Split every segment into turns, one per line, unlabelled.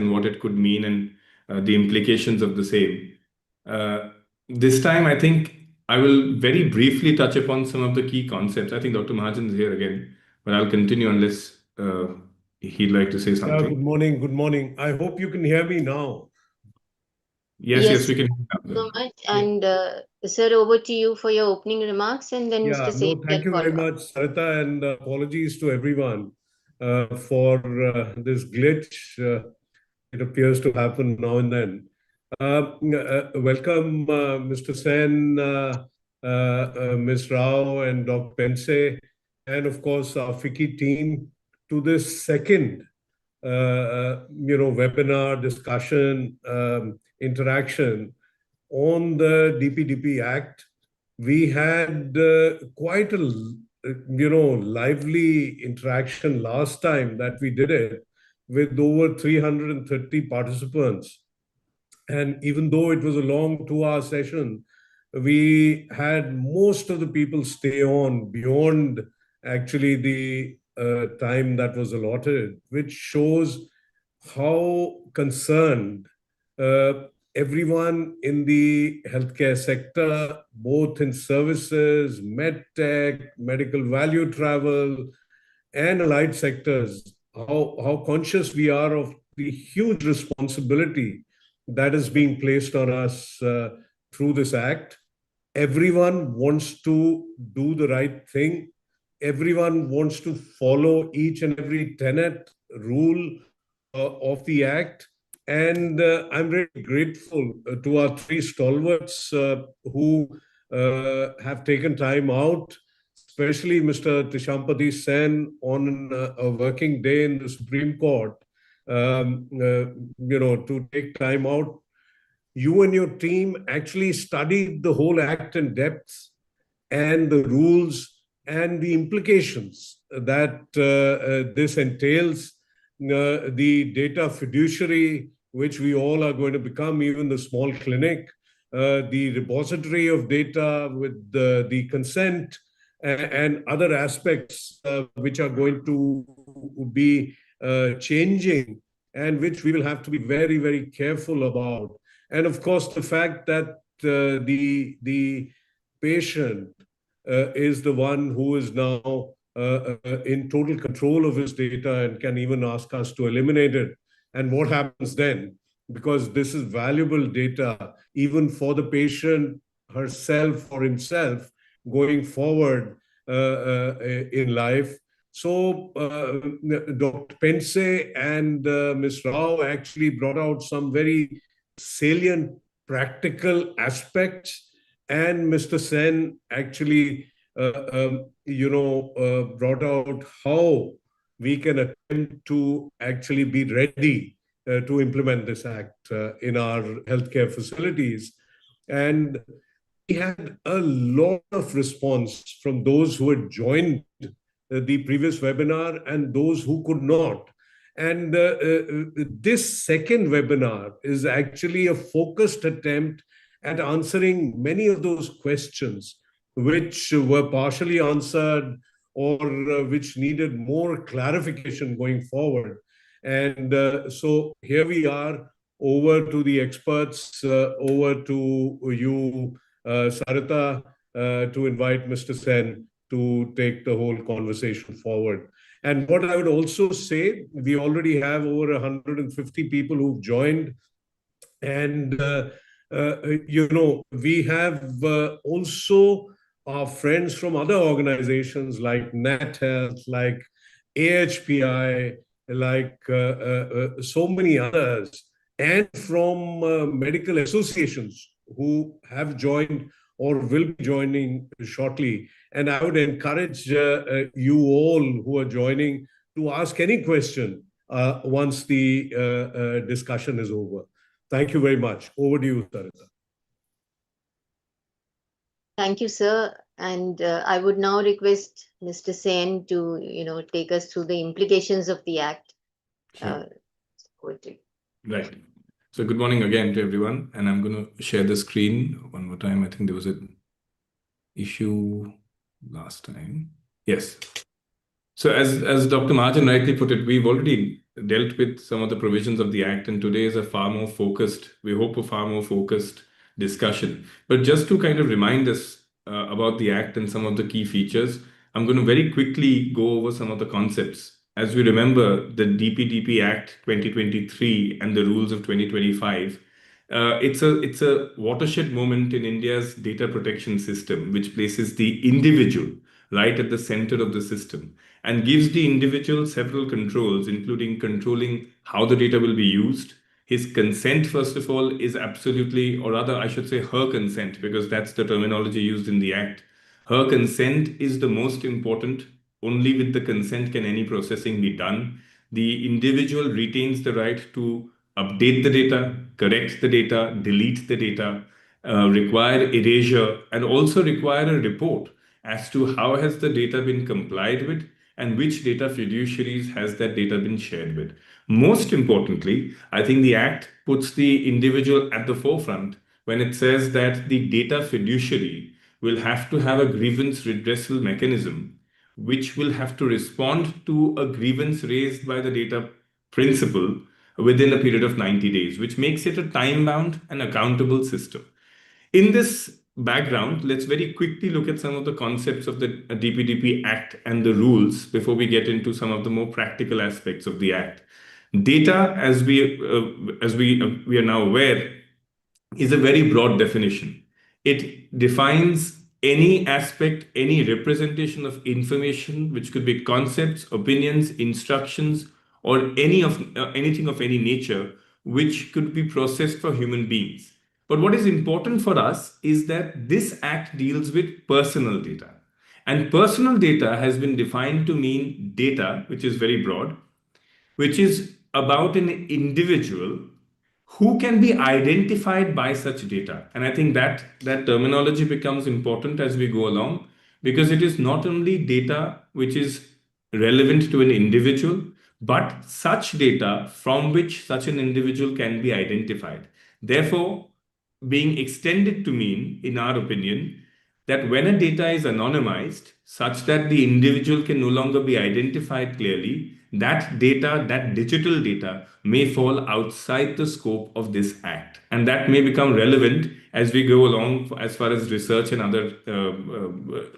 and what it could mean and the implications of the same. This time, I think I will very briefly touch upon some of the key concepts. I think Dr. Mahajan is here again, but I'll continue unless he'd like to say
Yeah,
something.
good morning. Good morning. I hope you can hear me now.
Yes, we can.
So much. And sir, over to you for your opening remarks, and then Mr. Seth
Thank you very much, Sarita, and apologies to everyone for this glitch. It appears to happen now and then. Welcome, Mr. Sen, Ms. Rao, and Dr. Pense, and of course our FICCI team to this second, webinar discussion interaction on the DPDP Act. We had quite a lively interaction last time that we did it with over 330 participants. And even though it was a long 2-hour session, we had most of the people stay on beyond actually the time that was allotted, which shows how concerned everyone in the healthcare sector, both in services, medtech, medical value travel, and allied sectors, how conscious we are of the huge responsibility that is being placed on us through this act. Everyone wants to do the right thing. Everyone wants to follow each and every tenet, rule of the act. And I'm very grateful to our three stalwarts who have taken time out, especially Mr. Tishampati Sen on a working day in the Supreme Court, to take time out. You and your team actually studied the whole act in depth and the rules and the implications that this entails, the data fiduciary, which we all are going to become, even the small clinic, the repository of data with the consent and other aspects which are going to be changing and which we will have to be very, very careful about. And of course, the fact that the patient is the one who is now in total control of his data and can even ask us to eliminate it. And what happens then? Because this is valuable data, even for the patient herself or himself going forward in life. So Dr. Pense and Ms. Rao actually brought out some very salient practical aspects, and Mr. Sen actually brought out how we can attempt to actually be ready to implement this act in our healthcare facilities. And we had a lot of response from those who had joined the previous webinar and those who could not. And this second webinar is actually a focused attempt at answering many of those questions which were partially answered or which needed more clarification going forward. And so here we are, over to the experts, over to you, Sarita, to invite Mr. Sen to take the whole conversation forward. And what I would also say, we already have over 150 people who've joined. And, we have also our friends from other organizations like Nat Health, like AHPI, like so many others, and from medical associations who have joined or will be joining shortly. And I would encourage you all who are joining to ask any question once the discussion is over. Thank you very much. Over to you, Sarita.
Thank you, sir. And I would now request Mr. Sen to, take us through the implications of the Act.
Sure. Right. So good morning again to everyone. And I'm going to share the screen one more time. I think there was an issue last time. Yes. So as Dr. Mahajan rightly put it, we've already dealt with some of the provisions of the Act, and today is a far more focused, we hope a far more focused discussion. But just to kind of remind us about the Act and some of the key features, I'm going to very quickly go over some of the concepts. As we remember, the DPDP Act 2023 and the rules of 2025, it's a watershed moment in India's data protection system, which places the individual right at the center of the system and gives the individual several controls, including controlling how the data will be used. His consent, first of all, is absolutely, or rather, I should say her consent, because that's the terminology used in the Act. Her consent is the most important. Only with the consent can any processing be done. The individual retains the right to update the data, correct the data, delete the data, require erasure, and also require a report as to how has the data been complied with and which data fiduciaries has that data been shared with. Most importantly, I think the Act puts the individual at the forefront when it says that the data fiduciary will have to have a grievance redressal mechanism, which will have to respond to a grievance raised by the data principal within a period of 90 days, which makes it a time-bound and accountable system. In this background, let's very quickly look at some of the concepts of the DPDP Act and the rules before we get into some of the more practical aspects of the Act. Data, we are now aware, is a very broad definition. It defines any aspect, any representation of information, which could be concepts, opinions, instructions, or anything of any nature, which could be processed for human beings. But what is important for us is that this act deals with personal data. And personal data has been defined to mean data, which is very broad, which is about an individual who can be identified by such data. And I think that terminology becomes important as we go along, because it is not only data which is relevant to an individual, but such data from which such an individual can be identified. Therefore, being extended to mean, in our opinion, that when a data is anonymized such that the individual can no longer be identified clearly, that data, that digital data, may fall outside the scope of this act. And that may become relevant as we go along as far as research and other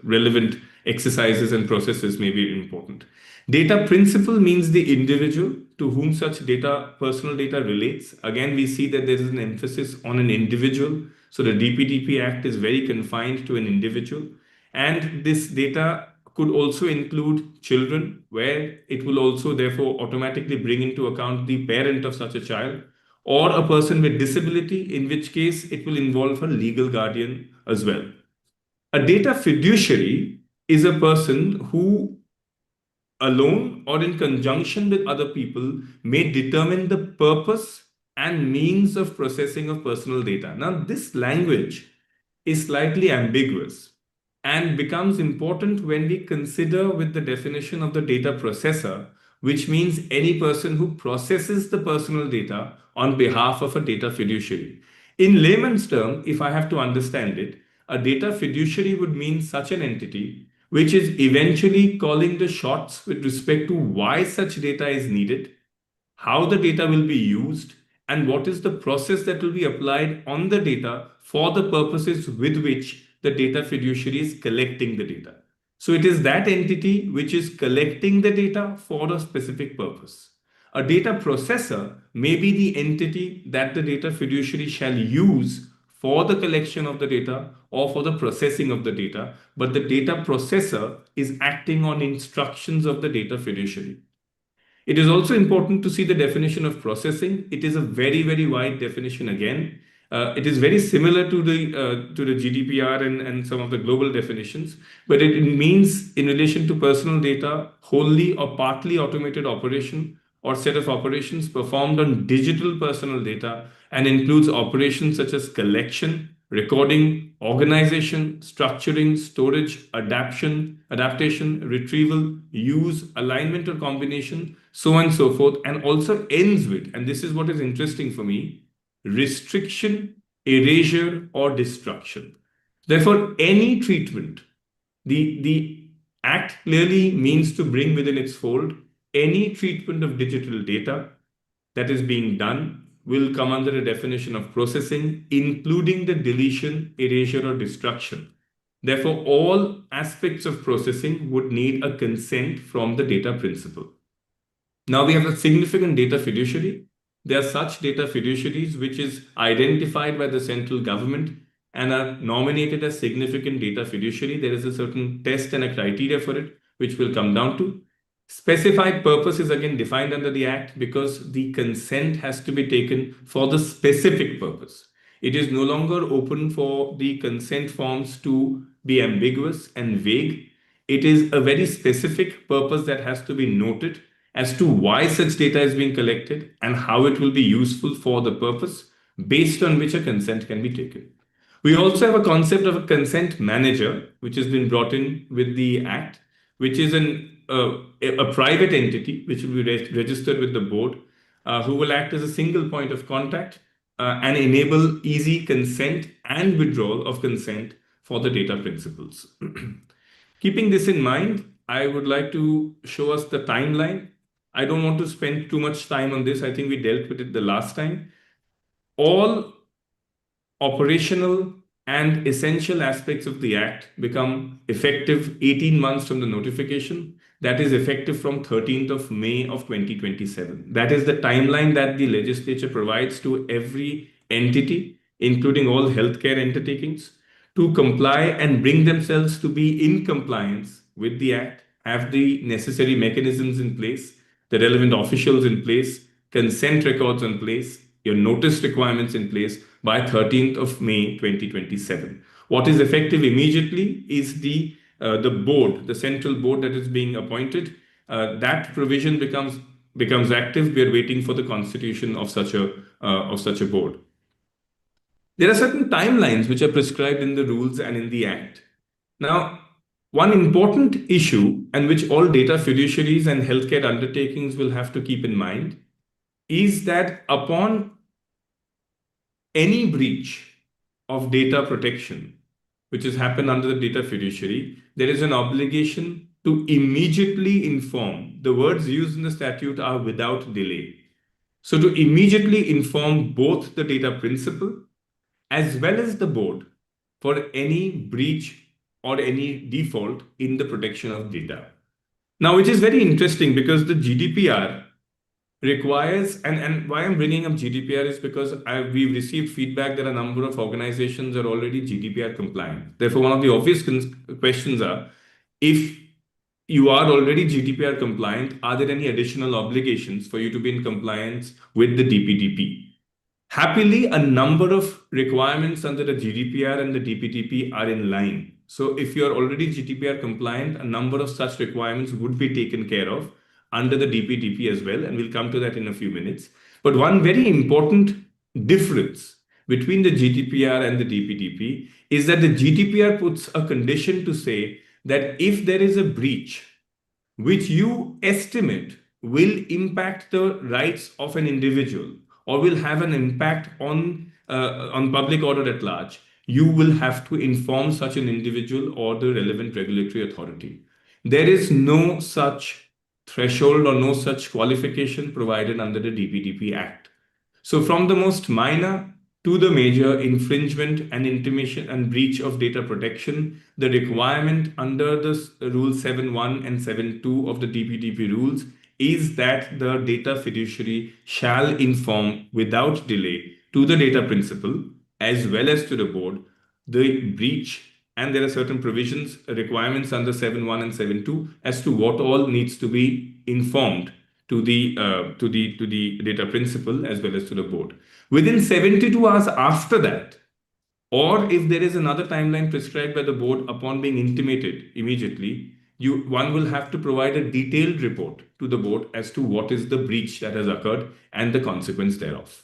relevant exercises and processes may be important. Data principal means the individual to whom such data, personal data relates. Again, we see that there is an emphasis on an individual. So the DPDP Act is very confined to an individual. And this data could also include children, where it will also therefore automatically bring into account the parent of such a child, or a person with disability, in which case it will involve a legal guardian as well. A data fiduciary is a person who, alone or in conjunction with other people, may determine the purpose and means of processing of personal data. Now, this language is slightly ambiguous and becomes important when we consider with the definition of the data processor, which means any person who processes the personal data on behalf of a data fiduciary. In layman's term, if I have to understand it, a data fiduciary would mean such an entity which is eventually calling the shots with respect to why such data is needed, how the data will be used, and what is the process that will be applied on the data for the purposes with which the data fiduciary is collecting the data. So it is that entity which is collecting the data for a specific purpose. A data processor may be the entity that the data fiduciary shall use for the collection of the data or for the processing of the data, but the data processor is acting on instructions of the data fiduciary. It is also important to see the definition of processing. It is a very, very wide definition again. It is very similar to the GDPR and some of the global definitions, but it means in relation to personal data, wholly or partly automated operation or set of operations performed on digital personal data, and includes operations such as collection, recording, organization, structuring, storage, adaptation, retrieval, use, alignment or combination, so on and so forth, and also ends with, and this is what is interesting for me, restriction, erasure, or destruction. Therefore, any treatment, the Act clearly means to bring within its fold any treatment of digital data that is being done will come under a definition of processing, including the deletion, erasure, or destruction. Therefore, all aspects of processing would need a consent from the data principal. Now we have a significant data fiduciary. There are such data fiduciaries which is identified by the central government and are nominated as significant data fiduciary. There is a certain test and a criteria for it, which will come down to. Specified purpose is again defined under the Act because the consent has to be taken for the specific purpose. It is no longer open for the consent forms to be ambiguous and vague. It is a very specific purpose that has to be noted as to why such data is being collected and how it will be useful for the purpose based on which a consent can be taken. We also have a concept of a consent manager, which has been brought in with the Act, which is a private entity which will be registered with the board, who will act as a single point of contact and enable easy consent and withdrawal of consent for the data principals. Keeping this in mind, I would like to show us the timeline. I don't want to spend too much time on this. I think we dealt with it the last time. All operational and essential aspects of the Act become effective 18 months from the notification. That is effective from 13th of May of 2027. That is the timeline that the legislature provides to every entity, including all healthcare undertakings, to comply and bring themselves to be in compliance with the Act, have the necessary mechanisms in place, the relevant officials in place, consent records in place, your notice requirements in place by 13th of May 2027. What is effective immediately is the board, the central board that is being appointed. That provision becomes active. We are waiting for the constitution of such a board. There are certain timelines which are prescribed in the rules and in the Act. Now, one important issue, and which all data fiduciaries and healthcare undertakings will have to keep in mind, is that upon any breach of data protection, which has happened under the data fiduciary, there is an obligation to immediately inform. The words used in the statute are without delay. So to immediately inform both the data principal as well as the board for any breach or any default in the protection of data. Now, which is very interesting because the GDPR requires, and why I'm bringing up GDPR is because we've received feedback that a number of organizations are already GDPR compliant. Therefore, one of the obvious questions are, if you are already GDPR compliant, are there any additional obligations for you to be in compliance with the DPDP? Happily, a number of requirements under the GDPR and the DPDP are in line. So if you're already GDPR compliant, a number of such requirements would be taken care of under the DPDP as well, and we'll come to that in a few minutes. But one very important difference between the GDPR and the DPDP is that the GDPR puts a condition to say that if there is a breach which you estimate will impact the rights of an individual or will have an impact on public order at large, you will have to inform such an individual or the relevant regulatory authority. There is no such threshold or no such qualification provided under the DPDP Act. So from the most minor to the major infringement and intimidation and breach of data protection, the requirement under the Rule 7.1 and 7.2 of the DPDP rules is that the data fiduciary shall inform without delay to the data principal as well as to the board the breach, and there are certain provisions, requirements under 7.1 and 7.2 as to what all needs to be informed to the data principal as well as to the board. Within 72 hours after that, or if there is another timeline prescribed by the board upon being intimated immediately, one will have to provide a detailed report to the board as to what is the breach that has occurred and the consequence thereof.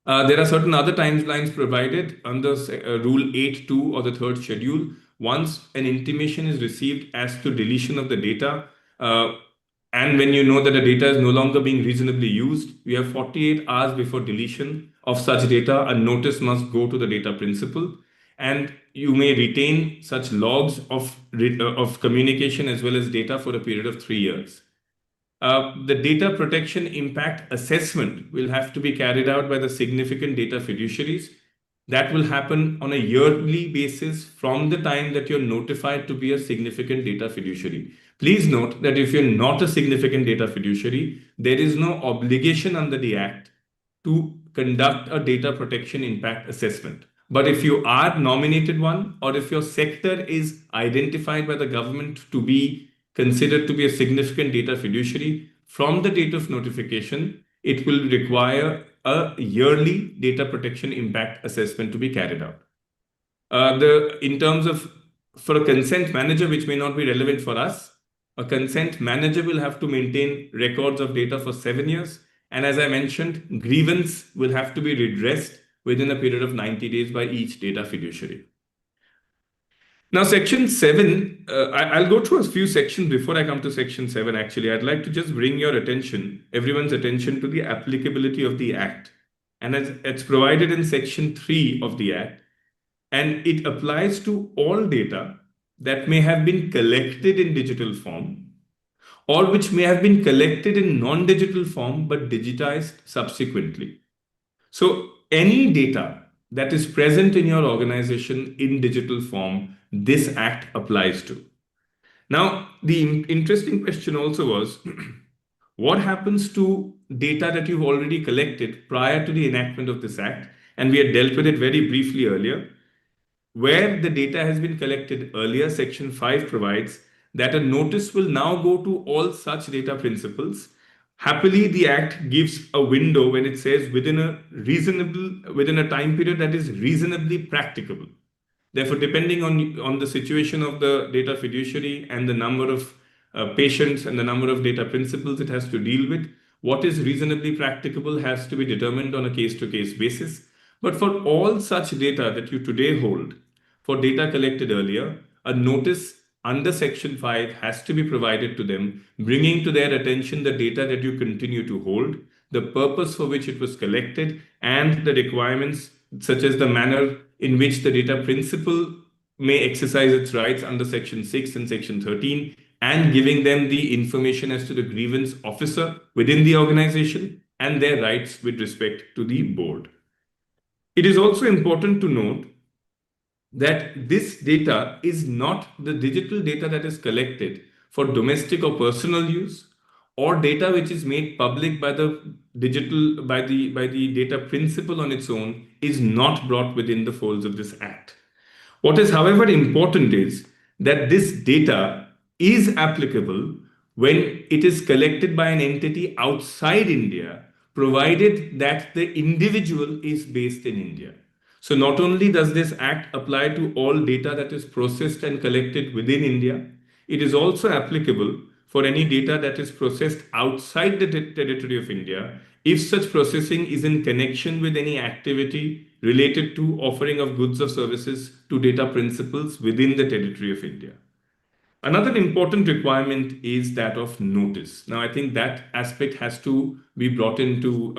There are certain other timelines provided under Rule 8.2 or the third schedule. Once an intimation is received as to deletion of the data, and when you know that the data is no longer being reasonably used, we have 48 hours before deletion of such data, a notice must go to the data principal, and you may retain such logs of communication as well as data for a period of 3 years. the data protection impact assessment will have to be carried out by the significant data fiduciaries. That will happen on a yearly basis from the time that you're notified to be a significant data fiduciary. Please note that if you're not a significant data fiduciary, there is no obligation under the Act to conduct a data protection impact assessment. But if you are nominated one, or if your sector is identified by the government to be considered to be a significant data fiduciary, from the date of notification, it will require a yearly data protection impact assessment to be carried out. In terms of, for a consent manager, which may not be relevant for us, a consent manager will have to maintain records of data for 7 years. And as I mentioned, grievance will have to be redressed within a period of 90 days by each data fiduciary. Now, Section 7, I'll go through a few sections before I come to Section 7. Actually, I'd like to just bring your attention, everyone's attention, to the applicability of the Act. And as it's provided in Section 3 of the Act, and it applies to all data that may have been collected in digital form or which may have been collected in non-digital form but digitized subsequently. So any data that is present in your organization in digital form, this Act applies to. Now, the interesting question also was, what happens to data that you've already collected prior to the enactment of this Act? And we had dealt with it very briefly earlier. Where the data has been collected earlier, Section 5 provides that a notice will now go to all such data principals. Happily, the Act gives a window when it says within a time period that is reasonably practicable. Therefore, depending on the situation of the data fiduciary and the number of patients and the number of data principals it has to deal with, what is reasonably practicable has to be determined on a case-to-case basis. But for all such data that you today hold, for data collected earlier, a notice under Section 5 has to be provided to them, bringing to their attention the data that you continue to hold, the purpose for which it was collected, and the requirements such as the manner in which the data principal may exercise its rights under Section 6 and Section 13, and giving them the information as to the grievance officer within the organization and their rights with respect to the board. It is also important to note that this data is not the digital data that is collected for domestic or personal use, or data which is made public by the data principal on its own is not brought within the folds of this Act. What is, however, important is that this data is applicable when it is collected by an entity outside India, provided that the individual is based in India. So not only does this Act apply to all data that is processed and collected within India, it is also applicable for any data that is processed outside the territory of India, if such processing is in connection with any activity related to offering of goods or services to data principals within the territory of India. Another important requirement is that of notice. Now, I think that aspect has to be brought into,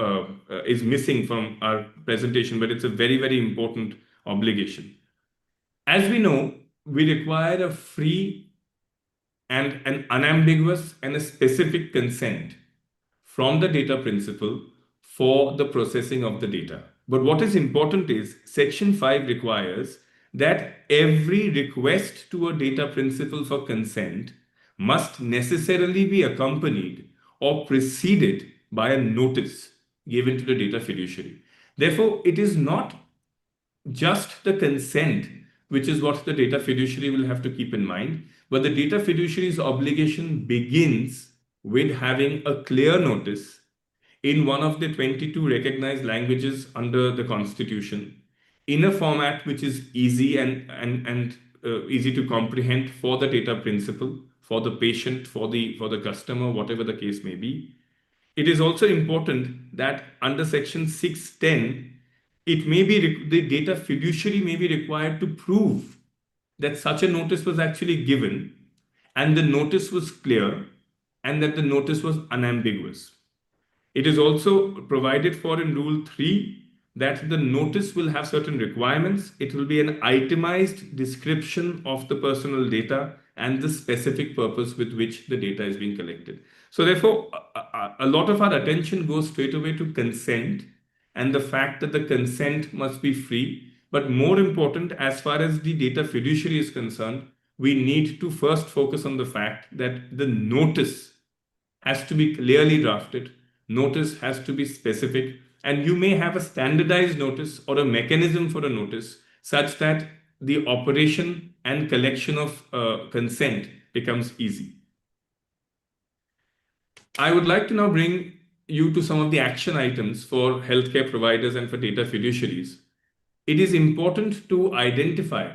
is missing from our presentation, but it's a very, very important obligation. As we know, we require a free and an unambiguous and a specific consent from the data principal for the processing of the data. But what is important is Section 5 requires that every request to a data principal for consent must necessarily be accompanied or preceded by a notice given to the data fiduciary. Therefore, it is not just the consent, which is what the data fiduciary will have to keep in mind, but the data fiduciary's obligation begins with having a clear notice in one of the 22 recognized languages under the Constitution, in a format which is easy and easy to comprehend for the data principal, for the patient, for the customer, whatever the case may be. It is also important that under Section 610, it may be the data fiduciary may be required to prove that such a notice was actually given, and the notice was clear, and that the notice was unambiguous. It is also provided for in Rule 3 that the notice will have certain requirements. It will be an itemized description of the personal data and the specific purpose with which the data is being collected. So therefore, a lot of our attention goes straight away to consent and the fact that the consent must be free. But more important, as far as the data fiduciary is concerned, we need to first focus on the fact that the notice has to be clearly drafted, notice has to be specific, and you may have a standardized notice or a mechanism for a notice such that the operation and collection of consent becomes easy. I would like to now bring you to some of the action items for healthcare providers and for data fiduciaries. It is important to identify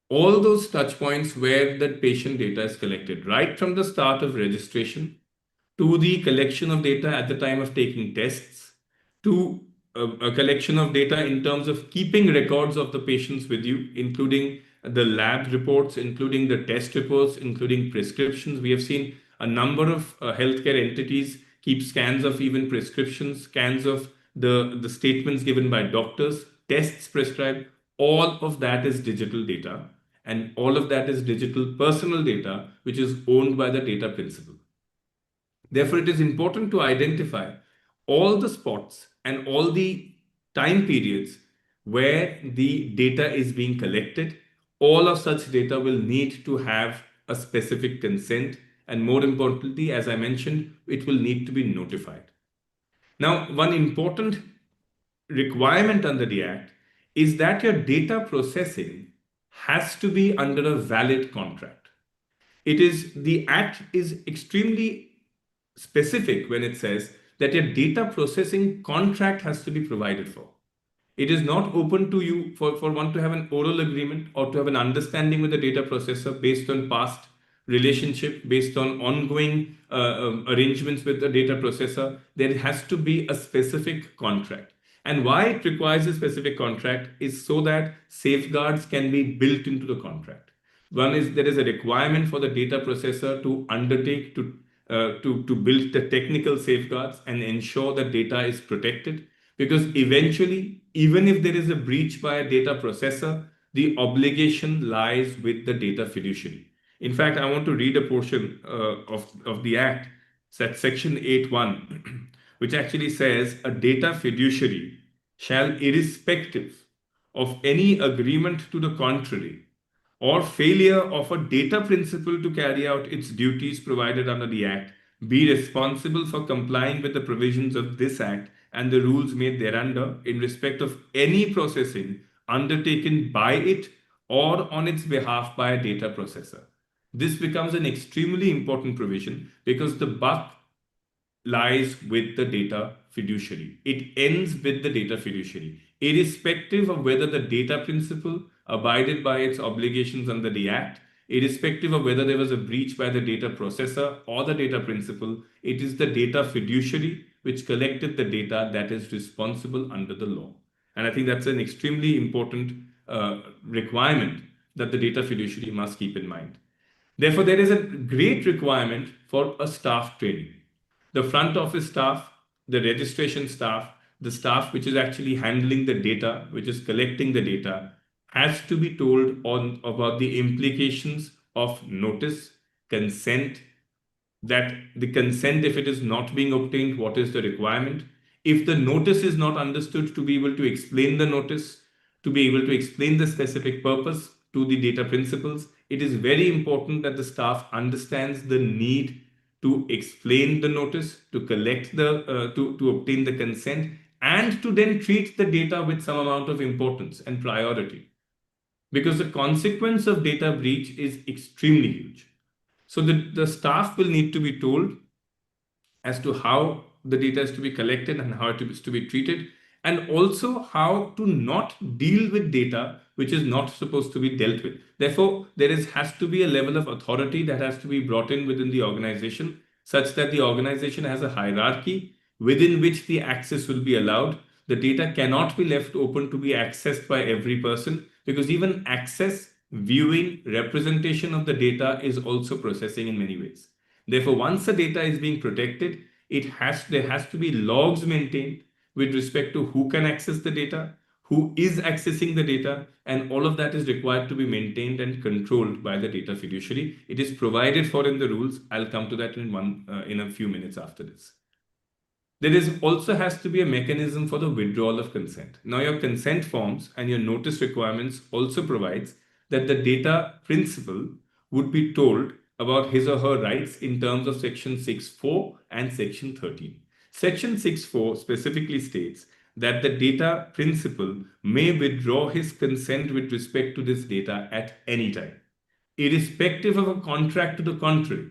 all those touch points where that patient data is collected, right from the start of registration to the collection of data at the time of taking tests, to a collection of data in terms of keeping records of the patients with you, including the lab reports, including the test reports, including prescriptions. We have seen a number of healthcare entities keep scans of even prescriptions, scans of the statements given by doctors, tests prescribed. All of that is digital data, and all of that is digital personal data, which is owned by the data principal. Therefore, it is important to identify all the spots and all the time periods where the data is being collected. All of such data will need to have a specific consent, and more importantly, as I mentioned, it will need to be notified. Now, one important requirement under the Act is that your data processing has to be under a valid contract. The Act is extremely specific when it says that your data processing contract has to be provided for. It is not open to you for one to have an oral agreement or to have an understanding with the data processor based on past relationship, based on ongoing arrangements with the data processor. There has to be a specific contract. And why it requires a specific contract is so that safeguards can be built into the contract. One is there is a requirement for the data processor to undertake to build the technical safeguards and ensure that data is protected, because eventually, even if there is a breach by a data processor, the obligation lies with the data fiduciary. In fact, I want to read a portion of the Act, that's Section 8.1, which actually says a data fiduciary shall, irrespective of any agreement to the contrary, or failure of a data principal to carry out its duties provided under the Act, be responsible for complying with the provisions of this Act and the rules made thereunder in respect of any processing undertaken by it or on its behalf by a data processor. This becomes an extremely important provision because the buck lies with the data fiduciary. It ends with the data fiduciary, irrespective of whether the data principal abided by its obligations under the Act, irrespective of whether there was a breach by the data processor or the data principal. It is the data fiduciary which collected the data that is responsible under the law. And I think that's an extremely important requirement that the data fiduciary must keep in mind. Therefore, there is a great requirement for a staff training. The front office staff, the registration staff, the staff which is actually handling the data, which is collecting the data, has to be told about the implications of notice, consent, that the consent, if it is not being obtained, what is the requirement? If the notice is not understood, to be able to explain the notice, to be able to explain the specific purpose to the data principals, it is very important that the staff understands the need to explain the notice, to collect to obtain the consent, and to then treat the data with some amount of importance and priority. Because the consequence of data breach is extremely huge. So the staff will need to be told as to how the data is to be collected and how it is to be treated, and also how to not deal with data which is not supposed to be dealt with. Therefore, has to be a level of authority that has to be brought in within the organization, such that the organization has a hierarchy within which the access will be allowed. The data cannot be left open to be accessed by every person, because even access, viewing, representation of the data is also processing in many ways. Therefore, once the data is being protected, there has to be logs maintained with respect to who can access the data, who is accessing the data, and all of that is required to be maintained and controlled by the data fiduciary. It is provided for in the rules. I'll come to that in a few minutes after this. There is also has to be a mechanism for the withdrawal of consent. Now, your consent forms and your notice requirements also provides that the data principal would be told about his or her rights in terms of section 6.4 and section 13. Section 6.4 specifically states that the data principal may withdraw his consent with respect to this data at any time, irrespective of a contract to the contrary.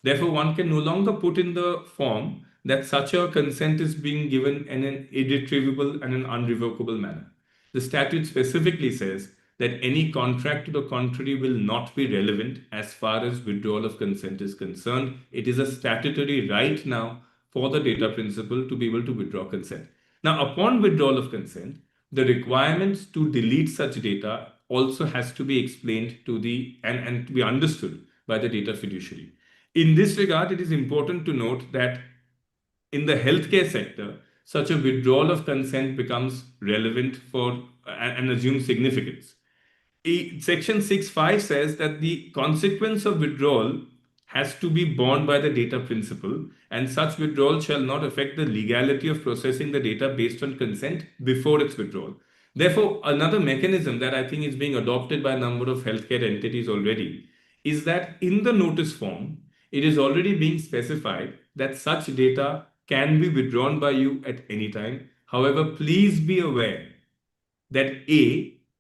Therefore, one can no longer put in the form that such a consent is being given in an irretrievable and an unrevocable manner. The statute specifically says that any contract to the contrary will not be relevant as far as withdrawal of consent is concerned. It is a statutory right now for the data principal to be able to withdraw consent. Now, upon withdrawal of consent, the requirements to delete such data also has to be explained to and to be understood by the data fiduciary. In this regard, it is important to note that in the healthcare sector, such a withdrawal of consent becomes relevant for and assumes significance. Section 6.5 says that the consequence of withdrawal has to be borne by the data principal, and such withdrawal shall not affect the legality of processing the data based on consent before its withdrawal. Therefore, another mechanism that I think is being adopted by a number of healthcare entities already is that in the notice form, it is already being specified that such data can be withdrawn by you at any time. However, please be aware that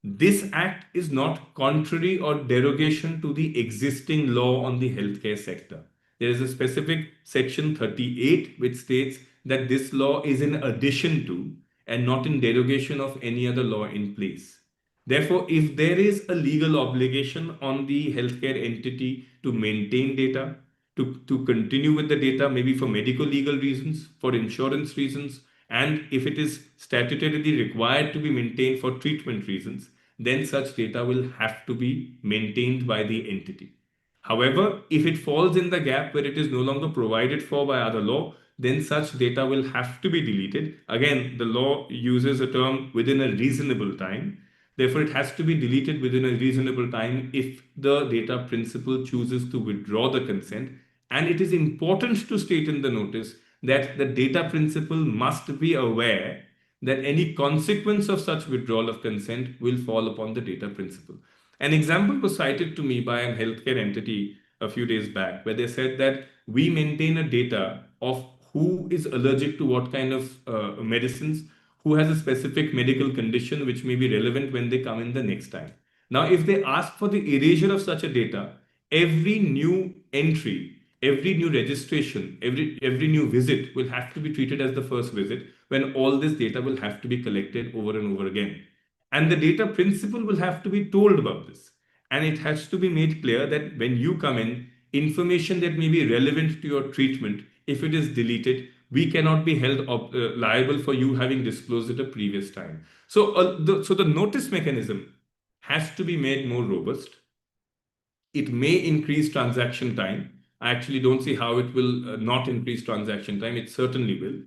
this act is not contrary or derogation to the existing law on the healthcare sector. There is a specific section 38 which states that this law is in addition to and not in derogation of any other law in place. Therefore, if there is a legal obligation on the healthcare entity to maintain data, to continue with the data, maybe for medical legal reasons, for insurance reasons, and if it is statutorily required to be maintained for treatment reasons, then such data will have to be maintained by the entity. However, if it falls in the gap where it is no longer provided for by other law, then such data will have to be deleted. Again, the law uses a term within a reasonable time. Therefore, it has to be deleted within a reasonable time if the data principal chooses to withdraw the consent. And it is important to state in the notice that the data principal must be aware that any consequence of such withdrawal of consent will fall upon the data principal. An example was cited to me by a healthcare entity a few days back, where they said that we maintain a data of who is allergic to what kind of medicines, who has a specific medical condition which may be relevant when they come in the next time. Now, if they ask for the erasure of such a data, every new entry, every new registration, every new visit will have to be treated as the first visit, when all this data will have to be collected over and over again. And the data principal will have to be told about this. And it has to be made clear that when you come in, information that may be relevant to your treatment, if it is deleted, we cannot be held liable for you having disclosed it a previous time. So the notice mechanism has to be made more robust. It may increase transaction time. I actually don't see how it will not increase transaction time. It certainly will.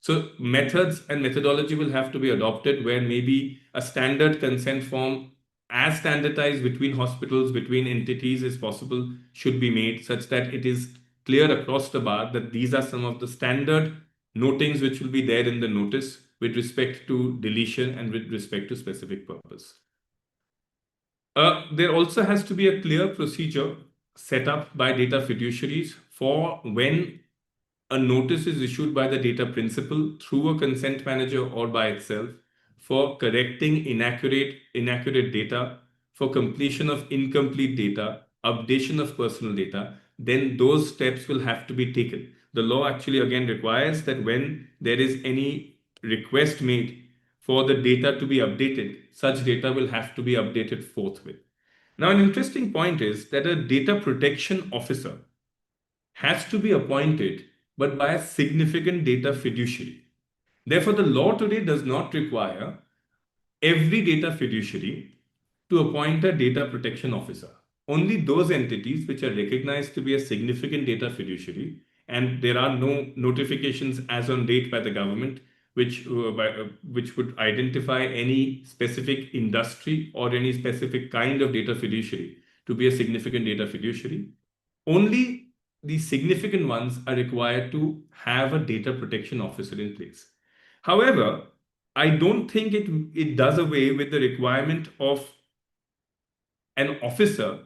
So methods and methodology will have to be adopted, where maybe a standard consent form as standardized between hospitals, between entities as possible should be made, such that it is clear across the bar that these are some of the standard notings which will be there in the notice with respect to deletion and with respect to specific purpose. There also has to be a clear procedure set up by data fiduciaries for when a notice is issued by the data principal through a consent manager or by itself for correcting inaccurate data, for completion of incomplete data, updation of personal data, then those steps will have to be taken. The law actually again requires that when there is any request made for the data to be updated, such data will have to be updated forthwith. Now, an interesting point is that a data protection officer has to be appointed, but by a significant data fiduciary. Therefore, the law today does not require every data fiduciary to appoint a data protection officer. Only those entities which are recognized to be a significant data fiduciary, and there are no notifications as on date by the government which would identify any specific industry or any specific kind of data fiduciary to be a significant data fiduciary. Only the significant ones are required to have a data protection officer in place. However, I don't think it does away with the requirement of an officer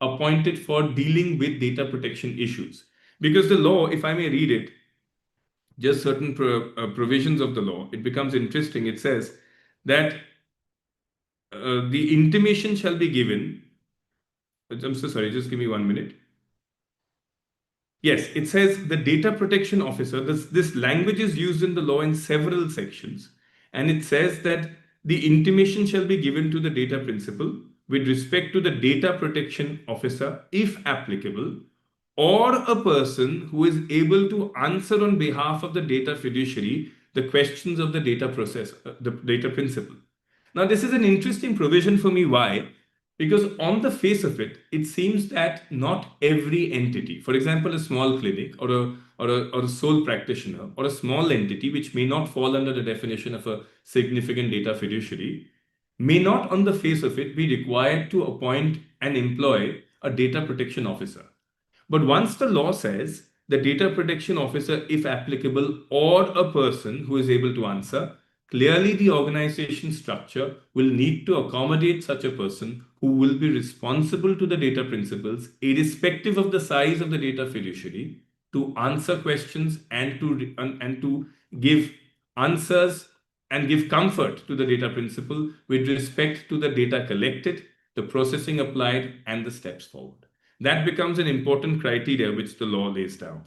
appointed for dealing with data protection issues. Because the law, if I may read it, just certain provisions of the law, it becomes interesting. It says that the intimation shall be given. I'm so sorry, just give me 1 minute. Yes, it says the data protection officer, this language is used in the law in several sections. And it says that the intimation shall be given to the data principal with respect to the data protection officer, if applicable, or a person who is able to answer on behalf of the data fiduciary the questions of the data process, the data principal. Now, this is an interesting provision for me. Why? Because on the face of it, it seems that not every entity, for example, a small clinic or a sole practitioner or a small entity which may not fall under the definition of a significant data fiduciary, may not on the face of it be required to appoint and employ a data protection officer. But once the law says the data protection officer, if applicable, or a person who is able to answer, clearly the organization structure will need to accommodate such a person who will be responsible to the data principals, irrespective of the size of the data fiduciary, to answer questions and to give answers and give comfort to the data principal with respect to the data collected, the processing applied, and the steps forward. That becomes an important criteria which the law lays down.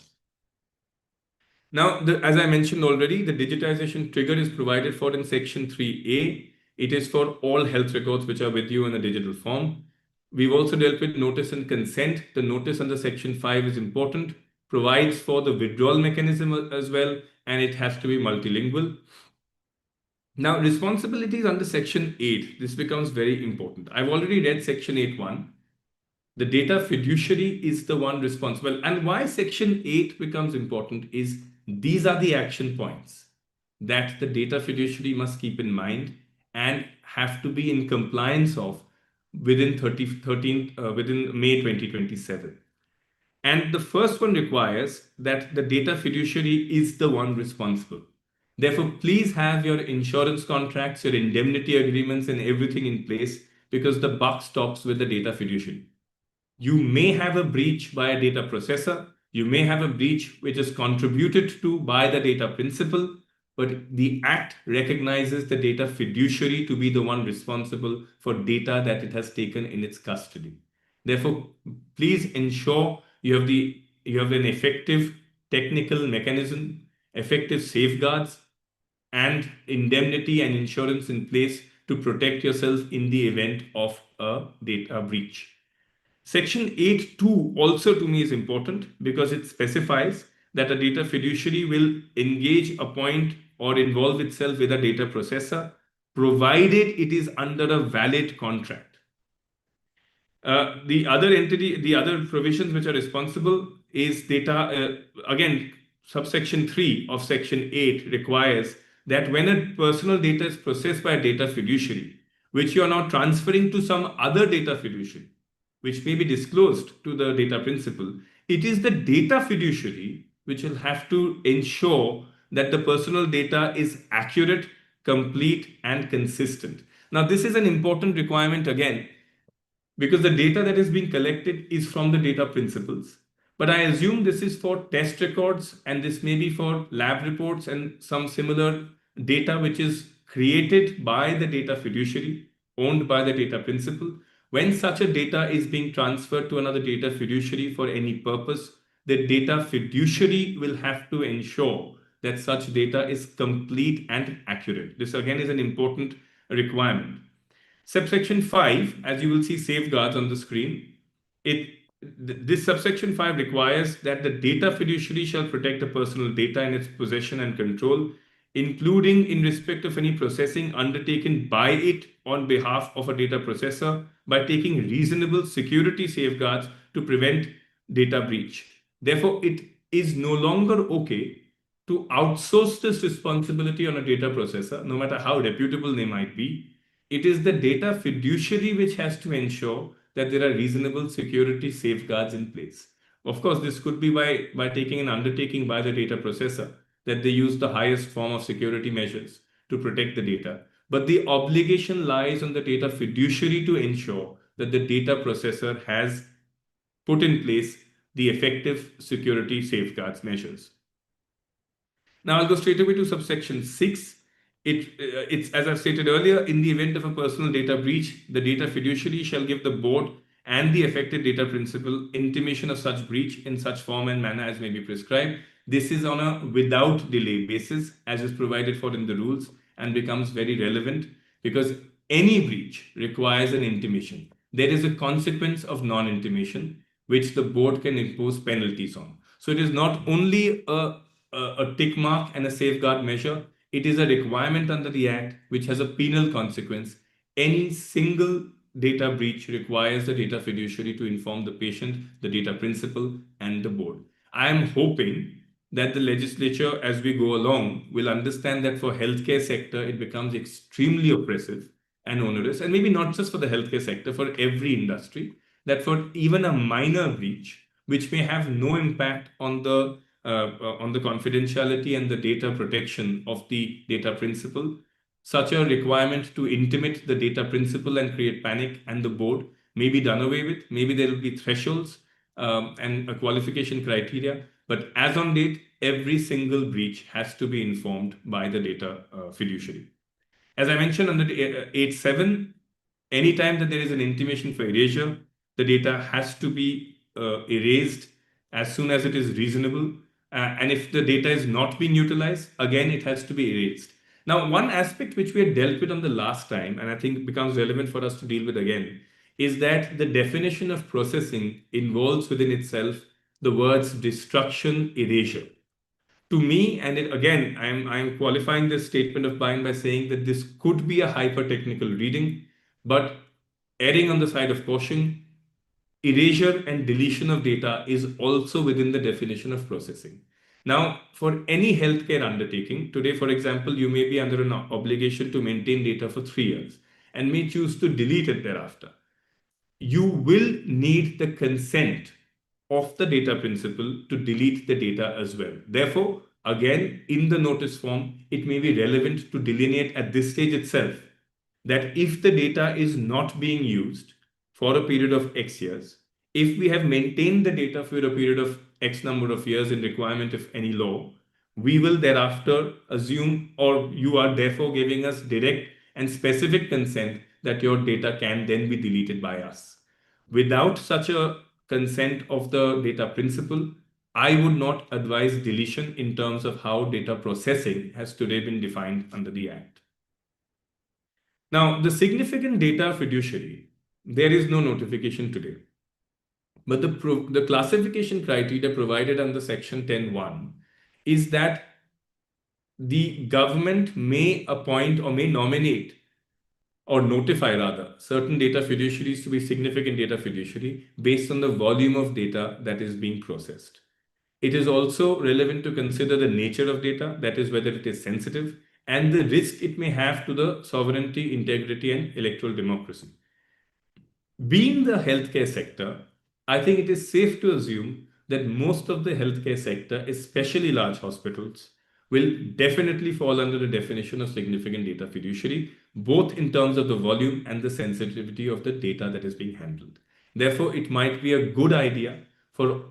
Now, as I mentioned already, the digitization trigger is provided for in Section 3A. It is for all health records which are with you in a digital form. We've also dealt with notice and consent. The notice under Section 5 is important, provides for the withdrawal mechanism as well, and it has to be multilingual. Now, responsibilities under Section 8, this becomes very important. I've already read Section 8.1. The data fiduciary is the one responsible. And why Section 8 becomes important is these are the action points that the data fiduciary must keep in mind and have to be in compliance of within within May 2027. And the first one requires that the data fiduciary is the one responsible. Therefore, please have your insurance contracts, your indemnity agreements, and everything in place, because the buck stops with the data fiduciary. You may have a breach by a data processor. You may have a breach which is contributed to by the data principal, but the Act recognizes the data fiduciary to be the one responsible for data that it has taken in its custody. Therefore, please ensure you have an effective technical mechanism, effective safeguards, and indemnity and insurance in place to protect yourself in the event of a data breach. Section 8.2 also to me is important because it specifies that a data fiduciary will engage, appoint, or involve itself with a data processor, provided it is under a valid contract. The other provisions which are responsible is data, again, subsection 3 of Section 8 requires that when a personal data is processed by a data fiduciary, which you are now transferring to some other data fiduciary, which may be disclosed to the data principal, it is the data fiduciary which will have to ensure that the personal data is accurate, complete, and consistent. Now, this is an important requirement again, because the data that is being collected is from the data principals. But I assume this is for test records, and this may be for lab reports and some similar data which is created by the data fiduciary, owned by the data principal. When such a data is being transferred to another data fiduciary for any purpose, the data fiduciary will have to ensure that such data is complete and accurate. This again is an important requirement. Subsection 5, as you will see safeguards on the screen, this subsection 5 requires that the data fiduciary shall protect the personal data in its possession and control, including in respect of any processing undertaken by it on behalf of a data processor, by taking reasonable security safeguards to prevent data breach. Therefore, it is no longer okay to outsource this responsibility on a data processor, no matter how reputable they might be. It is the data fiduciary which has to ensure that there are reasonable security safeguards in place. Of course, this could be by taking an undertaking by the data processor that they use the highest form of security measures to protect the data. But the obligation lies on the data fiduciary to ensure that the data processor has put in place the effective security safeguards measures. Now I'll go straight away to subsection 6. It's, as I've stated earlier, in the event of a personal data breach, the data fiduciary shall give the board and the affected data principal intimation of such breach in such form and manner as may be prescribed. This is on a without delay basis, as is provided for in the rules, and becomes very relevant because any breach requires an intimation. There is a consequence of non-intimation, which the board can impose penalties on. So it is not only a tick mark and a safeguard measure. It is a requirement under the Act which has a penal consequence. Any single data breach requires the data fiduciary to inform the patient, the data principal, and the board. I am hoping that the legislature, as we go along, will understand that for healthcare sector, it becomes extremely oppressive and onerous, and maybe not just for the healthcare sector, for every industry, that for even a minor breach, which may have no impact on the confidentiality and the data protection of the data principal, such a requirement to intimate the data principal and create panic and the board may be done away with. Maybe there will be thresholds and a qualification criteria. But as on date, every single breach has to be informed by the data fiduciary. As I mentioned under 8.7, anytime that there is an intimation for erasure, the data has to be erased as soon as it is reasonable. And if the data is not being utilized, again, it has to be erased. Now, one aspect which we had dealt with on the last time, and I think becomes relevant for us to deal with again, is that the definition of processing involves within itself the words destruction, erasure. To me, and again, I'm qualifying this statement of mine by saying that this could be a hyper-technical reading, but erring on the side of caution, erasure and deletion of data is also within the definition of processing. Now, for any healthcare undertaking, today, for example, you may be under an obligation to maintain data for 3 years and may choose to delete it thereafter. You will need the consent of the data principal to delete the data as well. Therefore, again, in the notice form, it may be relevant to delineate at this stage itself that if the data is not being used for a period of X years, if we have maintained the data for a period of X number of years in requirement of any law, we will thereafter assume, or you are therefore giving us direct and specific consent that your data can then be deleted by us. Without such a consent of the data principal, I would not advise deletion in terms of how data processing has today been defined under the Act. Now, the significant data fiduciary, there is no notification today. But the classification criteria provided under Section 10(1) is that the government may appoint or may nominate or notify rather certain data fiduciaries to be significant data fiduciary based on the volume of data that is being processed. It is also relevant to consider the nature of data, that is whether it is sensitive, and the risk it may have to the sovereignty, integrity, and electoral democracy. Being the healthcare sector, I think it is safe to assume that most of the healthcare sector, especially large hospitals, will definitely fall under the definition of significant data fiduciary, both in terms of the volume and the sensitivity of the data that is being handled. Therefore, it might be a good idea for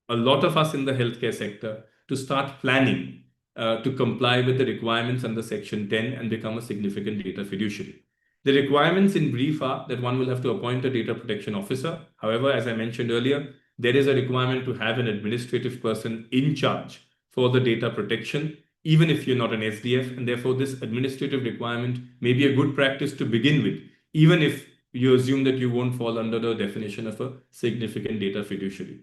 a lot of us in the healthcare sector to start planning to comply with the requirements under Section 10 and become a significant data fiduciary. The requirements in brief are that one will have to appoint a data protection officer. However, as I mentioned earlier, there is a requirement to have an administrative person in charge for the data protection, even if you're not an SDF, and therefore this administrative requirement may be a good practice to begin with, even if you assume that you won't fall under the definition of a significant data fiduciary.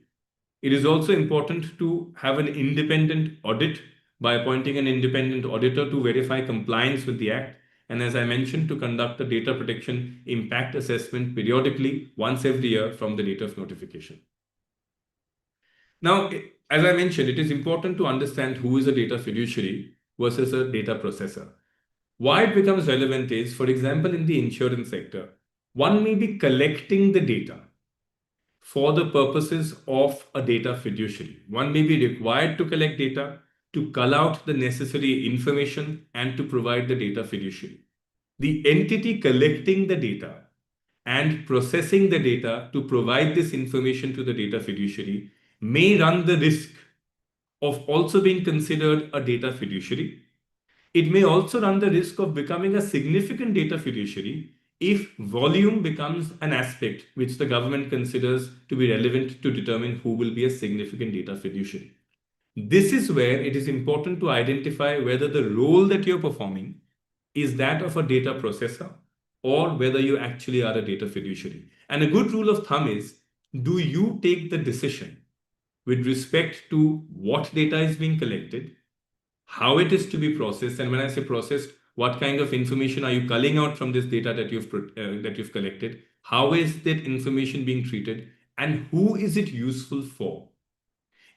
It is also important to have an independent audit by appointing an independent auditor to verify compliance with the Act, and as I mentioned, to conduct a data protection impact assessment periodically once every year from the date of notification. Now, as I mentioned, it is important to understand who is a data fiduciary versus a data processor. Why it becomes relevant is, for example, in the insurance sector, one may be collecting the data for the purposes of a data fiduciary. One may be required to collect data to cull out the necessary information and to provide the data fiduciary. The entity collecting the data and processing the data to provide this information to the data fiduciary may run the risk of also being considered a data fiduciary. It may also run the risk of becoming a significant data fiduciary if volume becomes an aspect which the government considers to be relevant to determine who will be a significant data fiduciary. This is where it is important to identify whether the role that you're performing is that of a data processor or whether you actually are a data fiduciary. And a good rule of thumb is, do you take the decision with respect to what data is being collected, how it is to be processed, and when I say processed, what kind of information are you culling out from this data that you've collected? How is that information being treated, and who is it useful for?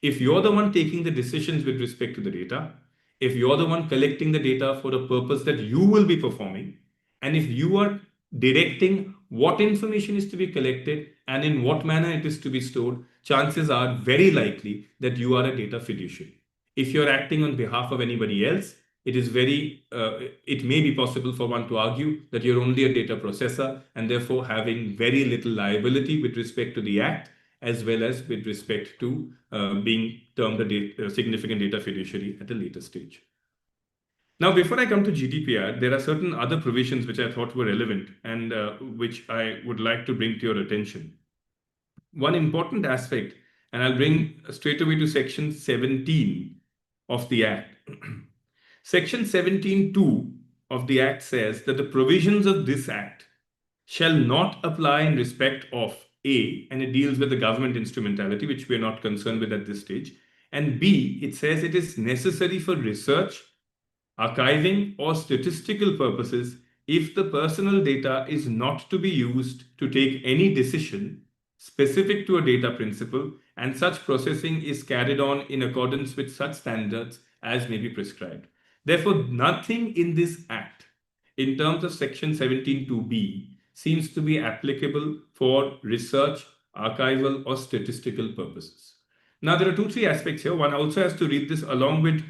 If you're the one taking the decisions with respect to the data, if you're the one collecting the data for a purpose that you will be performing, and if you are directing what information is to be collected and in what manner it is to be stored, chances are very likely that you are a data fiduciary. If you're acting on behalf of anybody else, it may be possible for one to argue that you're only a data processor and therefore having very little liability with respect to the act, as well as with respect to being termed a significant data fiduciary at a later stage. Now, before I come to GDPR, there are certain other provisions which I thought were relevant and which I would like to bring to your attention. One important aspect, and I'll bring straight away to Section 17 of the Act. Section 17(2) of the Act says that the provisions of this Act shall not apply in respect of A, and it deals with the government instrumentality, which we are not concerned with at this stage, and B, it says it is necessary for research, archiving, or statistical purposes if the personal data is not to be used to take any decision specific to a data principle, and such processing is carried on in accordance with such standards as may be prescribed. Therefore, nothing in this Act, in terms of Section 17(2)(b), seems to be applicable for research, archival, or statistical purposes. Now, there are 2-3 aspects here. One also has to read this along with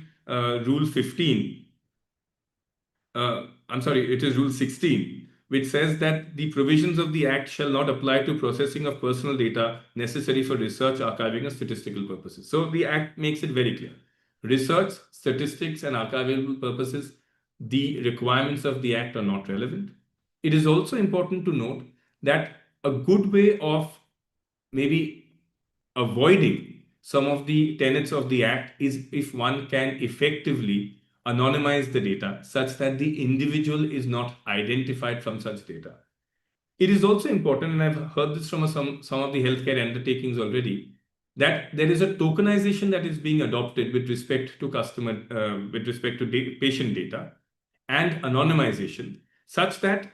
Rule 15. It is Rule 16, which says that the provisions of the Act shall not apply to processing of personal data necessary for research, archiving, or statistical purposes. So the Act makes it very clear. Research, statistics, and archival purposes, the requirements of the Act are not relevant. It is also important to note that a good way of maybe avoiding some of the tenets of the Act is if one can effectively anonymize the data such that the individual is not identified from such data. It is also important, and I've heard this from some of the healthcare undertakings already, that there is a tokenization that is being adopted with respect to patient data and anonymization, such that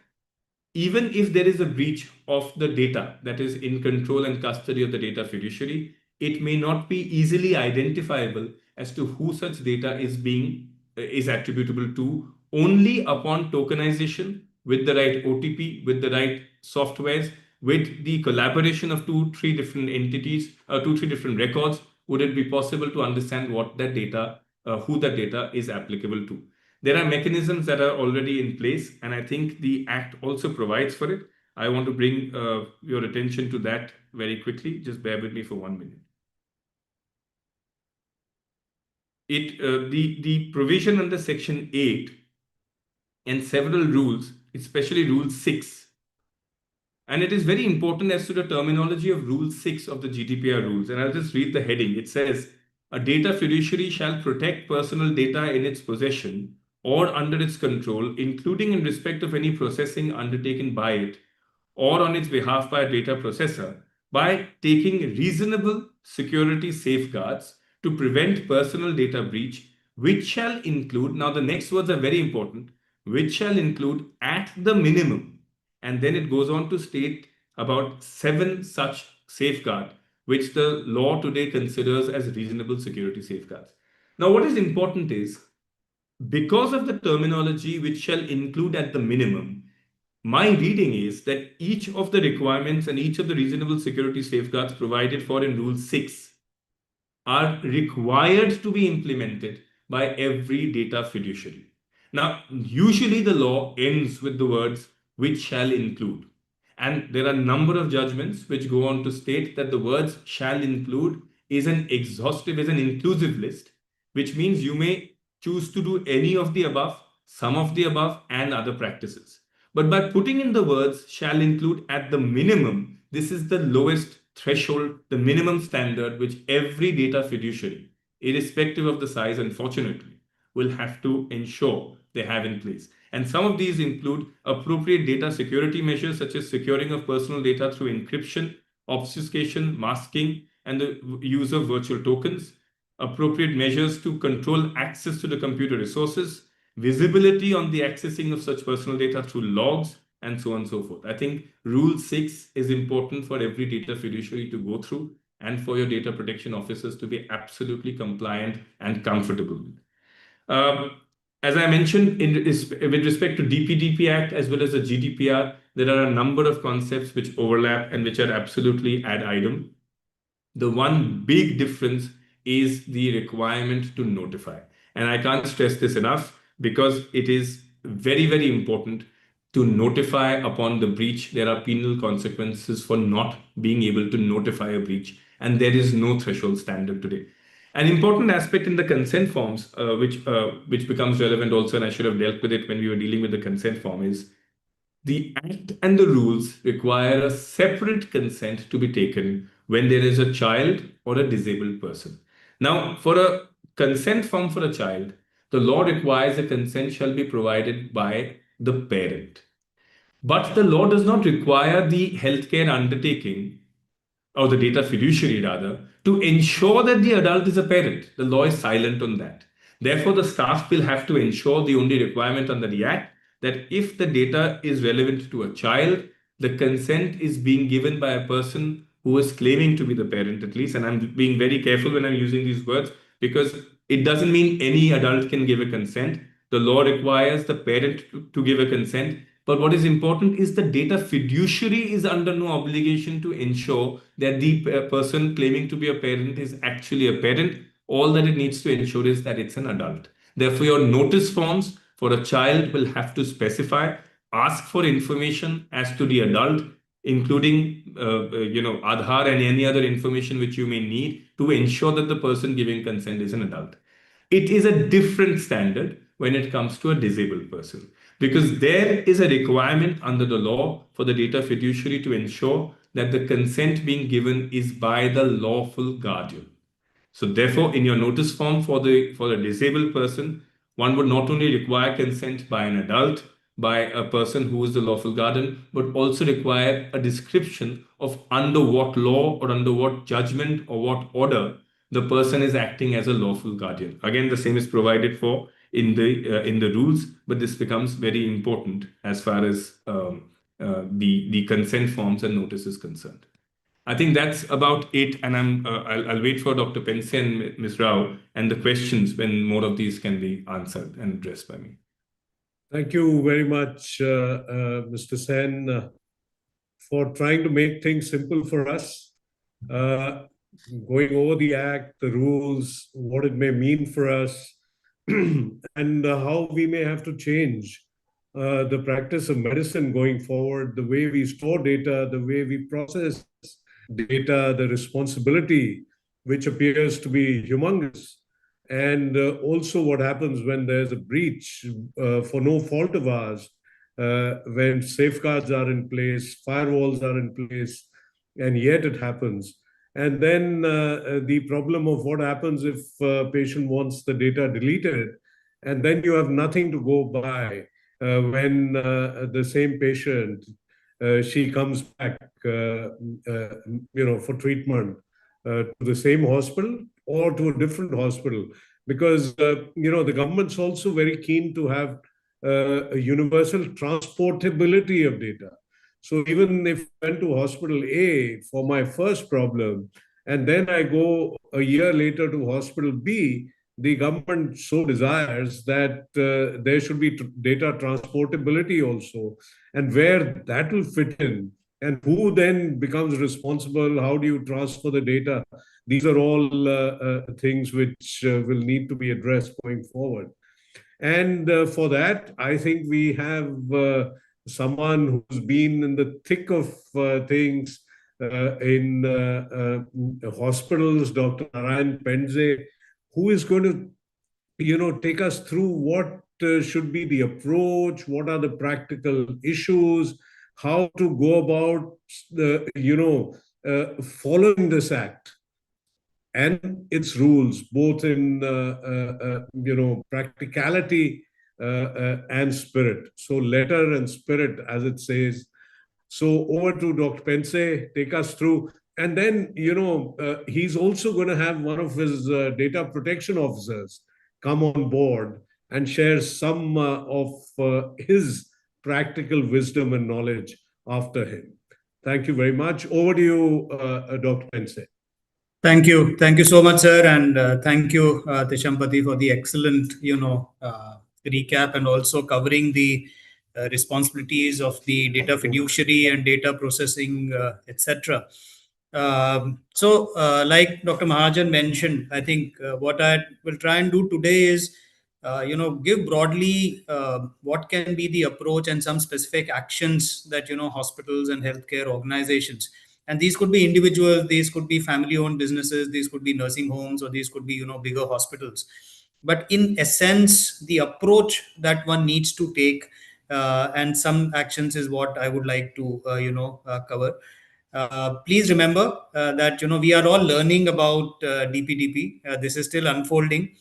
even if there is a breach of the data that is in control and custody of the data fiduciary, it may not be easily identifiable as to who such data is attributable to only upon tokenization with the right OTP, with the right softwares, with the collaboration of 2-3 different entities, 2-3 different records, would it be possible to understand what that data, who that data is applicable to. There are mechanisms that are already in place, and I think the Act also provides for it. I want to bring your attention to that very quickly. Just bear with me for 1 minute. The provision under Section 8 and several rules, especially Rule 6, and it is very important as to the terminology of Rule 6 of the GDPR rules. And I'll just read the heading. It says, a data fiduciary shall protect personal data in its possession or under its control, including in respect of any processing undertaken by it or on its behalf by a data processor, by taking reasonable security safeguards to prevent personal data breach, which shall include, now the next words are very important, which shall include at the minimum, and then it goes on to state about 7 such safeguards, which the law today considers as reasonable security safeguards. Now, what is important is, because of the terminology which shall include at the minimum, my reading is that each of the requirements and each of the reasonable security safeguards provided for in Rule 6 are required to be implemented by every data fiduciary. Now, usually the law ends with the words which shall include. And there are a number of judgments which go on to state that the words shall include is an exhaustive, is an inclusive list, which means you may choose to do any of the above, some of the above, and other practices. But by putting in the words shall include at the minimum, this is the lowest threshold, the minimum standard which every data fiduciary, irrespective of the size, unfortunately, will have to ensure they have in place. And some of these include appropriate data security measures such as securing of personal data through encryption, obfuscation, masking, and the use of virtual tokens, appropriate measures to control access to the computer resources, visibility on the accessing of such personal data through logs, and so on and so forth. I think Rule 6 is important for every data fiduciary to go through and for your data protection officers to be absolutely compliant and comfortable with. As I mentioned, with respect to DPDP Act as well as the GDPR, there are a number of concepts which overlap and which are absolutely ad idem. The one big difference is the requirement to notify. And I can't stress this enough because it is very, very important to notify upon the breach. There are penal consequences for not being able to notify a breach, and there is no threshold standard today. An important aspect in the consent forms, which becomes relevant also, and I should have dealt with it when we were dealing with the consent form, is the Act and the rules require a separate consent to be taken when there is a child or a disabled person. Now, for a consent form for a child, the law requires a consent shall be provided by the parent. But the law does not require the healthcare undertaking, or the data fiduciary rather, to ensure that the adult is a parent. The law is silent on that. Therefore, the staff will have to ensure the only requirement under the Act that if the data is relevant to a child, the consent is being given by a person who is claiming to be the parent at least. And I'm being very careful when I'm using these words because it doesn't mean any adult can give a consent. The law requires the parent to give a consent. But what is important is the data fiduciary is under no obligation to ensure that the person claiming to be a parent is actually a parent. All that it needs to ensure is that it's an adult. Therefore, your notice forms for a child will have to specify, ask for information as to the adult, including Aadhaar and any other information which you may need to ensure that the person giving consent is an adult. It is a different standard when it comes to a disabled person, because there is a requirement under the law for the data fiduciary to ensure that the consent being given is by the lawful guardian. So therefore, in your notice form for a disabled person, one would not only require consent by an adult, by a person who is the lawful guardian, but also require a description of under what law or under what judgment or what order the person is acting as a lawful guardian. Again, the same is provided for in the rules, but this becomes very important as far as the consent forms and notice is concerned. I think that's about it, and I'll wait for Dr. Pense and Ms. Rao and the questions when more of these can be answered and addressed by me.
Thank you very much, Mr. Sen, for trying to make things simple for us, going over the Act, the rules, what it may mean for us, and how we may have to change the practice of medicine going forward, the way we store data, the way we process data, the responsibility, which appears to be humongous, and also what happens when there's a breach for no fault of ours, when safeguards are in place, firewalls are in place, and yet it happens. And then the problem of what happens if a patient wants the data deleted, and then you have nothing to go by when the same patient, she comes back, for treatment to the same hospital or to a different hospital, because the government's also very keen to have a universal transportability of data. So even if I went to hospital A for my first problem, and then I go a year later to hospital B, the government so desires that there should be data transportability also, and where that will fit in, and who then becomes responsible, how do you transfer the data? These are all things which will need to be addressed going forward. And for that, I think we have someone who's been in the thick of things in hospitals, Dr. Narayan Penze, who is going to, take us through what should be the approach, what are the practical issues, how to go about the, following this act and its rules, both in practicality and spirit. So letter and spirit, as it says. So over to Dr. Pense, take us through. And then, he's also going to have one of his data protection officers come on board and share some of his practical wisdom and knowledge after him. Thank you very much. Over to you, Dr. Pense.
Thank you. Thank you so much, sir. And thank you, Tishampati, for the excellent, recap and also covering the responsibilities of the data fiduciary and data processing, etc. Like Dr. Mahajan mentioned, I think what I will try and do today is, give broadly what can be the approach and some specific actions that, hospitals and healthcare organizations, and these could be individuals, these could be family owned businesses, these could be nursing homes, or these could be, bigger hospitals. But in essence, the approach that one needs to take and some actions is what I would like to, cover. Please remember that, we are all learning about DPDP. This is still unfolding.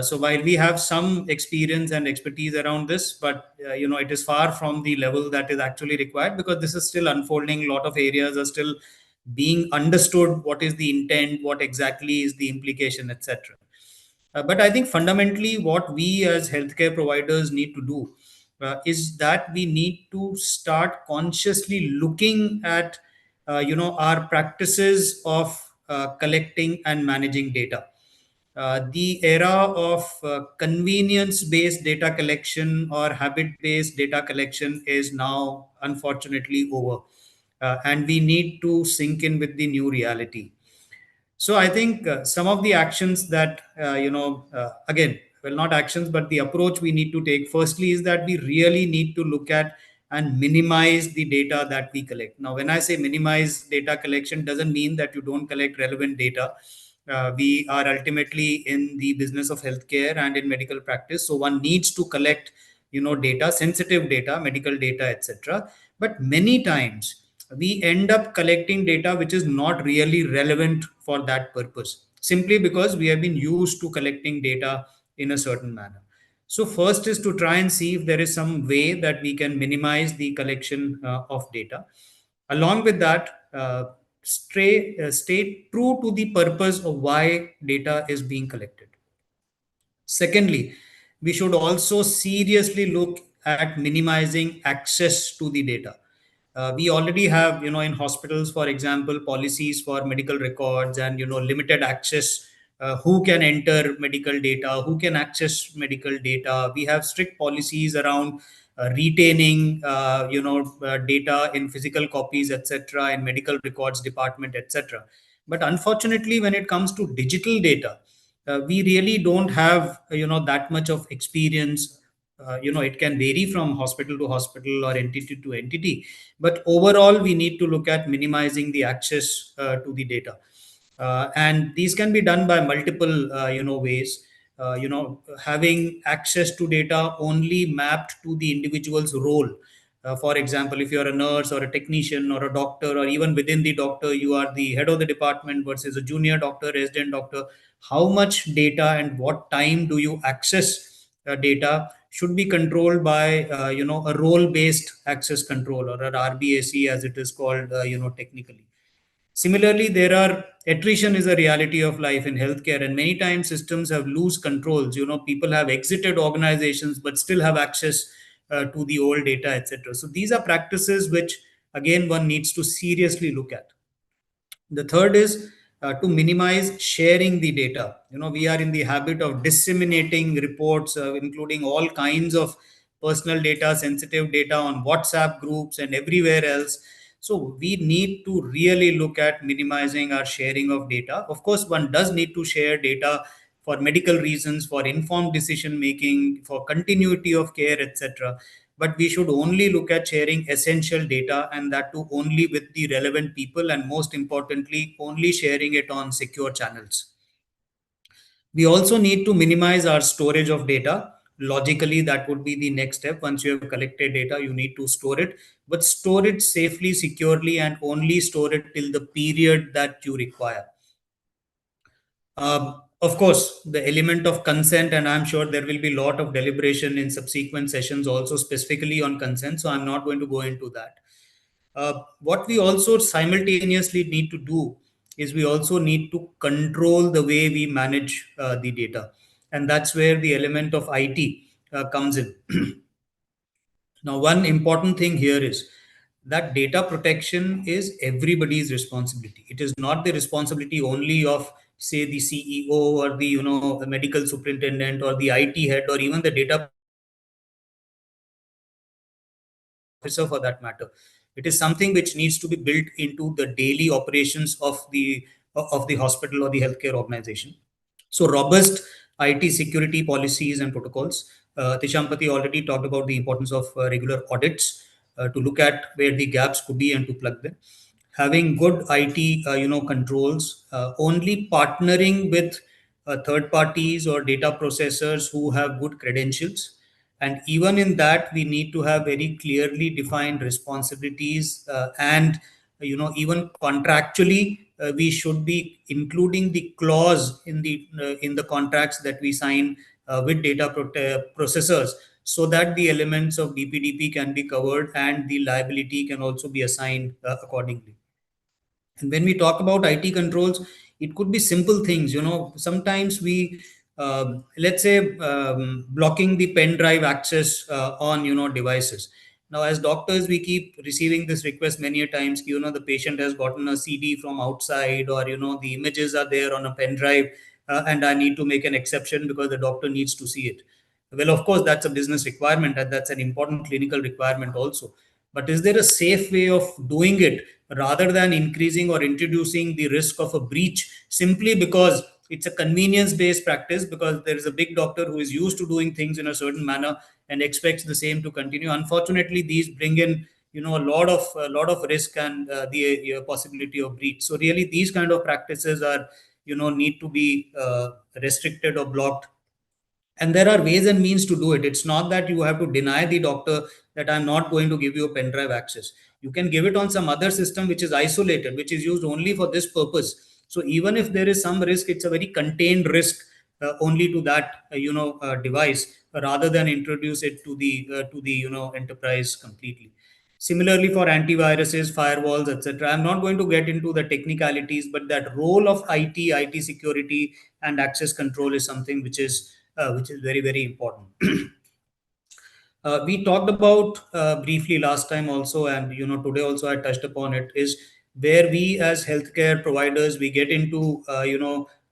So while we have some experience and expertise around this, but it is far from the level that is actually required, because this is still unfolding. A lot of areas are still being understood. What is the intent? What exactly is the implication, etc. But I think fundamentally, what we as healthcare providers need to do is that we need to start consciously looking at, our practices of collecting and managing data. The era of convenience-based data collection or habit-based data collection is now unfortunately over, and we need to sink in with the new reality. So I think some of the actions that, again, well, not actions, but the approach we need to take firstly is that we really need to look at and minimize the data that we collect. Now, when I say minimize data collection, doesn't mean that you don't collect relevant data. We are ultimately in the business of healthcare and in medical practice. So one needs to collect, data, sensitive data, medical data, etc. But many times, we end up collecting data which is not really relevant for that purpose, simply because we have been used to collecting data in a certain manner. So first is to try and see if there is some way that we can minimize the collection of data. Along with that, stay true to the purpose of why data is being collected. Secondly, we should also seriously look at minimizing access to the data. We already have, in hospitals, for example, policies for medical records and, limited access. Who can enter medical data? Who can access medical data? We have strict policies around retaining, data in physical copies, etc., in medical records department, etc. But unfortunately, when it comes to digital data, we really don't have, that much of experience. It can vary from hospital to hospital or entity to entity, but overall we need to look at minimizing the access to the data, and these can be done by multiple ways. Having access to data only mapped to the individual's role. For example, if you're a nurse or a technician or a doctor, or even within the doctor, you are the head of the department versus a junior doctor, resident doctor, how much data and what time do you access data should be controlled by, a role-based access control, or an RBAC as it is called, technically. Similarly, attrition is a reality of life in healthcare, and many times systems have loose controls. People have exited organizations but still have access to the old data, etc. So these are practices which, again, one needs to seriously look at. The third is to minimize sharing the data. We are in the habit of disseminating reports, including all kinds of personal data, sensitive data on WhatsApp groups and everywhere else. So we need to really look at minimizing our sharing of data. Of course, one does need to share data for medical reasons, for informed decision making, for continuity of care, etc. But we should only look at sharing essential data, and that too only with the relevant people, and most importantly, only sharing it on secure channels. We also need to minimize our storage of data. Logically, that would be the next step. Once you have collected data, you need to store it, but store it safely, securely, and only store it till the period that you require. Of course, the element of consent, and I'm sure there will be a lot of deliberation in subsequent sessions also specifically on consent, so I'm not going to go into that. What we also simultaneously need to do is we also need to control the way we manage the data. And that's where the element of IT comes in. Now, one important thing here is that data protection is everybody's responsibility. It is not the responsibility only of, say, the CEO or the medical superintendent or the IT head or even the data officer for that matter. It is something which needs to be built into the daily operations of the hospital or the healthcare organization. So robust IT security policies and protocols. Tishampati already talked about the importance of regular audits to look at where the gaps could be and to plug them. Having good IT, controls. Only partnering with third parties or data processors who have good credentials. And even in that, we need to have very clearly defined responsibilities, and even contractually, we should be including the clause in the contracts that we sign with data processors, so that the elements of DPDP can be covered and the liability can also be assigned accordingly. And when we talk about IT controls, it could be simple things. Sometimes we, let's say, blocking the pen drive access on, devices. Now, as doctors, we keep receiving this request many a times. The patient has gotten a CD from outside, or, the images are there on a pen drive, and I need to make an exception because the doctor needs to see it. Well, of course, that's a business requirement, and that's an important clinical requirement also. But is there a safe way of doing it rather than increasing or introducing the risk of a breach simply because it's a convenience based practice, because there is a big doctor who is used to doing things in a certain manner and expects the same to continue? Unfortunately, these bring in a lot of risk and the possibility of breach. So really, these kind of practices are need to be restricted or blocked, and there are ways and means to do it. It's not that you have to deny the doctor that I'm not going to give you a pen drive access. You can give it on some other system which is isolated, which is used only for this purpose. So even if there is some risk, it's a very contained risk only to that device, rather than introduce it to the enterprise completely. Similarly, for antiviruses, firewalls, etc. I'm not going to get into the technicalities, but that role of IT security and access control is something which is very, very important. We talked about briefly last time also, and today also I touched upon it, is where we as healthcare providers, we get into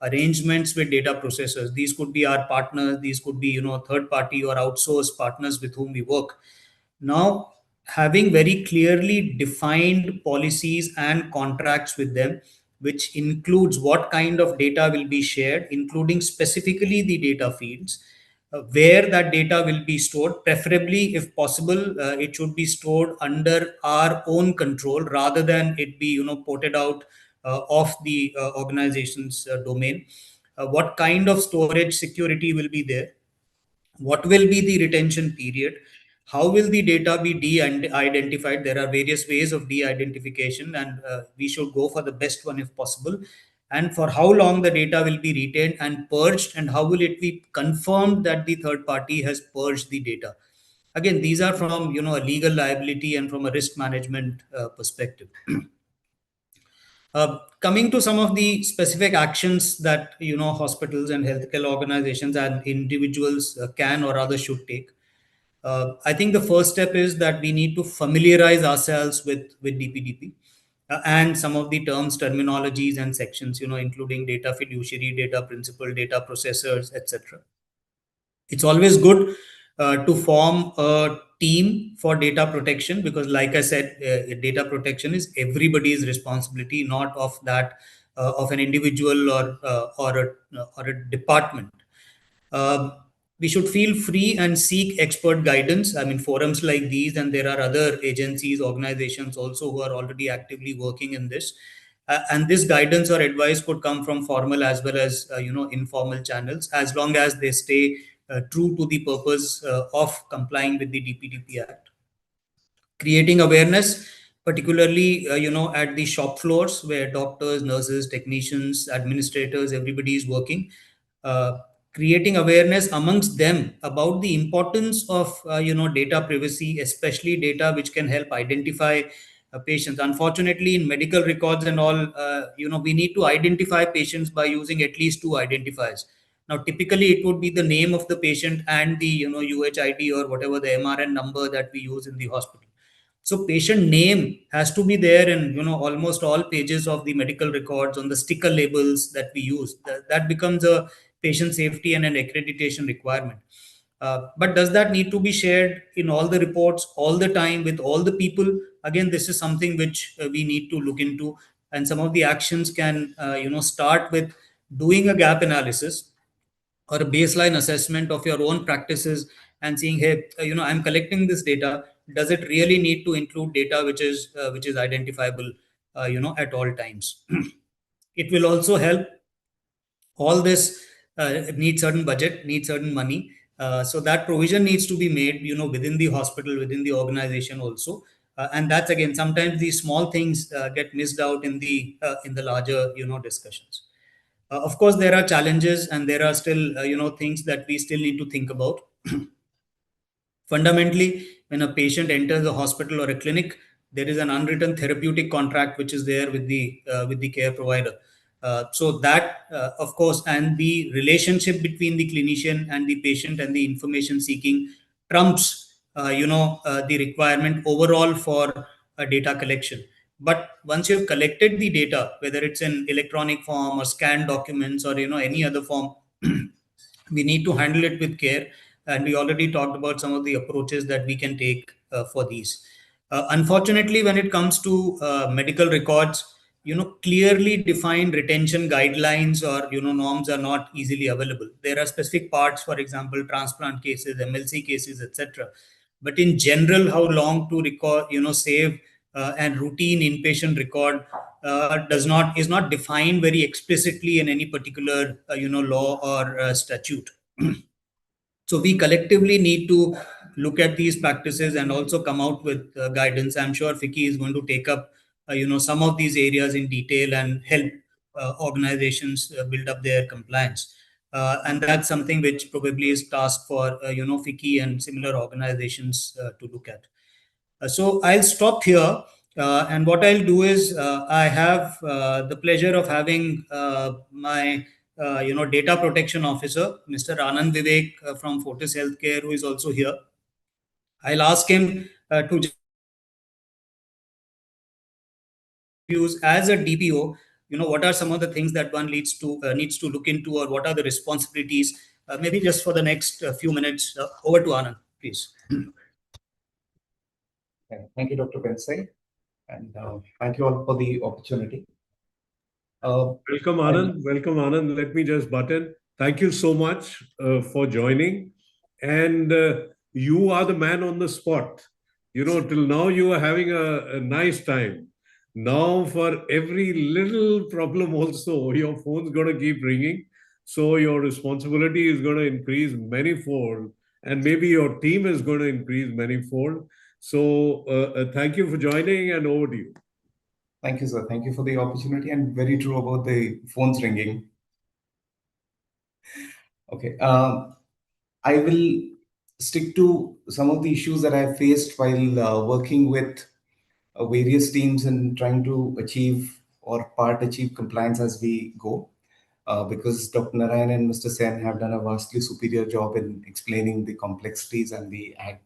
arrangements with data processors. These could be our partners, these could be third party or outsourced partners with whom we work. Now, having very clearly defined policies and contracts with them, which includes what kind of data will be shared, including specifically the data fields, where that data will be stored. Preferably, if possible, it should be stored under our own control rather than it be ported out of the organization's domain. What kind of storage security will be there? What will be the retention period? How will the data be de-identified? There are various ways of de-identification, and we should go for the best one if possible. And for how long the data will be retained and purged, and how will it be confirmed that the third party has purged the data? Again, these are from a legal liability and from a risk management perspective. Coming to some of the specific actions that hospitals and healthcare organizations and individuals can or rather should take. I think the first step is that we need to familiarize ourselves with DPDP. and some of the terms, terminologies, and sections, including data fiduciary, data principal, data processors, etc. It's always good to form a team for data protection, because like I said, data protection is everybody's responsibility, not of that of an individual or a department. um, we should feel free and seek expert guidance. I mean, forums like these, and there are other agencies, organizations also who are already actively working in this. And this guidance or advice could come from formal as well as informal channels, as long as they stay true to the purpose of complying with the DPDP Act. Creating awareness, particularly at the shop floors where doctors, nurses, technicians, administrators, everybody is working. uh, Creating awareness amongst them about the importance of data privacy, especially data which can help identify patients. Unfortunately, in medical records and all, we need to identify patients by using at least two identifiers. Now, typically, it would be the name of the patient and the UHID or whatever the MRN number that we use in the hospital. So patient name has to be there in almost all pages of the medical records, on the sticker labels that we use. That becomes a patient safety and an accreditation requirement. But does that need to be shared in all the reports all the time with all the people? Again, this is something which we need to look into, and some of the actions can start with doing a gap analysis or a baseline assessment of your own practices, and seeing, hey, I'm collecting this data, does it really need to include data which is identifiable at all times? It will also help. All this needs certain budget, needs certain money, so that provision needs to be made within the hospital, within the organization also. And that's, again, sometimes these small things get missed out in the larger discussions. Of course, there are challenges, and there are still things that we still need to think about. Fundamentally, when a patient enters a hospital or a clinic, there is an unwritten therapeutic contract which is there with the care provider. So that, of course, and the relationship between the clinician and the patient and the information seeking trumps, the requirement overall for data collection. But once you've collected the data, whether it's in electronic form or scanned documents or any other form, we need to handle it with care. And we already talked about some of the approaches that we can take for these. Unfortunately, when it comes to medical records, clearly defined retention guidelines or norms are not easily available. There are specific parts, for example, transplant cases, MLC cases, etc. But in general, how long to record, save and routine inpatient record does not is not defined very explicitly in any particular law or statute. So we collectively need to look at these practices and also come out with guidance. I'm sure FICCI is going to take up some of these areas in detail and help organizations build up their compliance. And that's something which probably is tasked for FICCI and similar organizations to look at. So I'll stop here. And what I'll do is I have the pleasure of having my data protection officer, Mr. Anand Vivek from Fortis Healthcare, who is also here. I'll ask him to use as a DPO. What are some of the things that one needs to look into, or what are the responsibilities? Maybe just for the next few minutes. Over to Anand, please.
Thank you, Dr. Bensai, and thank you all for the opportunity.
Welcome, Anand. Welcome, Anand. Let me just butt in. Thank you so much for joining. And you are the man on the spot. Till now you are having a nice time. Now, for every little problem also, your phone's going to keep ringing. So your responsibility is going to increase manyfold. And maybe your team is going to increase manyfold. So thank you for joining, and over to you.
Thank you, sir. Thank you for the opportunity, and very true about the phones ringing. Okay. I will stick to some of the issues that I faced while working with various teams and trying to achieve or part achieve compliance as we go. Because Dr. Narayan and Mr. Sen have done a vastly superior job in explaining the complexities and the act.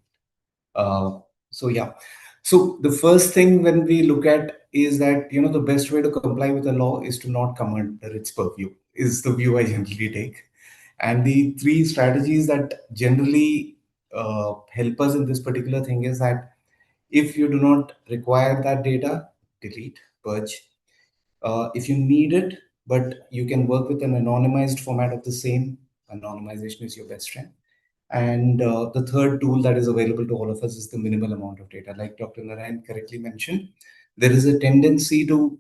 So yeah, So the first thing when we look at is that, the best way to comply with the law is to not come under its purview, is the view I generally take. And the three strategies that generally help us in this particular thing is that if you do not require that data, delete, purge. If you need it, but you can work with an anonymized format of the same, anonymization is your best friend. And the third tool that is available to all of us is the minimal amount of data. Like Dr. Narayan correctly mentioned, there is a tendency to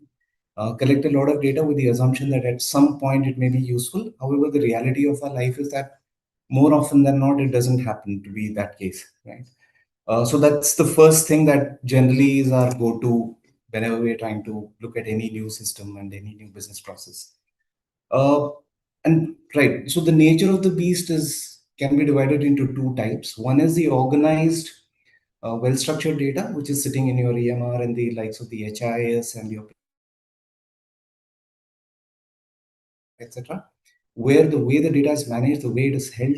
collect a lot of data with the assumption that at some point it may be useful. However, the reality of our life is that more often than not, it doesn't happen to be that case, right? So that's the first thing that generally is our go-to whenever we're trying to look at any new system and any new business process. And right, so the nature of the beast can be divided into two types. One is the organized, well-structured data, which is sitting in your EMR and the likes of the HIS and your etc., where the way the data is managed, the way it is held,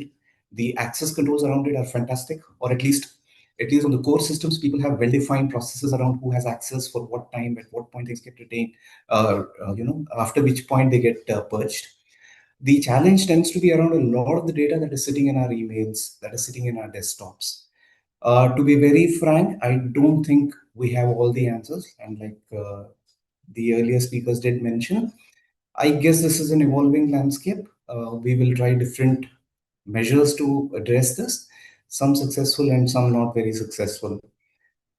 the access controls around it are fantastic, or at least on the core systems, people have well-defined processes around who has access for what time, at what point things get retained, after which point they get purged. The challenge tends to be around a lot of the data that is sitting in our emails, that is sitting in our desktops. To be very frank, I don't think we have all the answers. And like the earlier speakers did mention, I guess this is an evolving landscape. We will try different measures to address this, some successful and some not very successful.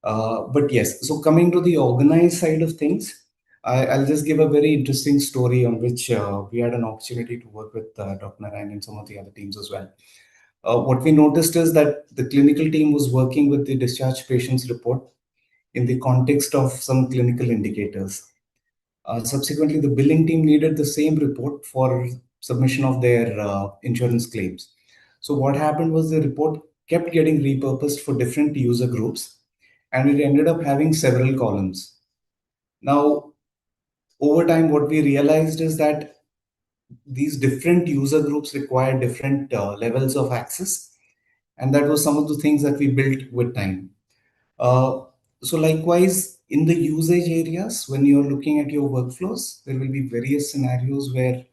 But yes, so coming to the organized side of things, I'll just give a very interesting story on which we had an opportunity to work with Dr. Narayan and some of the other teams as well. What we noticed is that the clinical team was working with the discharged patient's report in the context of some clinical indicators. Subsequently, the billing team needed the same report for submission of their insurance claims. So what happened was the report kept getting repurposed for different user groups, and it ended up having several columns. Now, over time, what we realized is that these different user groups require different levels of access, and that was some of the things that we built with time. So likewise, in the usage areas, when you're looking at your workflows, there will be various scenarios where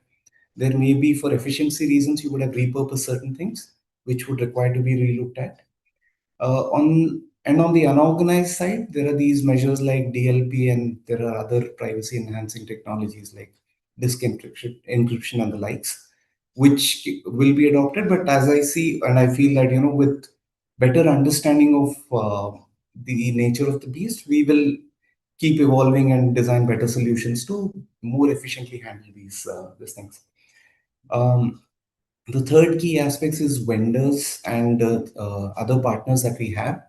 there may be, for efficiency reasons, you would have repurposed certain things, which would require to be relooked at. On the unorganized side, there are these measures like DLP, and there are other privacy enhancing technologies like disk encryption and the likes, which will be adopted. But as I see, and I feel that, with better understanding of the nature of the beast, we will keep evolving and design better solutions to more efficiently handle these things. Um, the third key aspects is vendors and other partners that we have.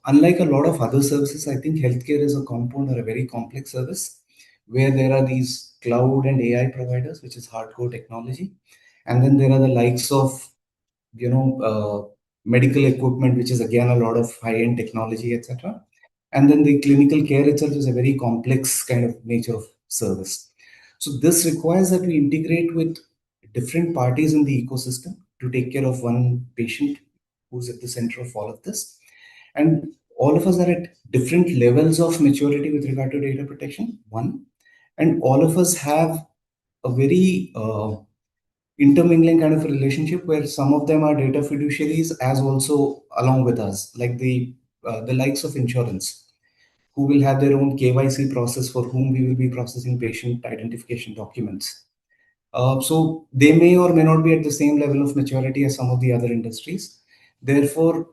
Unlike a lot of other services, I think healthcare is a compound or a very complex service where there are these cloud and AI providers, which is hardcore technology. And then there are the likes of, medical equipment, which is again a lot of high-end technology, etc. And then the clinical care itself is a very complex kind of nature of service. So this requires that we integrate with different parties in the ecosystem to take care of one patient who's at the center of all of this. And all of us are at different levels of maturity with regard to data protection, one. And all of us have a very intermingling kind of a relationship where some of them are data fiduciaries as also along with us, like the likes of insurance, who will have their own KYC process for whom we will be processing patient identification documents. So they may or may not be at the same level of maturity as some of the other industries. Therefore,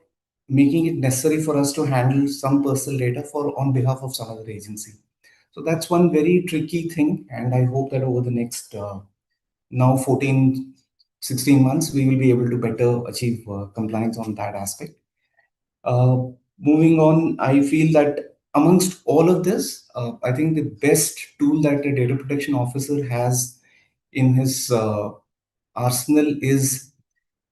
making it necessary for us to handle some personal data for on behalf of some other agency. So that's one very tricky thing, and I hope that over the next now 14, 16 months, we will be able to better achieve compliance on that aspect. Moving on, I feel that amongst all of this, I think the best tool that a data protection officer has in his arsenal is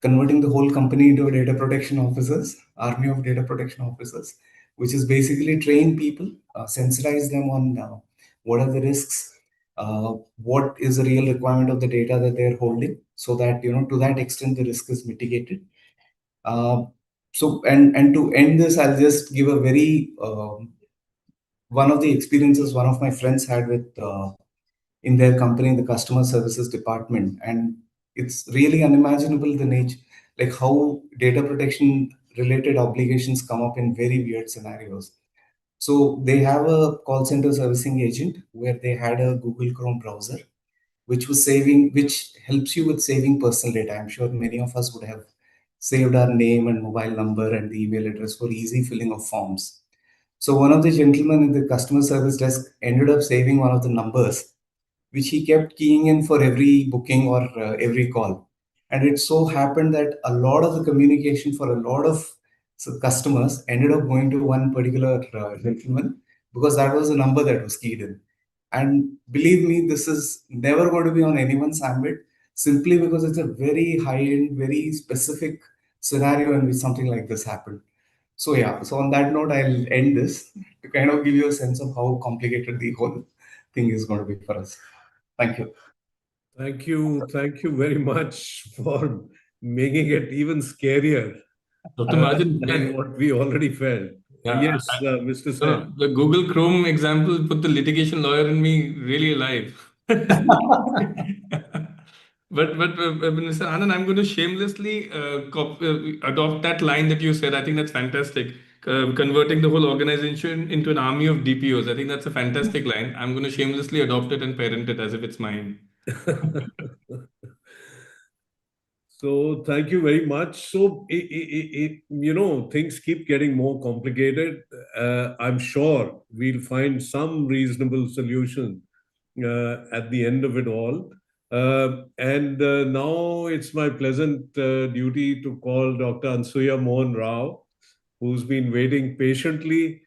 converting the whole company into a data protection officers, army of data protection officers, which is basically train people, sensitize them on what are the risks, what is the real requirement of the data that they're holding, so that, to that extent, the risk is mitigated. So, and to end this, I'll just give a very one of the experiences one of my friends had with in their company in the customer services department, and it's really unimaginable the nature, like how data protection related obligations come up in very weird scenarios. So they have a call center servicing agent where they had a Google Chrome browser, which helps you with saving personal data. I'm sure many of us would have saved our name and mobile number and the email address for easy filling of forms. So one of the gentlemen in the customer service desk ended up saving one of the numbers, which he kept keying in for every booking or every call. And it so happened that a lot of the communication for a lot of customers ended up going to one particular gentleman, because that was the number that was keyed in. And believe me, this is never going to be on anyone's ambit, simply because it's a very high end, very specific scenario in which something like this happened. So yeah, so on that note, I'll end this to kind of give you a sense of how complicated the whole thing is going to be for us. Thank you.
Thank you. Thank you very much for making it even scarier
Dr. Mahajan,
than what we already felt.
yeah,
Yes, Mr. Sen.
the Google Chrome example put the litigation lawyer in me really alive. But Mr. Anand, I'm going to shamelessly adopt that line that you said. I think that's fantastic. Converting the whole organization into an army of DPOs. I think that's a fantastic line. I'm going to shamelessly adopt it and parent it as if it's mine.
So thank you very much. So things keep getting more complicated. I'm sure we'll find some reasonable solution at the end of it all. And now it's my pleasant duty to call Dr. Ansuya Mohan Rao, who's been waiting patiently.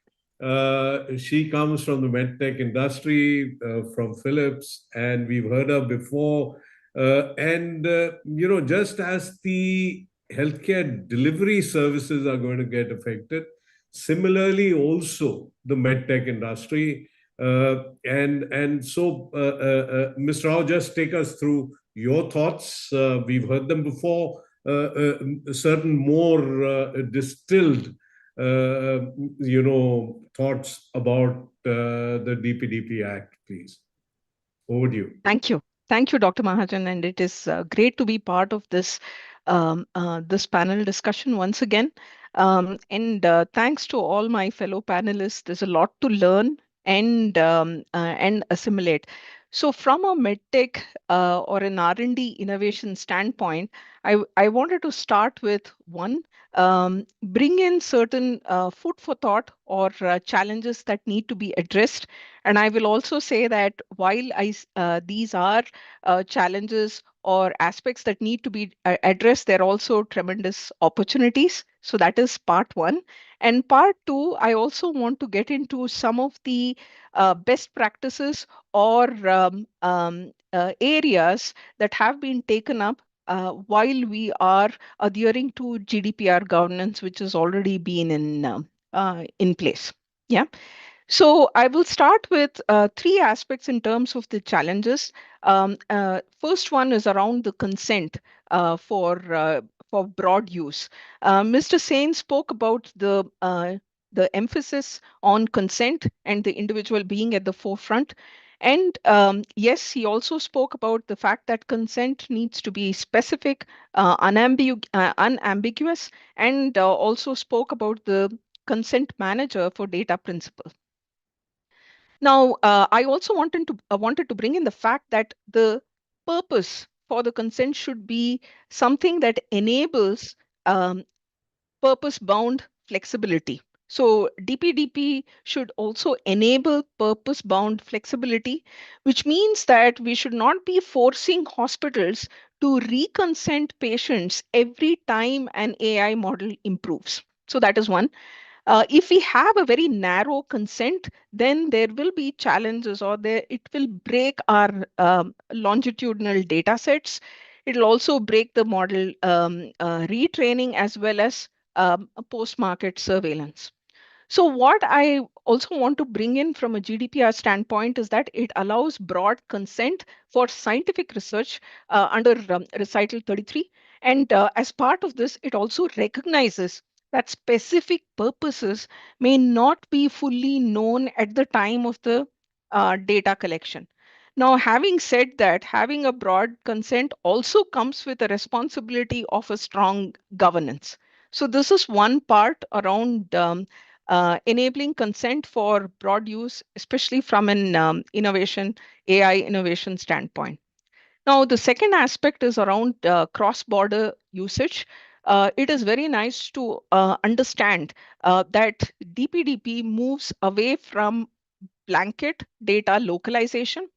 She comes from the medtech industry, from Philips, and we've heard her before. Just as the healthcare delivery services are going to get affected, similarly also the medtech industry. Mr. Rao, just take us through your thoughts. We've heard them before. Certain more distilled, thoughts about the DPDP Act, please. Over to you.
Thank you. Thank you, Dr. Mahajan. And it is great to be part of this this panel discussion once again. And thanks to all my fellow panelists. There's a lot to learn and assimilate. So from a medtech or an R&D innovation standpoint, I wanted to start with one, bring in certain food for thought or challenges that need to be addressed. And I will also say that while these are challenges or aspects that need to be addressed, there are also tremendous opportunities. So that is part one. And part two, I also want to get into some of the best practices or areas that have been taken up while we are adhering to GDPR governance, which has already been in place. Yeah. So I will start with three aspects in terms of the challenges. First one is around the consent for broad use. Mr. Sain spoke about the emphasis on consent and the individual being at the forefront. And yes, he also spoke about the fact that consent needs to be specific, unambiguous, and also spoke about the consent manager for data principle. Now, I also wanted to bring in the fact that the purpose for the consent should be something that enables purpose-bound flexibility. So DPDP should also enable purpose-bound flexibility, which means that we should not be forcing hospitals to reconsent patients every time an AI model improves. So that is one. If we have a very narrow consent, then there will be challenges, or it will break our longitudinal data sets. It will also break the model retraining as well as post-market surveillance. So what I also want to bring in from a GDPR standpoint is that it allows broad consent for scientific research under recital 33. And as part of this, it also recognizes that specific purposes may not be fully known at the time of the data collection. Now, having said that, having a broad consent also comes with a responsibility of a strong governance. So, this is one part around enabling consent for broad use, especially from an AI innovation standpoint. Now, the second aspect is around cross-border usage. It is very nice to understand that DPDP moves away from blanket data localization.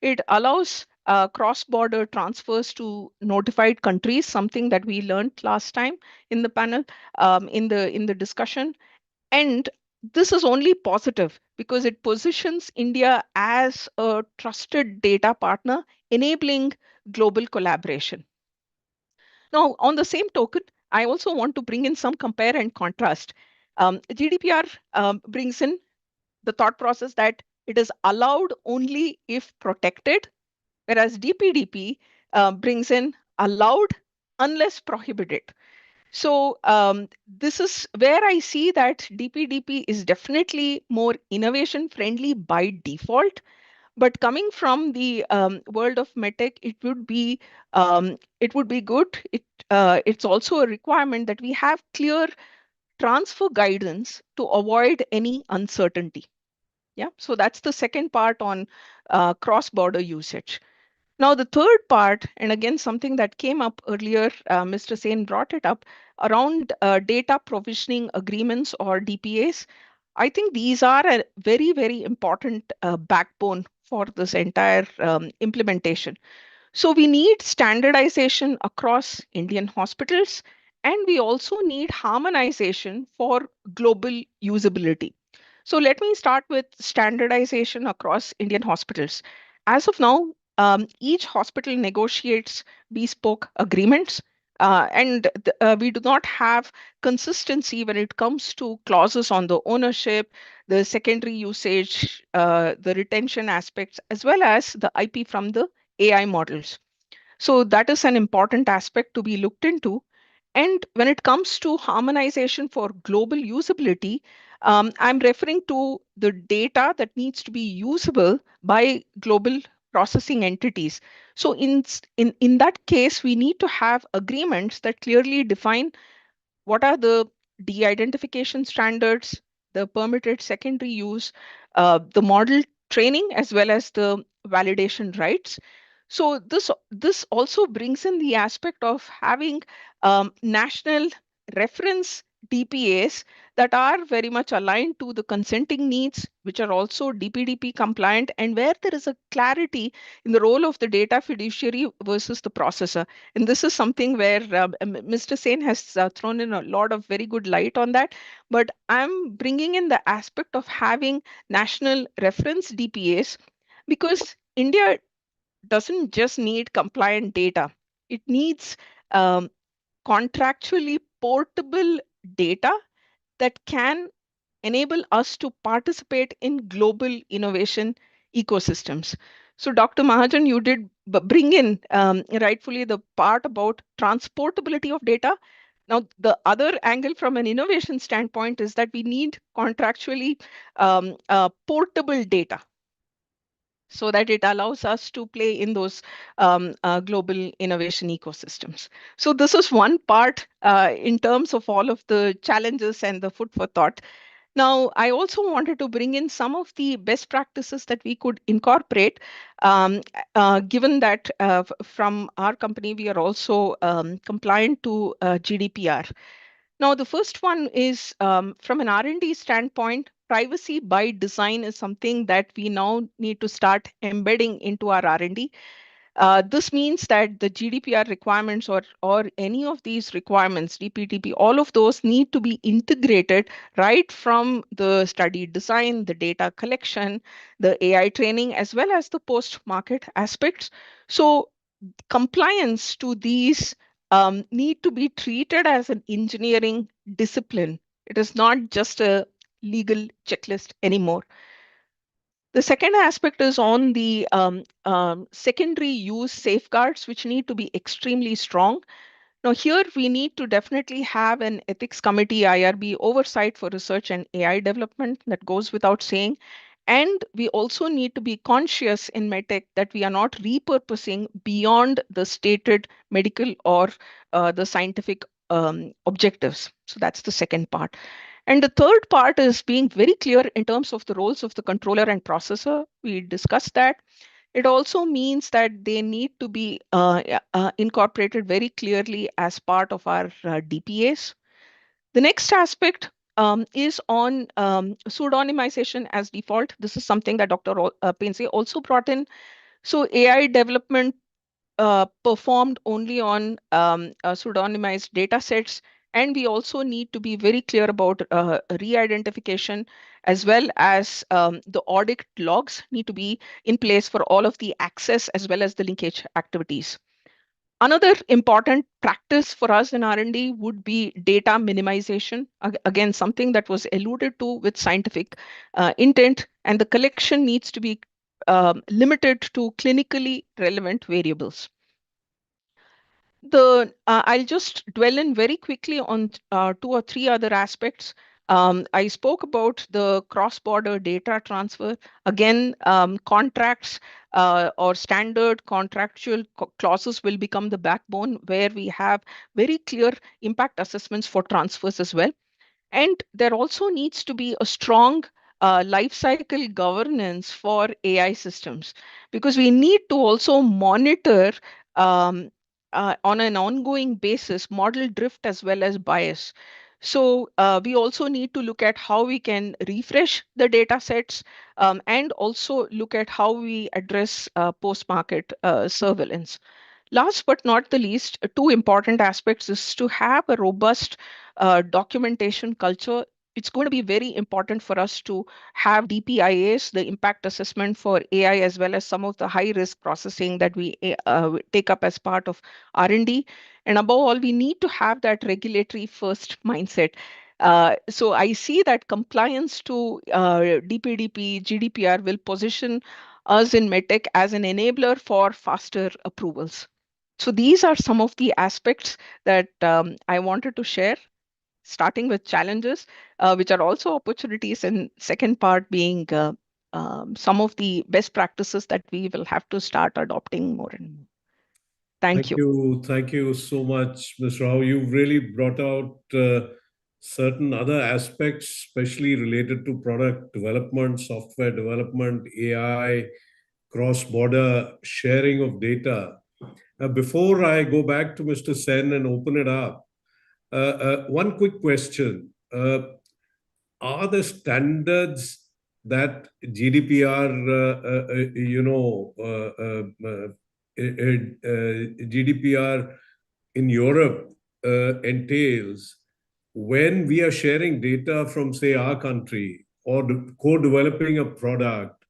It allows cross-border transfers to notified countries, something that we learned last time in the panel, in the discussion. And this is only positive because it positions India as a trusted data partner, enabling global collaboration. Now, on the same token, I also want to bring in some compare and contrast. GDPR brings in the thought process that it is allowed only if protected, whereas DPDP brings in allowed unless prohibited. So this is where I see that DPDP is definitely more innovation friendly by default. But coming from the world of medtech, it would be good. It's also a requirement that we have clear transfer guidance to avoid any uncertainty. Yeah, so that's the second part on cross-border usage. Now, the third part, and again, something that came up earlier, Mr. Sen brought it up around data provisioning agreements or DPAs. I think these are a very, very important backbone for this entire implementation. So we need standardization across Indian hospitals, and we also need harmonization for global usability. So let me start with standardization across Indian hospitals. As of now, each hospital negotiates bespoke agreements, and we do not have consistency when it comes to clauses on the ownership, the secondary usage, the retention aspects, as well as the IP from the AI models. So that is an important aspect to be looked into. And when it comes to harmonization for global usability, I'm referring to the data that needs to be usable by global processing entities. So in that case, we need to have agreements that clearly define what are the de-identification standards, the permitted secondary use, the model training, as well as the validation rights. So this also brings in the aspect of having national reference DPAs that are very much aligned to the consenting needs, which are also DPDP compliant, and where there is a clarity in the role of the data fiduciary versus the processor. And this is something where Mr. Sen has thrown in a lot of very good light on that. But I'm bringing in the aspect of having national reference DPAs because India doesn't just need compliant data, it needs um, contractually portable data that can enable us to participate in global innovation ecosystems. So, Dr. Mahajan, you did bring in rightfully the part about transportability of data. Now, the other angle from an innovation standpoint is that we need contractually portable data so that it allows us to play in those global innovation ecosystems. So this is one part in terms of all of the challenges and the food for thought. Now, I also wanted to bring in some of the best practices that we could incorporate, given that from our company, we are also compliant to GDPR. Now, the first one is from an R&D standpoint, privacy by design is something that we now need to start embedding into our R&D. This means that the GDPR requirements or any of these requirements, DPDP, all of those need to be integrated right from the study design, the data collection, the AI training, as well as the post-market aspects. So compliance to these need to be treated as an engineering discipline. It is not just a legal checklist anymore. The second aspect is on the secondary use safeguards, which need to be extremely strong. Now, here we need to definitely have an ethics committee, IRB, oversight for research and AI development. That goes without saying. And we also need to be conscious in medtech that we are not repurposing beyond the stated medical or the scientific objectives. So that's the second part. And the third part is being very clear in terms of the roles of the controller and processor. We discussed that. It also means that they need to be incorporated very clearly as part of our DPAs. The next aspect is on pseudonymization as default. This is something that Dr. Pense also brought in. So AI development performed only on pseudonymized data sets. And we also need to be very clear about re-identification, as well as the audit logs need to be in place for all of the access as well as the linkage activities. Another important practice for us in R&D would be data minimization. Again, something that was alluded to with scientific intent, and the collection needs to be limited to clinically relevant variables. I'll just dwell in very quickly on 2 or 3 other aspects. I spoke about the cross-border data transfer. Again, contracts or standard contractual clauses will become the backbone where we have very clear impact assessments for transfers as well. And there also needs to be a strong life cycle governance for AI systems, because we need to also monitor um, on an ongoing basis model drift as well as bias. So we also need to look at how we can refresh the data sets, and also look at how we address post-market surveillance. Last but not the least, 2 important aspects is to have a robust documentation culture. It's going to be very important for us to have DPIAs, the impact assessment for AI, as well as some of the high risk processing that we take up as part of R&D. And above all, we need to have that regulatory first mindset. So I see that compliance to DPDP, GDPR will position us in medtech as an enabler for faster approvals. So these are some of the aspects that I wanted to share, starting with challenges, which are also opportunities, and second part being some of the best practices that we will have to start adopting more and more. Thank you.
Thank you so much, Ms. Rao. You've really brought out certain other aspects, especially related to product development, software development, AI, cross-border sharing of data. Before I go back to Mr. Sen and open it up, one quick question. Are the standards that GDPR, GDPR in Europe entails, when we are sharing data from, say, our country or co-developing a product,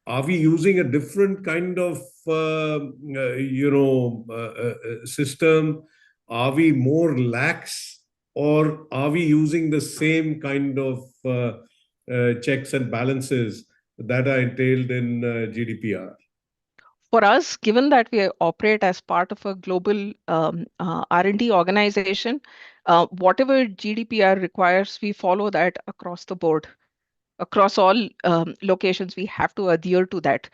are we using a different kind of system? Are we more lax, or are we using the same kind of checks and balances that are entailed in GDPR?
For us, given that we operate as part of a global R&D organization, whatever GDPR requires, we follow that across the board. Across all locations, we have to adhere to that.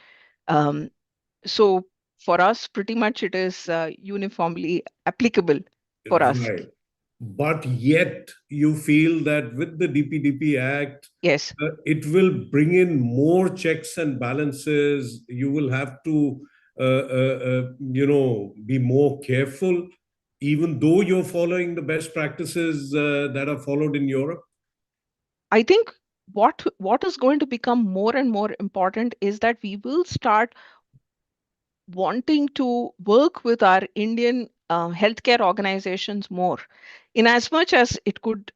So for us, pretty much it is uniformly applicable for us.
Right. But yet you feel that with the DPDP Act,
Yes.
It will bring in more checks and balances. You will have to, be more careful, even though you're following the best practices that are followed in Europe.
I think what is going to become more and more important is that we will start wanting to work with our Indian healthcare organizations more. In as much as it could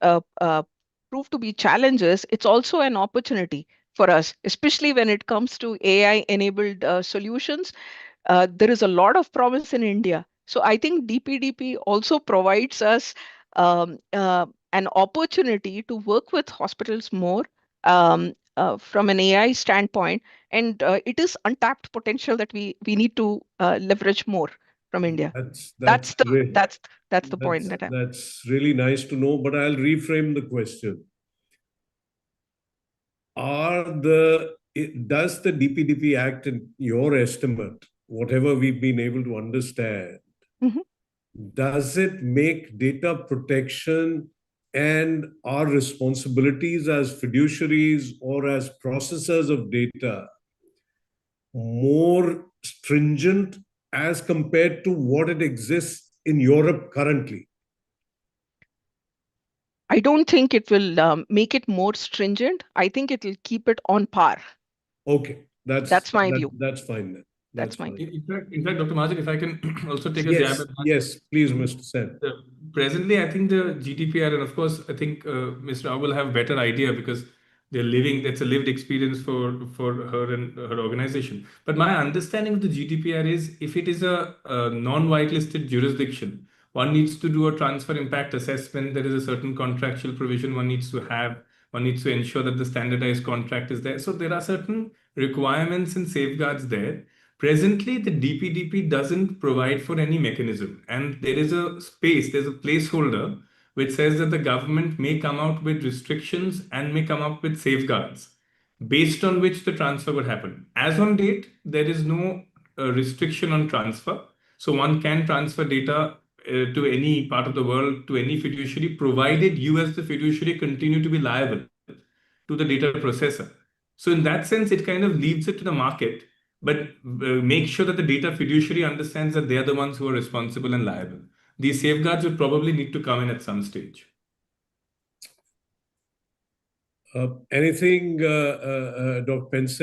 prove to be challenges, it's also an opportunity for us, especially when it comes to AI-enabled solutions. There is a lot of promise in India. So I think DPDP also provides us an opportunity to work with hospitals more from an AI standpoint, and it is untapped potential that we need to leverage more. from India.
That's
That's the
great.
that's the point that
That's really nice to know, but I'll reframe the question. Does the DPDP Act, in your estimate, whatever we've been able to understand,
Mhm.
does it make data protection and our responsibilities as fiduciaries or as processors of data more stringent as compared to what it exists in Europe currently?
I don't think it will make it more stringent. I think it will keep it on par.
Okay,
That's my view.
that's fine then.
That's my
fine.
view.
In fact, Dr. Mahajan, if I can also take a jab at that.
Yes, please, Mr. Sen.
Presently, I think the GDPR, and of course, I think Mr. Rao will have better idea because they're living. That's a lived experience for her and her organization. But my understanding of the GDPR is, if it is a non-whitelisted jurisdiction, one needs to do a transfer impact assessment. There is a certain contractual provision one needs to have. One needs to ensure that the standardized contract is there. So there are certain requirements and safeguards there. Presently, the DPDP doesn't provide for any mechanism, and there is a space, there's a placeholder which says that the government may come out with restrictions and may come up with safeguards based on which the transfer would happen. As on date, there is no restriction on transfer. So one can transfer data to any part of the world, to any fiduciary, provided you as the fiduciary continue to be liable to the data processor. So in that sense, it kind of leaves it to the market, but make sure that the data fiduciary understands that they are the ones who are responsible and liable. These safeguards would probably need to come in at some stage.
Anything, Dr. Pense,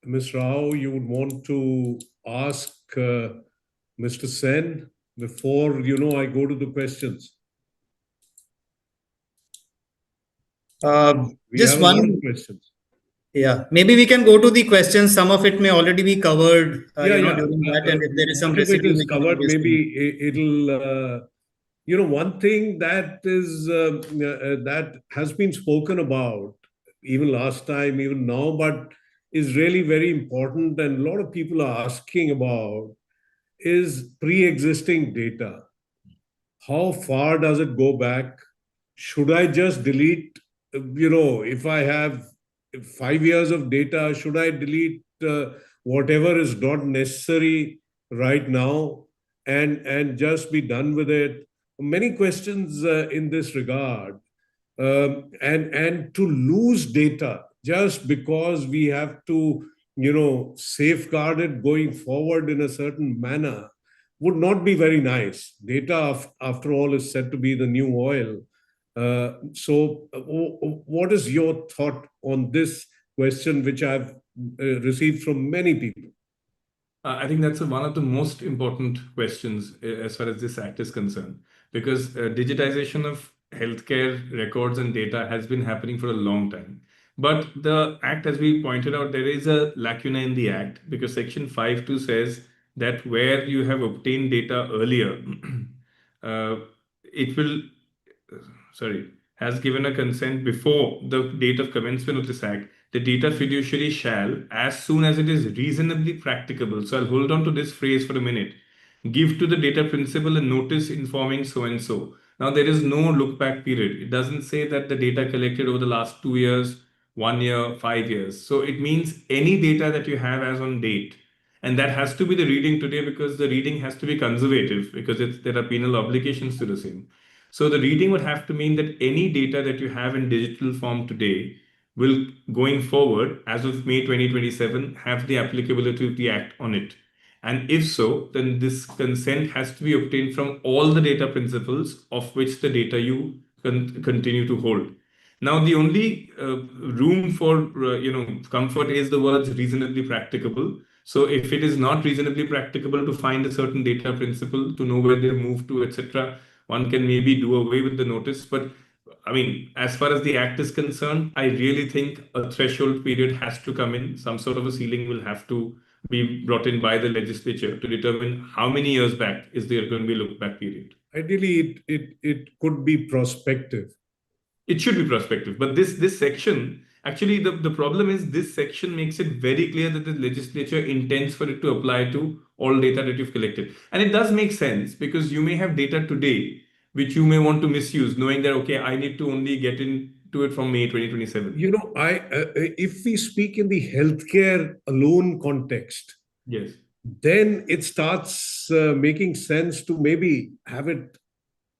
Ms. Rao, you would want to ask Mr. Sen before, I go to the questions? We
Just
have a lot
one.
of questions.
Yeah, maybe we can go to the questions. Some of it may already be covered, during that. And if there is some
What if it
residue,
is
we can
covered,
always
maybe it'll, one thing that is that has been spoken about even last time, even now, but is really very important, and a lot of people are asking about, is pre-existing data. How far does it go back? Should I just delete, if I have 5 years of data, should I delete whatever is not necessary right now and just be done with it? Many questions in this regard. And to lose data just because we have to, safeguard it going forward in a certain manner would not be very nice. Data, after all, is said to be the new oil. So, what is your thought on this question, which I've received from many people?
I think that's one of the most important questions as far as this act is concerned, because digitization of healthcare records and data has been happening for a long time. But the act, as we pointed out, there is a lacuna in the act because Section 5.2 says that where you have obtained data earlier, it will, sorry, has given a consent before the date of commencement of this act, the data fiduciary shall, as soon as it is reasonably practicable, so I'll hold on to this phrase for a minute, give to the data principal a notice informing so and so. Now, there is no look back period. It doesn't say that the data collected over the last 2 years, 1 year, 5 years. So it means any data that you have as on date. And that has to be the reading today, because the reading has to be conservative, because there are penal obligations to the same. So the reading would have to mean that any data that you have in digital form today will, going forward, as of May 2027, have the applicability of the Act on it. And if so, then this consent has to be obtained from all the data principals of which the data you continue to hold. Now, the only room for comfort is the words reasonably practicable. So if it is not reasonably practicable to find a certain data principle, to know where they moved to, etc., one can maybe do away with the notice. But I mean, as far as the act is concerned, I really think a threshold period has to come in. Some sort of a ceiling will have to be brought in by the legislature to determine how many years back is there going to be a look back period.
Ideally, it could be prospective.
It should be prospective, but this section Actually, the problem is this section makes it very clear that the legislature intends for it to apply to all data that you've collected. And it does make sense because you may have data today which you may want to misuse, knowing that, okay, I need to only get into it from May 2027.
If we speak in the healthcare alone context,
Yes.
then it starts making sense to maybe have it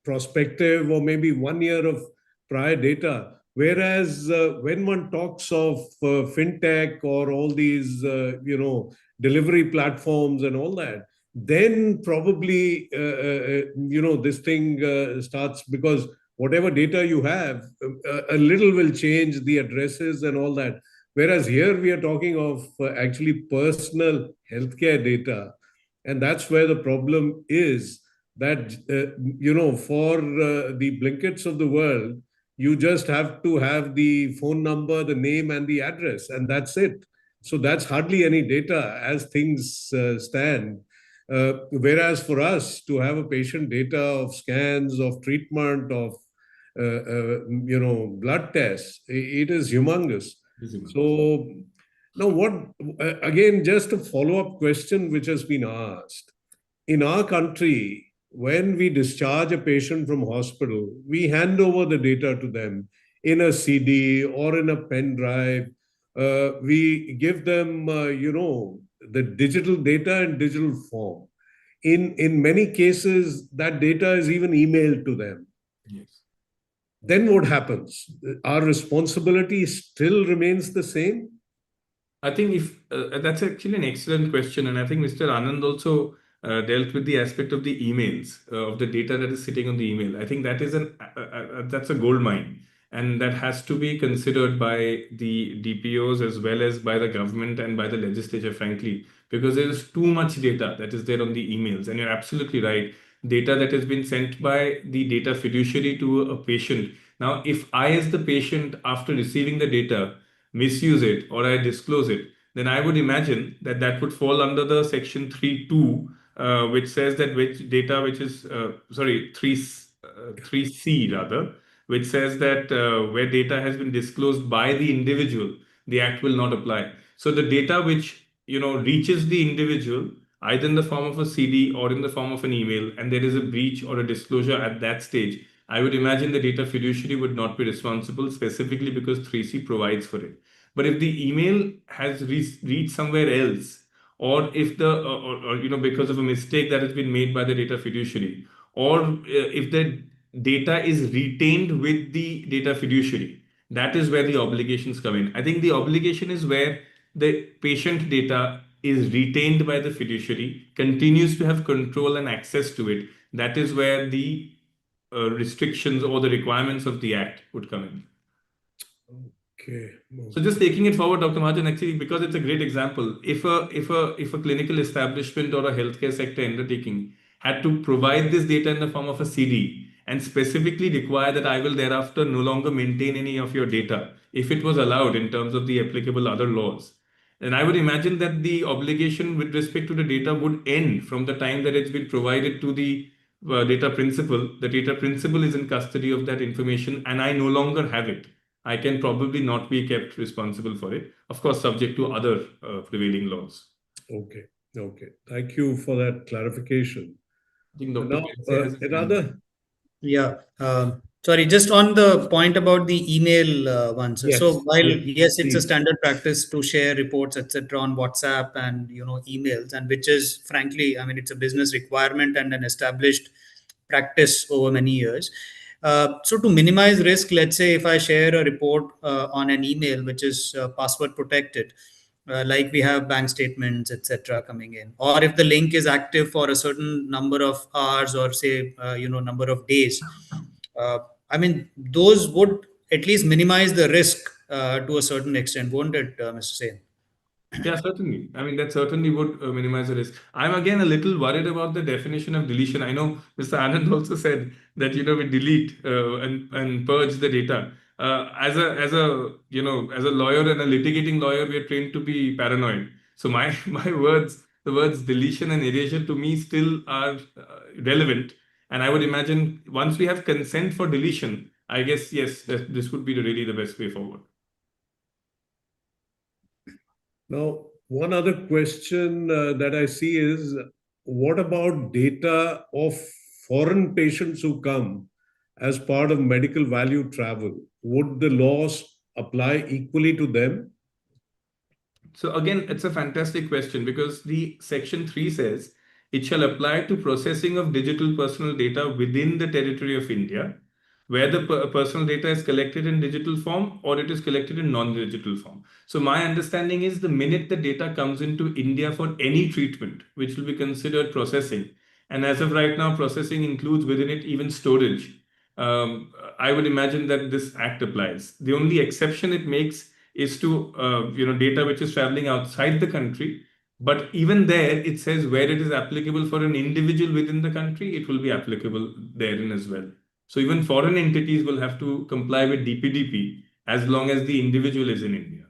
prospective or maybe 1 year of prior data. Whereas when one talks of fintech or all these, delivery platforms and all that, then probably, this thing starts, because whatever data you have, a little will change the addresses and all that. Whereas here we are talking of actually personal healthcare data. And that's where the problem is, that for the Blinkets of the world, you just have to have the phone number, the name, and the address, and that's it. So that's hardly any data as things stand. Whereas for us to have a patient data of scans, of treatment, of blood tests, it is humongous. So now, what again? Just a follow-up question which has been asked. In our country, when we discharge a patient from hospital, we hand over the data to them in a CD or in a pen drive. We give them, the digital data in digital form. In many cases, that data is even emailed to them.
Yes.
Then what happens? Our responsibility still remains the same?
I think if that's actually an excellent question, and I think Mr. Anand also dealt with the aspect of the emails, of the data that is sitting on the email. I think that is that's a gold mine, and that has to be considered by the DPOs as well as by the government and by the legislature, frankly, because there is too much data that is there on the emails. And you're absolutely right. Data that has been sent by the data fiduciary to a patient. Now, if I, as the patient, after receiving the data, misuse it or I disclose it, then I would imagine that that would fall under the section 3(2), which says that which data, which is, 3C rather, which says that where data has been disclosed by the individual, the act will not apply. So the data which, reaches the individual, either in the form of a CD or in the form of an email, and there is a breach or a disclosure at that stage, I would imagine the data fiduciary would not be responsible, specifically because 3C provides for it. But if the email has reached somewhere else, or if because of a mistake that has been made by the data fiduciary, or if the data is retained with the data fiduciary, that is where the obligations come in. I think the obligation is where the patient data is retained by the fiduciary, continues to have control and access to it. That is where the restrictions or the requirements of the act would come in.
Okay.
So just taking it forward, Dr. Mahajan, actually, because it's a great example, if a clinical establishment or a healthcare sector undertaking had to provide this data in the form of a CD and specifically require that I will thereafter no longer maintain any of your data, if it was allowed in terms of the applicable other laws, then I would imagine that the obligation with respect to the data would end from the time that it's been provided to the data principal. The data principal is in custody of that information and I no longer have it. I can probably not be kept responsible for it, of course, subject to other prevailing laws.
Okay. Thank you for that clarification.
I think Dr.
Now,
Pillai has his hand
another.
up.
Yeah. Sorry, just on the point about the email ones.
Yes,
So while yes, it's a
please.
standard practice to share reports, etc., on WhatsApp and emails, and which is frankly, I mean, it's a business requirement and an established practice over many years. So to minimize risk, let's say if I share a report on an email which is password protected, like we have bank statements, etc., coming in, or if the link is active for a certain number of hours or say number of days, I mean those would at least minimize the risk to a certain extent, won't it, Mr. Sen?
Yeah, certainly. I mean, that certainly would minimize the risk. I'm again a little worried about the definition of deletion. I know Mr. Anand also said that we delete and purge the data. As a lawyer and a litigating lawyer, we are trained to be paranoid. So the words deletion and erasure to me still are relevant. And I would imagine once we have consent for deletion, I guess yes, this would be really the best way forward.
Now, one other question that I see is, what about data of foreign patients who come as part of medical value travel? Would the laws apply equally to them?
So again, it's a fantastic question because the section 3 says it shall apply to processing of digital personal data within the territory of India, where the personal data is collected in digital form or it is collected in non-digital form. So my understanding is the minute the data comes into India for any treatment, which will be considered processing, and as of right now, processing includes within it even storage. I would imagine that this act applies. The only exception it makes is to data which is traveling outside the country, but even there it says where it is applicable for an individual within the country, it will be applicable therein as well. So even foreign entities will have to comply with DPDP as long as the individual is in India.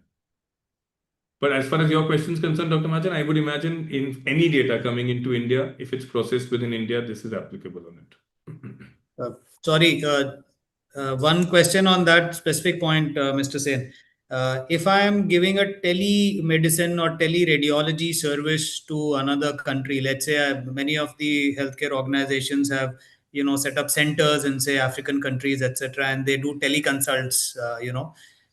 But as far as your question is concerned, Dr. Mahajan, I would imagine in any data coming into India, if it's processed within India, this is applicable on it.
Sorry, one question on that specific point, Mr. Sen. If I am giving a telemedicine or teleradiology service to another country, let's say many of the healthcare organizations have, set up centers in, say, African countries, etc., and they do teleconsults.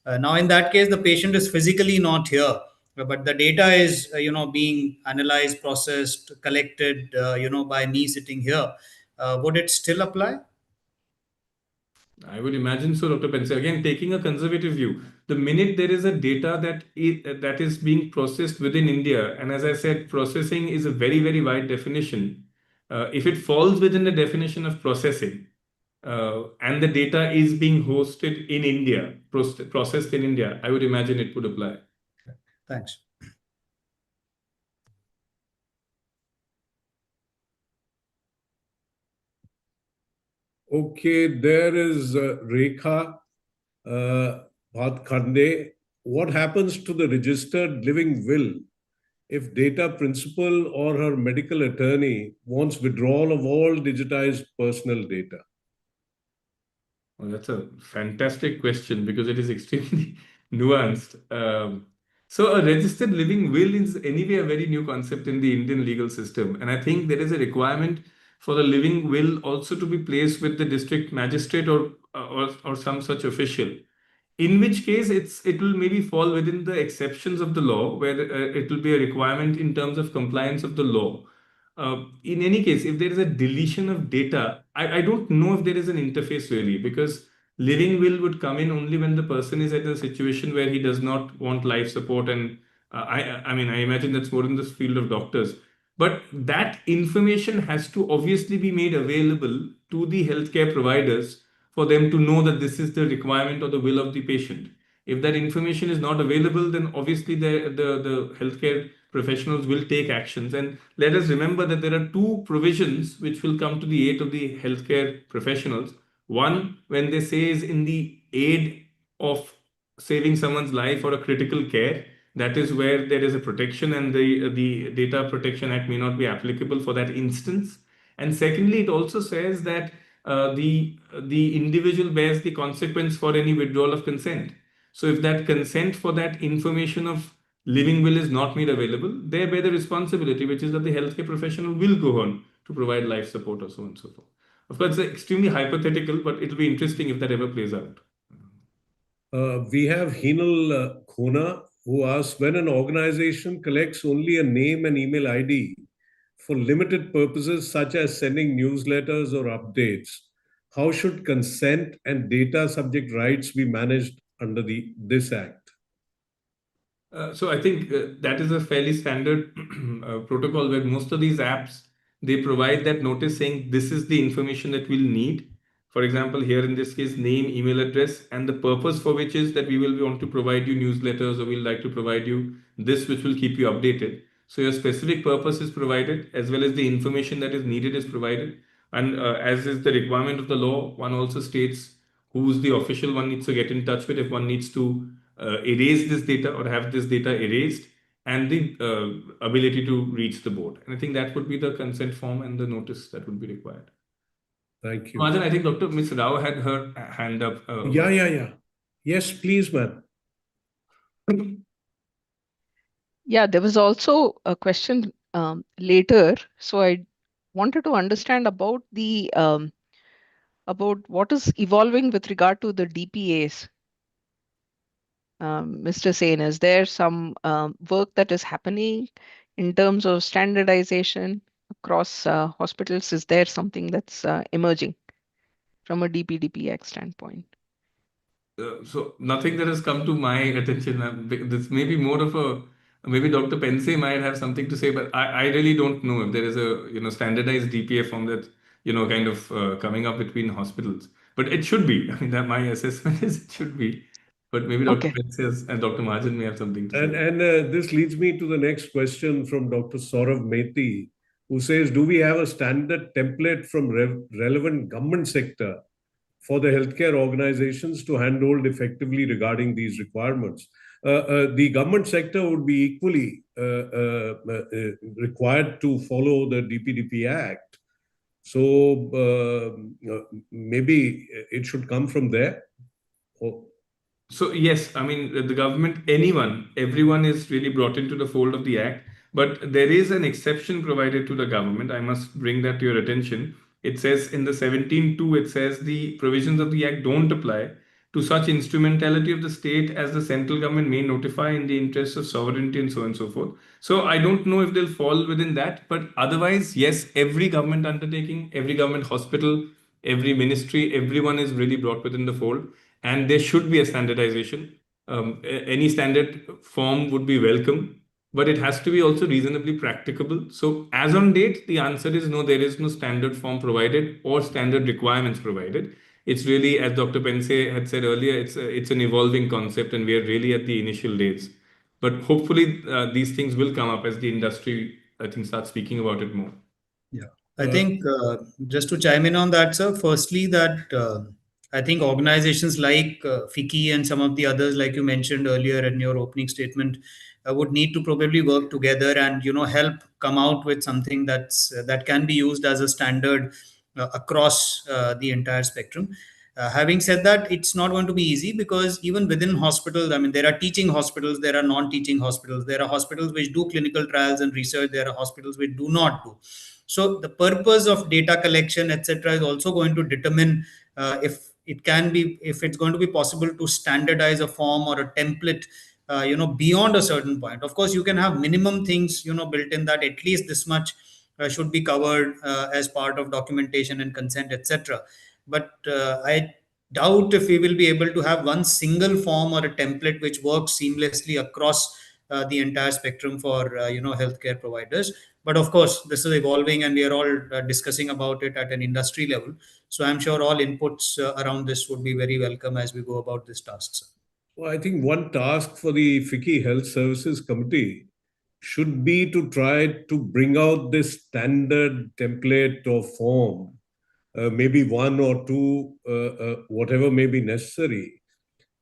Now in that case, the patient is physically not here, but the data is, being analyzed, processed, collected, by me sitting here. Would it still apply?
I would imagine so, Dr. Pense. Again, taking a conservative view, the minute there is a data that is being processed within India, and as I said, processing is a very, very wide definition. If it falls within the definition of processing, and the data is being hosted in India, processed in India, I would imagine it would apply.
Thanks.
Okay, there is Rekha Bhatkhande. What happens to the registered living will if data principal or her medical attorney wants withdrawal of all digitized personal data?
Well, that's a fantastic question because it is extremely nuanced. So, a registered living will is anyway a very new concept in the Indian legal system. And I think there is a requirement for the living will also to be placed with the district magistrate or some such official. In which case, it will maybe fall within the exceptions of the law, where it will be a requirement in terms of compliance of the law. In any case, if there is a deletion of data, I don't know if there is an interface really, because living will would come in only when the person is at a situation where he does not want life support. And I mean, I imagine that's more in the field of doctors. But that information has to obviously be made available to the healthcare providers for them to know that this is the requirement or the will of the patient. If that information is not available, then obviously the healthcare professionals will take actions. And let us remember that there are two provisions which will come to the aid of the healthcare professionals. One, when they say is in the aid of saving someone's life or a critical care, that is where there is a protection, and the Data Protection Act may not be applicable for that instance. And secondly, it also says that the individual bears the consequence for any withdrawal of consent. So if that consent for that information of living will is not made available, they bear the responsibility, which is that the healthcare professional will go on to provide life support or so on and so forth. Of course, it's extremely hypothetical, but it'll be interesting if that ever plays out.
We have Hinal Khona, who asks, when an organization collects only a name and email ID for limited purposes such as sending newsletters or updates, how should consent and data subject rights be managed under this act?
So I think that is a fairly standard protocol where most of these apps, they provide that notice saying this is the information that we'll need. For example, here in this case, name, email address, and the purpose for which is that we will want to provide you newsletters or we'll like to provide you this which will keep you updated. So your specific purpose is provided as well as the information that is needed is provided. And as is the requirement of the law, one also states who's the official one needs to get in touch with if one needs to erase this data or have this data erased, and the ability to reach the board. And I think that would be the consent form and the notice that would be required.
Thank you.
Mahajan, I think Dr. Ms. Rao had her hand up.
Yeah. Yes, please, ma'am.
Yeah, there was also a question later. So I wanted to understand about what is evolving with regard to the DPAs. Mr. Sen, is there some work that is happening in terms of standardization across hospitals? Is there something that's emerging from a DPDP Act standpoint?
So nothing that has come to my attention. This may be more of a maybe Dr. Pense might have something to say, but I really don't know if there is a standardized DPA form that kind of coming up between hospitals. But it should be. I mean, that my assessment is it should be. But maybe Dr.
Okay.
Pense and Dr. Mahajan may have something to say.
And this leads me to the next question from Dr. Saurav Mehti, who says, do we have a standard template from relevant government sector for the healthcare organizations to handhold effectively regarding these requirements? The government sector would be equally required to follow the DPDP Act. So maybe it should come from there. Oh.
So yes, I mean the government, everyone is really brought into the fold of the act, but there is an exception provided to the government. I must bring that to your attention. It says in the 17.2, it says the provisions of the act don't apply to such instrumentality of the state as the central government may notify in the interest of sovereignty and so on and so forth. So I don't know if they'll fall within that, but otherwise, yes, every government undertaking, every government hospital, every ministry, everyone is really brought within the fold, and there should be a standardization. Any standard form would be welcome, but it has to be also reasonably practicable. So, as on date, the answer is no, there is no standard form provided or standard requirements provided. It's really, as Dr. Pense had said earlier, it's an evolving concept, and we are really at the initial days. But hopefully, these things will come up as the industry, I think, starts speaking about it more.
Yeah, I think just to chime in on that, sir, firstly, that I think organizations like FICCI and some of the others, like you mentioned earlier in your opening statement, would need to probably work together and help come out with something that can be used as a standard across the entire spectrum. Having said that, it's not going to be easy because even within hospitals, I mean, there are teaching hospitals, there are non-teaching hospitals, there are hospitals which do clinical trials and research, there are hospitals which do not do. So the purpose of data collection, etc., is also going to determine if it's going to be possible to standardize a form or a template, beyond a certain point. Of course, you can have minimum things, built in, that at least this much should be covered as part of documentation and consent, etc. But I doubt if we will be able to have one single form or a template which works seamlessly across the entire spectrum for healthcare providers. But of course, this is evolving, and we are all discussing about it at an industry level. So I'm sure all inputs around this would be very welcome as we go about this task.
Well, I think one task for the FICCI Health Services Committee should be to try to bring out this standard template or form, maybe one or two, whatever may be necessary,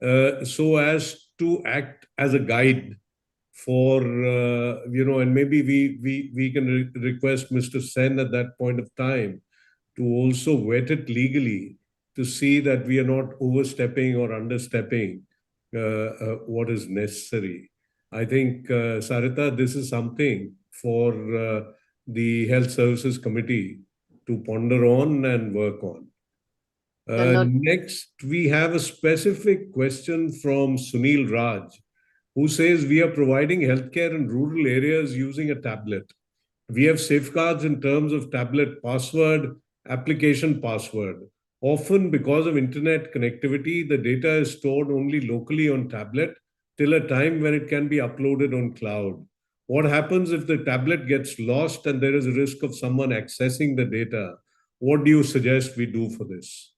so as to act as a guide for, and maybe we can request Mr. Sen at that point of time to also vet it legally to see that we are not overstepping or understepping what is necessary. I think, Sarita, this is something for the Health Services Committee to ponder on and work on. Next, we have a specific question from Sunil Raj, who says we are providing healthcare in rural areas using a tablet. We have safeguards in terms of tablet password, application password. Often, because of internet connectivity, the data is stored only locally on tablet till a time when it can be uploaded on cloud. What happens if the tablet gets lost and there is a risk of someone accessing the data? What do you suggest we do for this?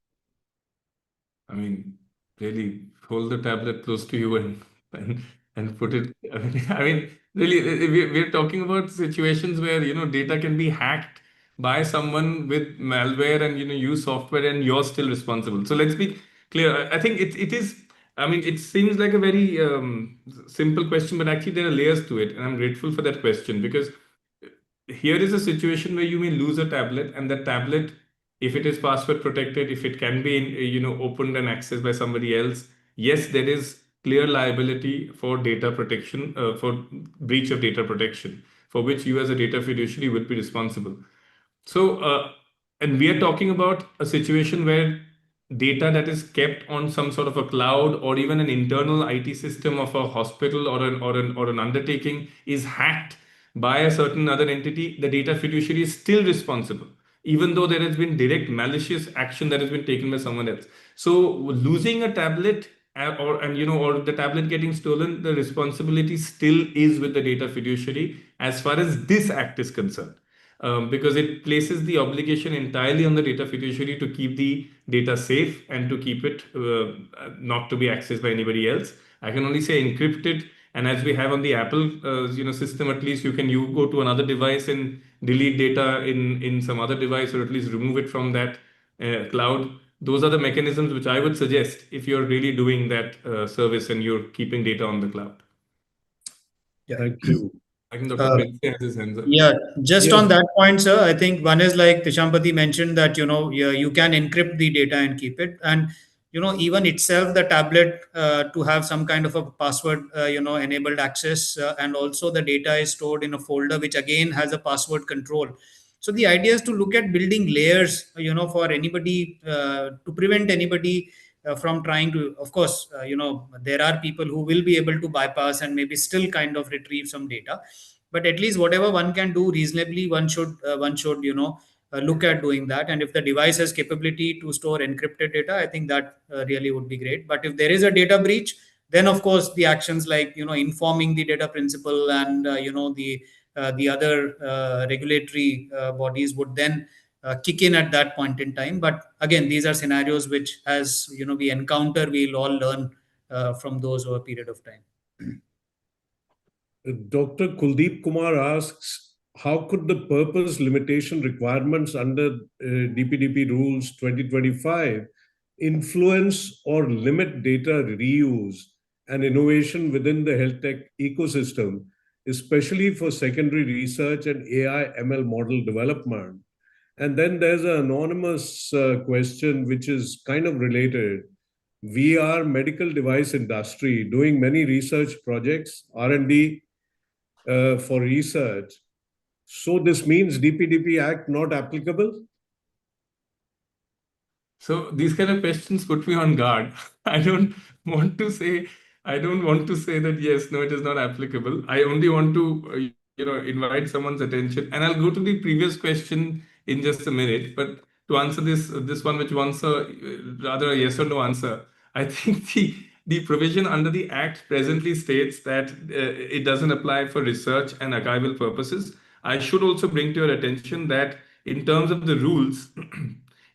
I mean, really hold the tablet close to you and put it. I mean, really, we're talking about situations where data can be hacked by someone with malware and use software, and you're still responsible. So let's be clear. I think it is. I mean, it seems like a very simple question, but actually there are layers to it, and I'm grateful for that question because here is a situation where you may lose a tablet, and that tablet, if it is password protected, if it can be opened and accessed by somebody else, yes, there is clear liability for data protection, for breach of data protection, for which you as a data fiduciary would be responsible. So, and we are talking about a situation where data that is kept on some sort of a cloud or even an internal IT system of a hospital or an undertaking is hacked by a certain other entity, the data fiduciary is still responsible, even though there has been direct malicious action that has been taken by someone else. So losing a tablet or the tablet getting stolen, the responsibility still is with the data fiduciary as far as this act is concerned, because it places the obligation entirely on the data fiduciary to keep the data safe and to keep it not to be accessed by anybody else. I can only say encrypt it, and as we have on the Apple system, at least you go to another device and delete data in some other device, or at least remove it from that cloud. Those are the mechanisms which I would suggest if you're really doing that service and you're keeping data on the cloud.
Yeah.
Thank you.
I think Dr. Prince has his hands up.
Yeah, just
Yes.
on that point, sir, I think one is like Tishampati mentioned that, you can encrypt the data and keep it. And, even itself, the tablet to have some kind of a password, enabled access. And also the data is stored in a folder, which again has a password control. So the idea is to look at building layers, for anybody, to prevent anybody from trying to, of course, there are people who will be able to bypass and maybe still kind of retrieve some data, but at least whatever one can do reasonably, one should look at doing that. And if the device has capability to store encrypted data, I think that really would be great. But if there is a data breach, then of course the actions like informing the data principal and the other regulatory bodies would then kick in at that point in time. But again, these are scenarios which, as we encounter, we'll all learn from those over a period of time.
Dr. Kuldeep Kumar asks, how could the purpose limitation requirements under DPDP rules 2025 influence or limit data reuse and innovation within the health tech ecosystem, especially for secondary research and AI ML model development? And then there's an anonymous question which is kind of related. We are medical device industry doing many research projects, R&D for research. So this means DPDP Act not applicable?
So these kind of questions put me on guard. I don't want to say, that yes, no, it is not applicable. I only want to, invite someone's attention. And I'll go to the previous question in just a minute. But to answer this one, which wants rather a yes or no answer, I think the provision under the Act presently states that it doesn't apply for research and archival purposes. I should also bring to your attention that in terms of the rules,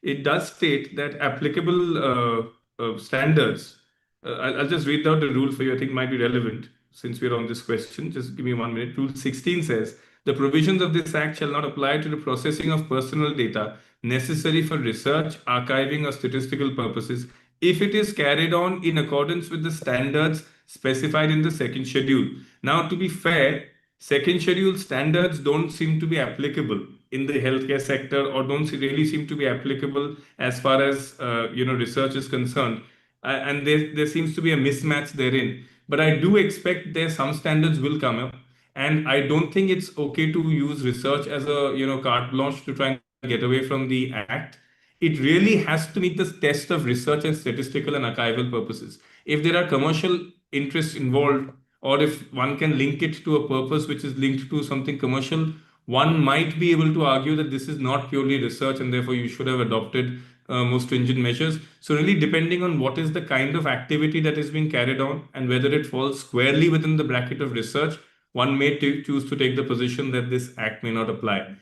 it does state that applicable standards. I'll just read out the rule for you. I think it might be relevant since we're on this question. Just give me 1 minute. Rule 16 says, the provisions of this act shall not apply to the processing of personal data necessary for research, archiving, or statistical purposes if it is carried on in accordance with the standards specified in the second schedule. Now, to be fair, second schedule standards don't seem to be applicable in the healthcare sector, or don't really seem to be applicable as far as research is concerned, and there seems to be a mismatch therein. But I do expect there some standards will come up, and I don't think it's okay to use research as a carte blanche to try and get away from the act. It really has to meet the test of research and statistical and archival purposes. If there are commercial interests involved, or if one can link it to a purpose which is linked to something commercial, one might be able to argue that this is not purely research and therefore you should have adopted more stringent measures. So really depending on what is the kind of activity that is being carried on and whether it falls squarely within the bracket of research, one may choose to take the position that this act may not apply.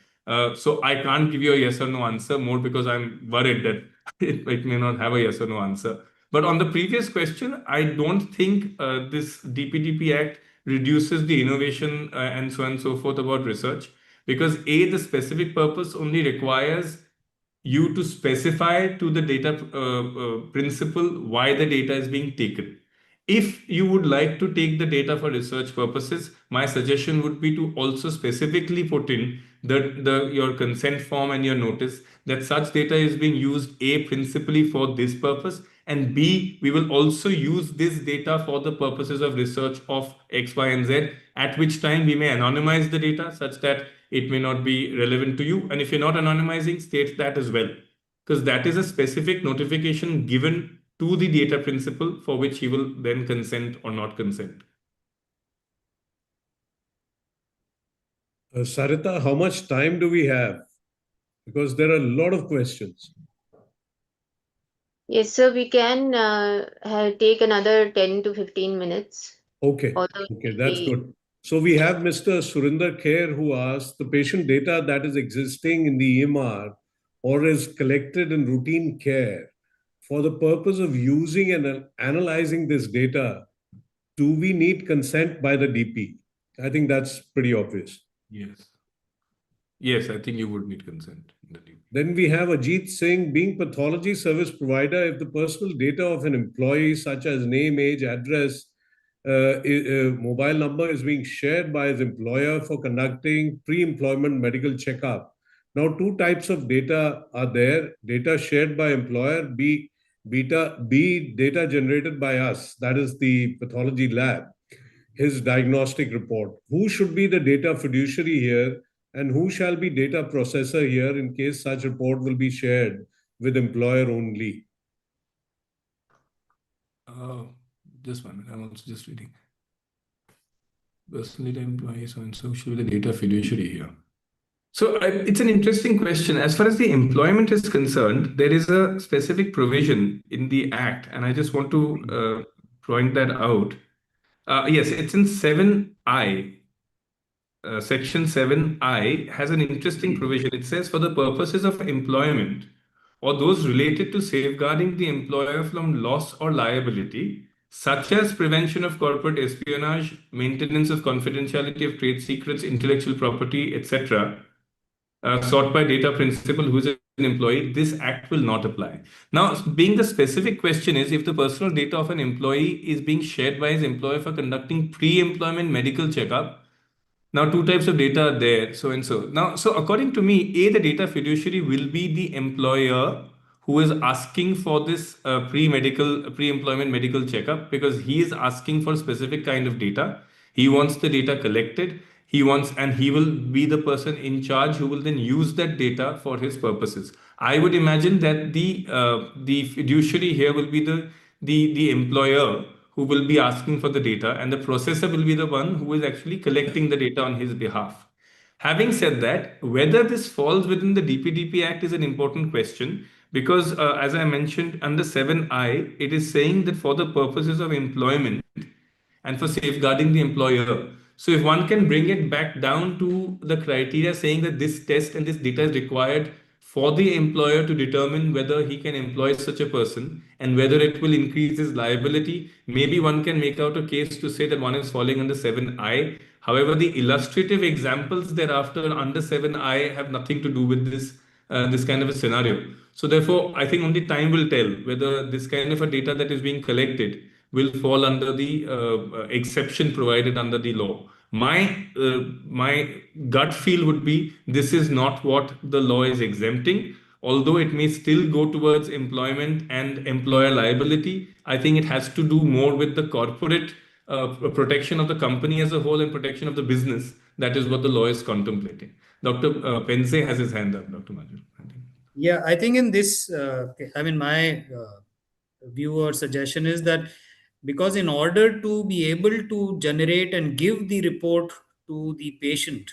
So I can't give you a yes or no answer, more because I'm worried that it may not have a yes or no answer. But on the previous question, I don't think this DPDP Act reduces the innovation and so on and so forth about research, because A, the specific purpose only requires you to specify to the data principal why the data is being taken. If you would like to take the data for research purposes, my suggestion would be to also specifically put in your consent form and your notice that such data is being used A, principally for this purpose, And B, we will also use this data for the purposes of research of X, Y, and Z, at which time we may anonymize the data such that it may not be relevant to you. And if you're not anonymizing, state that as well, because that is a specific notification given to the data principal for which he will then consent or not consent.
Sarita, how much time do we have? Because there are a lot of questions.
Yes, sir, we can take another 10 to 15 minutes.
Okay,
Although
okay, that's good. So we have Mr. Surinder Kher who asked, the patient data that is existing in the EMR or is collected in routine care, for the purpose of using and analyzing this data, do we need consent by the DP? I think that's pretty obvious.
Yes. Yes, I think you would need consent in the DP.
Then we have Ajit Singh, being pathology service provider, if the personal data of an employee, such as name, age, address, mobile number, is being shared by his employer for conducting pre-employment medical checkup. Now, two types of data are there: data shared by employer, B data generated by us, that is the pathology lab, his diagnostic report. Who should be the data fiduciary here, and who shall be data processor here in case such report will be shared with employer only?
Just 1 minute, I'm also just reading. Personal data employees and so should be the data fiduciary here. So it's an interesting question. As far as the employment is concerned, there is a specific provision in the Act, and I just want to point that out. Yes, it's in 7I. Section 7I has an interesting provision. It says, for the purposes of employment or those related to safeguarding the employer from loss or liability, such as prevention of corporate espionage, maintenance of confidentiality of trade secrets, intellectual property, etc., sought by data principal who is an employee, this Act will not apply. Now, being the specific question is, if the personal data of an employee is being shared by his employer for conducting pre-employment medical checkup, now, two types of data are there, so and so. Now, so according to me, A, the data fiduciary will be the employer who is asking for this pre-employment medical checkup, because he is asking for specific kind of data. He wants the data collected. And he will be the person in charge who will then use that data for his purposes. I would imagine that the fiduciary here will be the employer who will be asking for the data, and the processor will be the one who is actually collecting the data on his behalf. Having said that, whether this falls within the DPDP Act is an important question, because as I mentioned under 7I, it is saying that for the purposes of employment and for safeguarding the employer. So if one can bring it back down to the criteria saying that this test and this data is required for the employer to determine whether he can employ such a person and whether it will increase his liability, maybe one can make out a case to say that one is falling under 7I. However, the illustrative examples thereafter under 7I have nothing to do with this kind of a scenario. So therefore, I think only time will tell whether this kind of a data that is being collected will fall under the exception provided under the law. My gut feel would be this is not what the law is exempting. Although it may still go towards employment and employer liability, I think it has to do more with the corporate protection of the company as a whole and protection of the business. That is what the law is contemplating. Dr. Pense has his hand up, Dr. Majur.
Yeah, I think in this, my view or suggestion is that, because in order to be able to generate and give the report to the patient,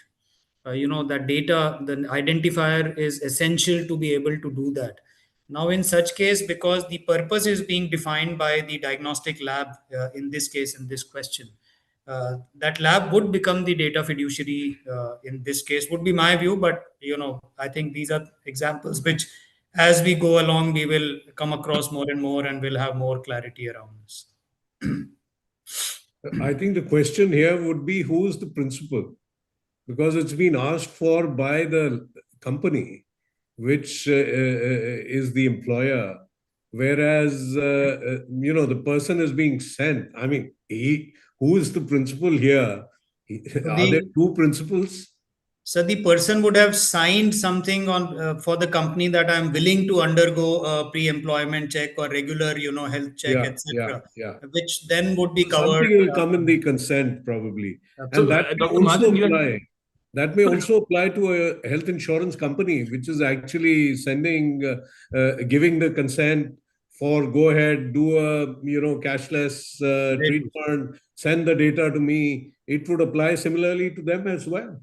that data, the identifier is essential to be able to do that. Now, in such case, because the purpose is being defined by the diagnostic lab, in this case, in this question, that lab would become the data fiduciary in this case, would be my view. But, I think these are examples which, as we go along, we will come across more and more and will have more clarity around this.
I think the question here would be, who is the principal? Because it's been asked for by the company, which is the employer, whereas the person is being sent. I mean, who is the principal here? Are there two principals?
So the person would have signed something on for the company that I'm willing to undergo a pre-employment check or regular, health check,
Yeah, yeah,
etc.,
yeah.
which then would be covered.
Something will come in the consent probably, and
So,
that may
Dr.
also
Mahajan, you had,
apply. That may also apply to a health insurance company, which is actually giving the consent for go ahead, do a cashless treatment, send the data to me. It would apply similarly to them as well.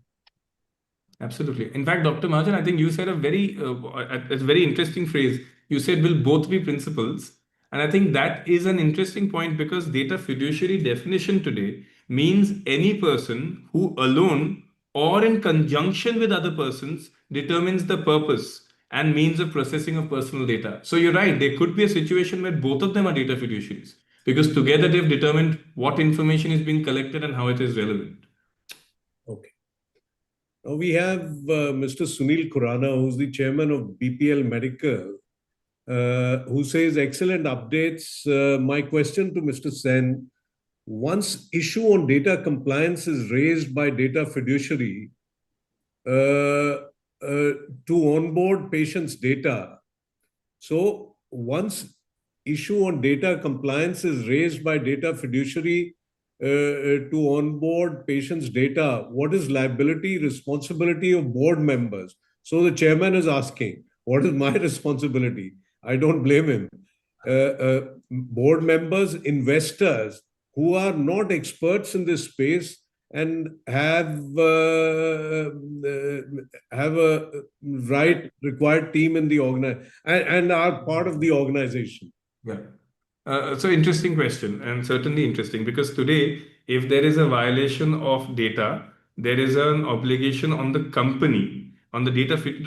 absolutely. In fact, Dr. Mahajan, I think you said a very interesting phrase. You said will both be principals. And I think that is an interesting point because data fiduciary definition today means any person who alone or in conjunction with other persons determines the purpose and means of processing of personal data. So you're right, there could be a situation where both of them are data fiduciaries because together they've determined what information is being collected and how it is relevant.
Okay. Now we have Mr. Sunil Khurana, who's the chairman of BPL Medical, who says, excellent updates. My question to Mr. Sen, once issue on data compliance is raised by data fiduciary to onboard patients' data, so once issue on data compliance is raised by data fiduciary to onboard patients' data, what is liability, responsibility of board members? So the chairman is asking, what is my responsibility? I don't blame him. Board members, investors who are not experts in this space and have a right required team in the organization and are part of the organization.
Yeah. So interesting question, and certainly interesting because today, if there is a violation of data, there is an obligation on the company, on the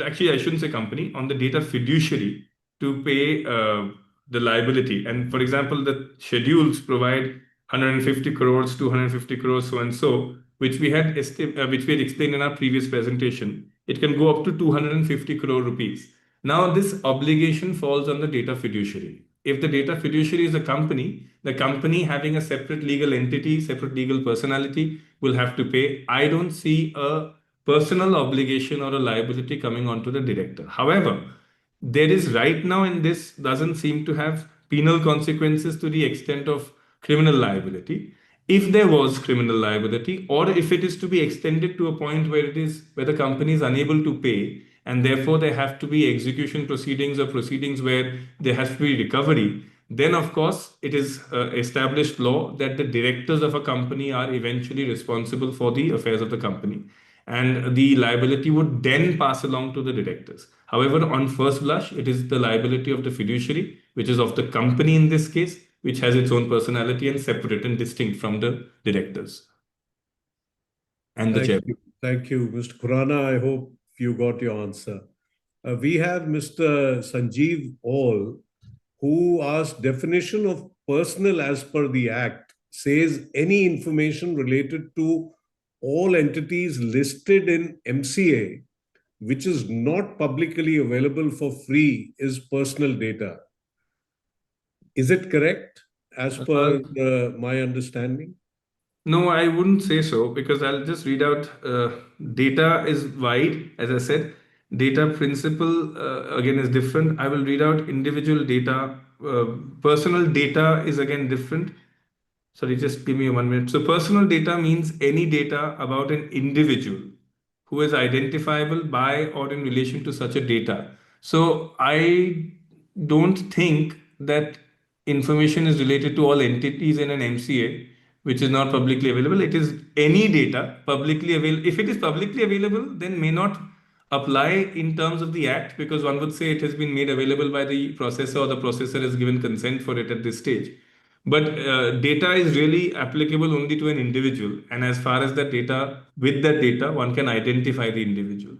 actually I shouldn't say company, on the data fiduciary to pay the liability. And for example, the schedules provide 150 crores, 250 crores, so and so, which we had explained in our previous presentation. It can go up to 250 crore rupees. Now, this obligation falls on the data fiduciary. If the data fiduciary is a company, the company having a separate legal entity, separate legal personality will have to pay. I don't see a personal obligation or a liability coming onto the director. However, there is right now, and this doesn't seem to have penal consequences to the extent of criminal liability. If there was criminal liability, or if it is to be extended to a point where the company is unable to pay, and therefore there have to be execution proceedings or proceedings where there has to be recovery, then of course it is established law that the directors of a company are eventually responsible for the affairs of the company, and the liability would then pass along to the directors. However, on first blush, it is the liability of the fiduciary, which is of the company in this case, which has its own personality and separate and distinct from the directors and the chairman.
Thank you, Mr. Khurana. I hope you got your answer. We have Mr. Sanjeev All, who asked definition of personal as per the Act says any information related to all entities listed in MCA, which is not publicly available for free, is personal data. Is it correct as per my understanding?
No, I wouldn't say so because I'll just read out. Data is wide, as I said. Data principle again is different. I will read out individual data. Personal data is again different. Sorry, just give me 1 minute. So, personal data means any data about an individual who is identifiable by or in relation to such a data. So, I don't think that information is related to all entities in an MCA which is not publicly available. It is any data publicly available. If it is publicly available, then may not apply in terms of the act because one would say it has been made available by the processor or the processor has given consent for it at this stage. But data is really applicable only to an individual. And as far as that data, with that data, one can identify the individual.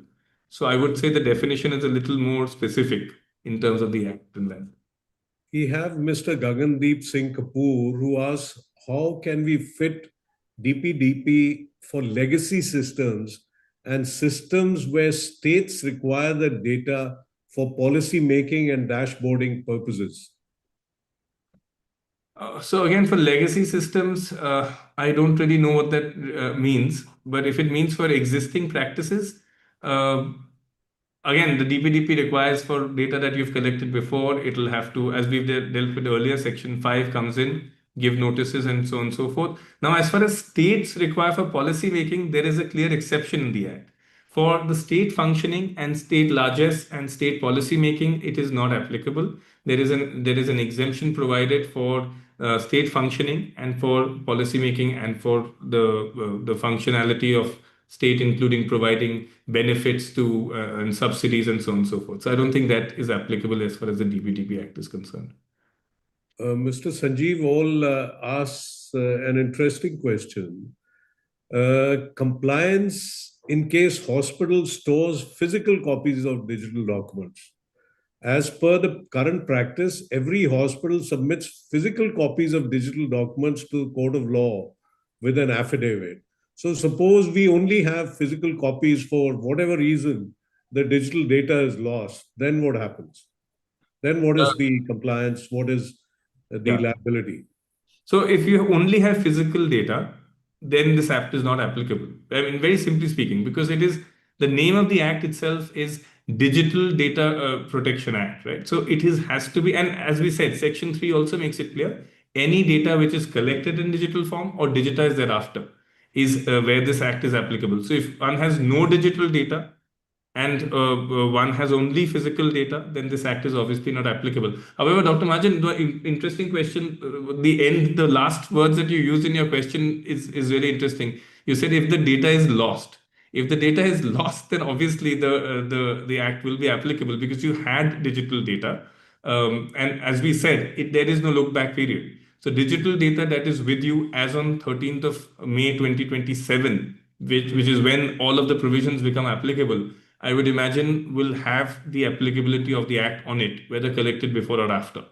So I would say the definition is a little more specific in terms of the act than that.
We have Mr. Gagandeep Singh Kapoor, who asks, how can we fit DPDP for legacy systems and systems where states require the data for policy making and dashboarding purposes?
So again, for legacy systems, I don't really know what that means. But if it means for existing practices, uh, again, the DPDP requires for data that you've collected before, it'll have to, as we've dealt with earlier, Section 5 comes in, give notices and so on and so forth. Now, as far as states require for policy making, there is a clear exception in the Act. For the state functioning and state largesse and state policy making, it is not applicable. There is an exemption provided for state functioning and for policy making and for the functionality of state, including providing benefits to and subsidies and so on and so forth. So I don't think that is applicable as far as the DPDP Act is concerned.
Mr. Sanjeev All asks an interesting question. Compliance in case hospital stores physical copies of digital documents. As per the current practice, every hospital submits physical copies of digital documents to the court of law with an affidavit. So suppose we only have physical copies for whatever reason, the digital data is lost, then what happens? Then what is the compliance? What is the liability?
So if you only have physical data, then this act is not applicable. I mean, very simply speaking, because it is the name of the act itself is Digital Data Protection Act, right? So it has to be, and as we said, Section 3 also makes it clear, any data which is collected in digital form or digitized thereafter is where this act is applicable. So if one has no digital data, and one has only physical data, then this act is obviously not applicable. However, Dr. Majan, the interesting question, the last words that you used in your question is really interesting. You said if the data is lost. If the data is lost, then obviously the act will be applicable because you had digital data. And as we said, there is no look back period. So digital data that is with you as on 13th of May 2027, which is when all of the provisions become applicable, I would imagine will have the applicability of the act on it, whether collected before or after.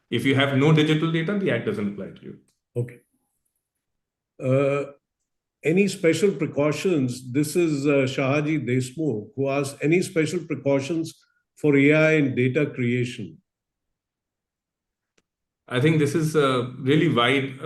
If you have no digital data, the act doesn't apply to you.
Okay. Any special precautions? This is Shahaji Deshmukh who asks, any special precautions for AI in data creation?
I think this is a really wide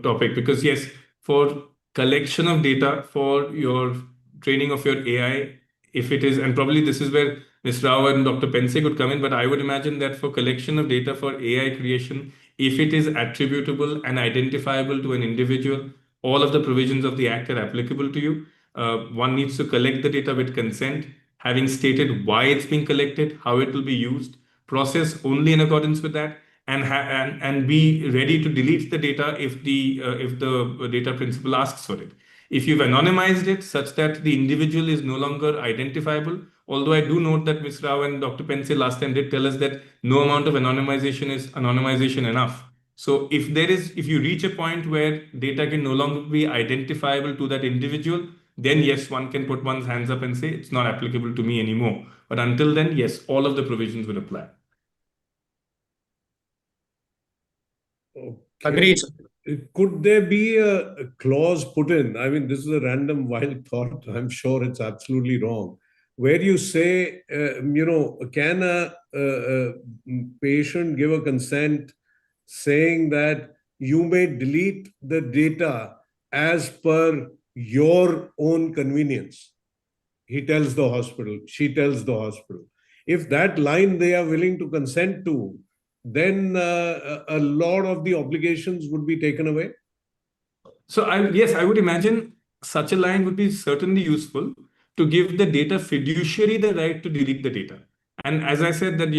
topic because yes, for collection of data for your training of your AI, if it is, and probably this is where Ms. Rao and Dr. Pense could come in, but I would imagine that for collection of data for AI creation, if it is attributable and identifiable to an individual, all of the provisions of the Act are applicable to you. One needs to collect the data with consent, having stated why it's being collected, how it will be used, process only in accordance with that, and be ready to delete the data if the data principal asks for it. If you've anonymized it such that the individual is no longer identifiable, although I do note that Ms. Rao and Dr. Pense last time did tell us that no amount of anonymization is anonymization enough. So if you reach a point where data can no longer be identifiable to that individual, then yes, one can put one's hands up and say it's not applicable to me anymore. But until then, yes, all of the provisions will apply.
Okay.
Agreed.
Could there be a clause put in? I mean, this is a random wild thought. I'm sure it's absolutely wrong. Where you say, can a patient give a consent saying that you may delete the data as per your own convenience? He tells the hospital, she tells the hospital. If that line they are willing to consent to, then a lot of the obligations would be taken away.
So yes, I would imagine such a line would be certainly useful to give the data fiduciary the right to delete the data. And as I said that,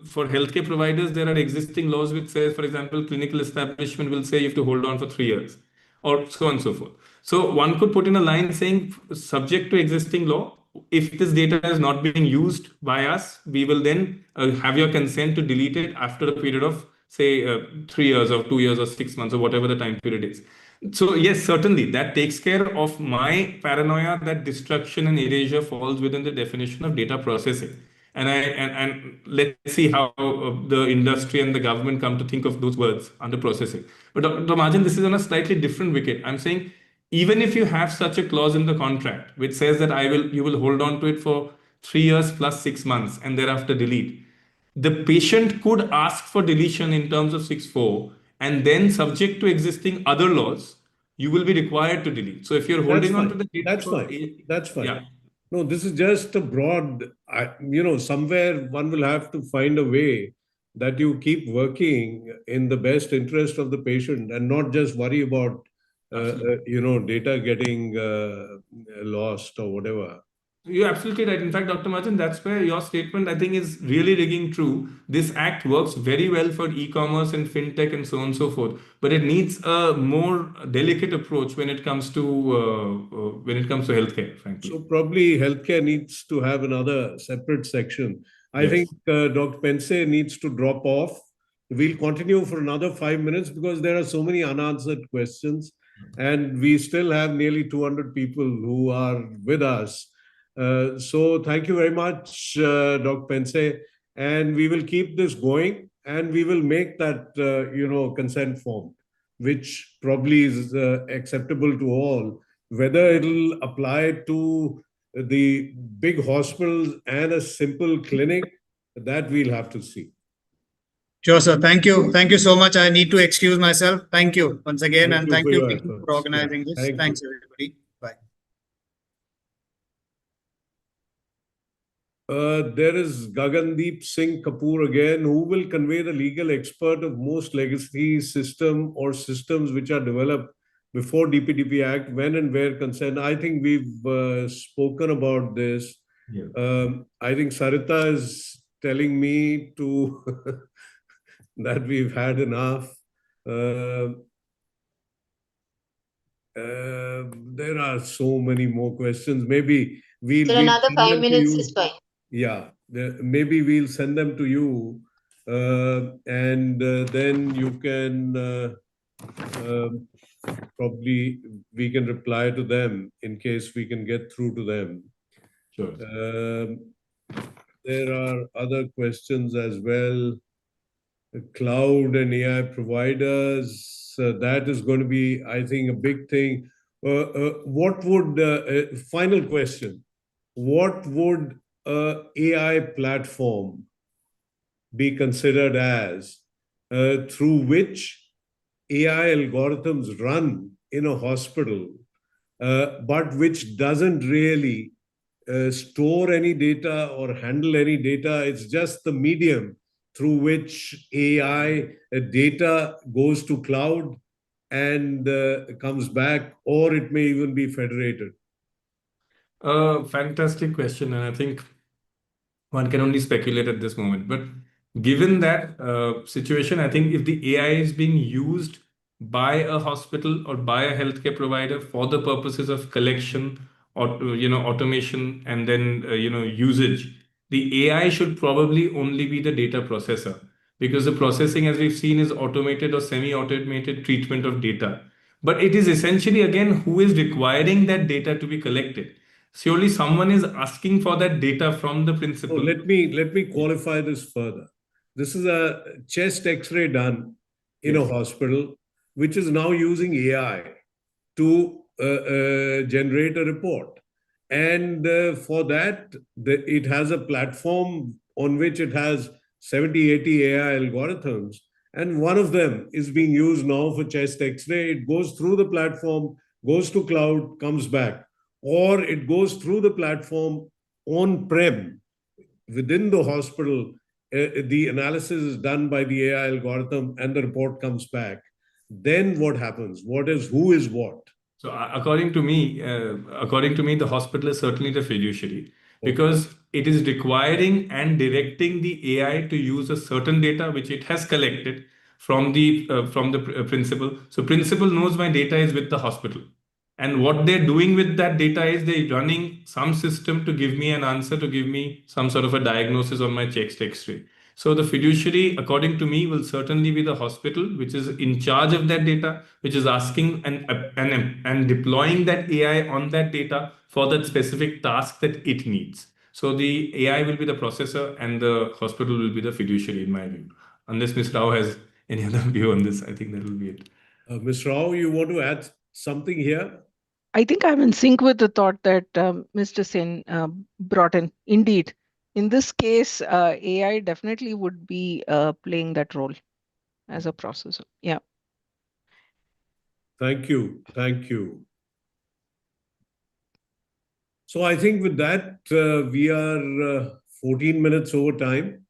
for healthcare providers, there are existing laws which says, for example, clinical establishment will say you have to hold on for 3 years or so on and so forth. So one could put in a line saying subject to existing law, if this data is not being used by us, we will then have your consent to delete it after a period of, say, 3 years or 2 years or 6 months or whatever the time period is. So yes, certainly that takes care of my paranoia that destruction and erasure falls within the definition of data processing. And let's see how the industry and the government come to think of those words under processing. But Dr. Majan, this is on a slightly different wicket. I'm saying even if you have such a clause in the contract which says that you will hold on to it for 3 years plus 6 months and thereafter delete, the patient could ask for deletion in terms of 6.4 and then subject to existing other laws, you will be required to delete. So if you're
That's
holding on to
fine.
the data
That's
for
fine. That's fine.
yeah,
No, this is just a broad, somewhere one will have to find a way that you keep working in the best interest of the patient and not just worry about, data getting lost or whatever.
you're absolutely right. In fact, Dr. Martin, that's where your statement, I think, is really ringing true. This act works very well for e-commerce and fintech and so on and so forth, but it needs a more delicate approach when it comes to healthcare,
So
frankly.
probably healthcare needs to have another separate section. I
Yes.
think Dr. Pense needs to drop off. We'll continue for another 5 minutes because there are so many unanswered questions, and we still have nearly 200 people who are with us. So thank you very much, Dr. Pense, and we will keep this going, and we will make that consent form, which probably is acceptable to all. Whether it'll apply to the big hospitals and a simple clinic, that we'll have to see.
Sure, sir. Thank you. Thank you so much. I need to excuse myself. Thank you once again.
Thank
And
you
thank
for
you
your
team, for
efforts. Yeah,
organizing this.
thank
Thanks,
you.
everybody. Bye.
There is Gagandeep Singh Kapoor again, who will convey the legal expert of most legacy system or systems which are developed before DPDP Act, when and where consent. I think we've spoken about this.
Yeah.
I think Sarita is telling me to that we've had enough. There are so many more questions. Maybe
So
we'll
another
send
five
them to
minutes
you.
is fine.
Yeah, maybe we'll send them to you, and then you can um probably we can reply to them in case we can get through to them.
Sure.
There are other questions as well. Cloud and AI providers, that is going to be, I think, a big thing. What would, final question, what would a AI platform be considered as through which AI algorithms run in a hospital, but which doesn't really store any data or handle any data? It's just the medium through which AI data goes to cloud and comes back, or it may even be federated.
Fantastic question, and I think one can only speculate at this moment. But given that situation, I think if the AI is being used by a hospital or by a healthcare provider for the purposes of collection or automation and then usage, the AI should probably only be the data processor, because the processing, as we've seen, is automated or semi-automated treatment of data. But it is essentially, again, who is requiring that data to be collected. Surely someone is asking for that data from the
So
principal.
let me qualify this further. This is a chest X-ray done in a
Yes.
hospital, which is now using AI to generate a report. And for that, it has a platform on which it has 70, 80 AI algorithms. And one of them is being used now for chest X-ray. It goes through the platform, goes to cloud, comes back. Or it goes through the platform on-prem within the hospital. The analysis is done by the AI algorithm and the report comes back. Then what happens? Who is what?
So according to me, the hospital is certainly the fiduciary, because it is requiring and directing the AI to use a certain data which it has collected from the principal. So principal knows my data is with the hospital, and what they're doing with that data is they're running some system to give me an answer, to give me some sort of a diagnosis on my chest X-ray. So the fiduciary, according to me, will certainly be the hospital, which is in charge of that data, which is asking and deploying that AI on that data for that specific task that it needs. So the AI will be the processor and the hospital will be the fiduciary, in my view. Unless Ms. Rao has any other view on this, I think that will be it.
Ms. Rao, you want to add something here?
I think I'm in sync with the thought that Mr. Sen brought in. Indeed, in this case, AI definitely would be playing that role. as a processor. Yeah.
Thank you. Thank you. So I think with that, we are 14 minutes over time,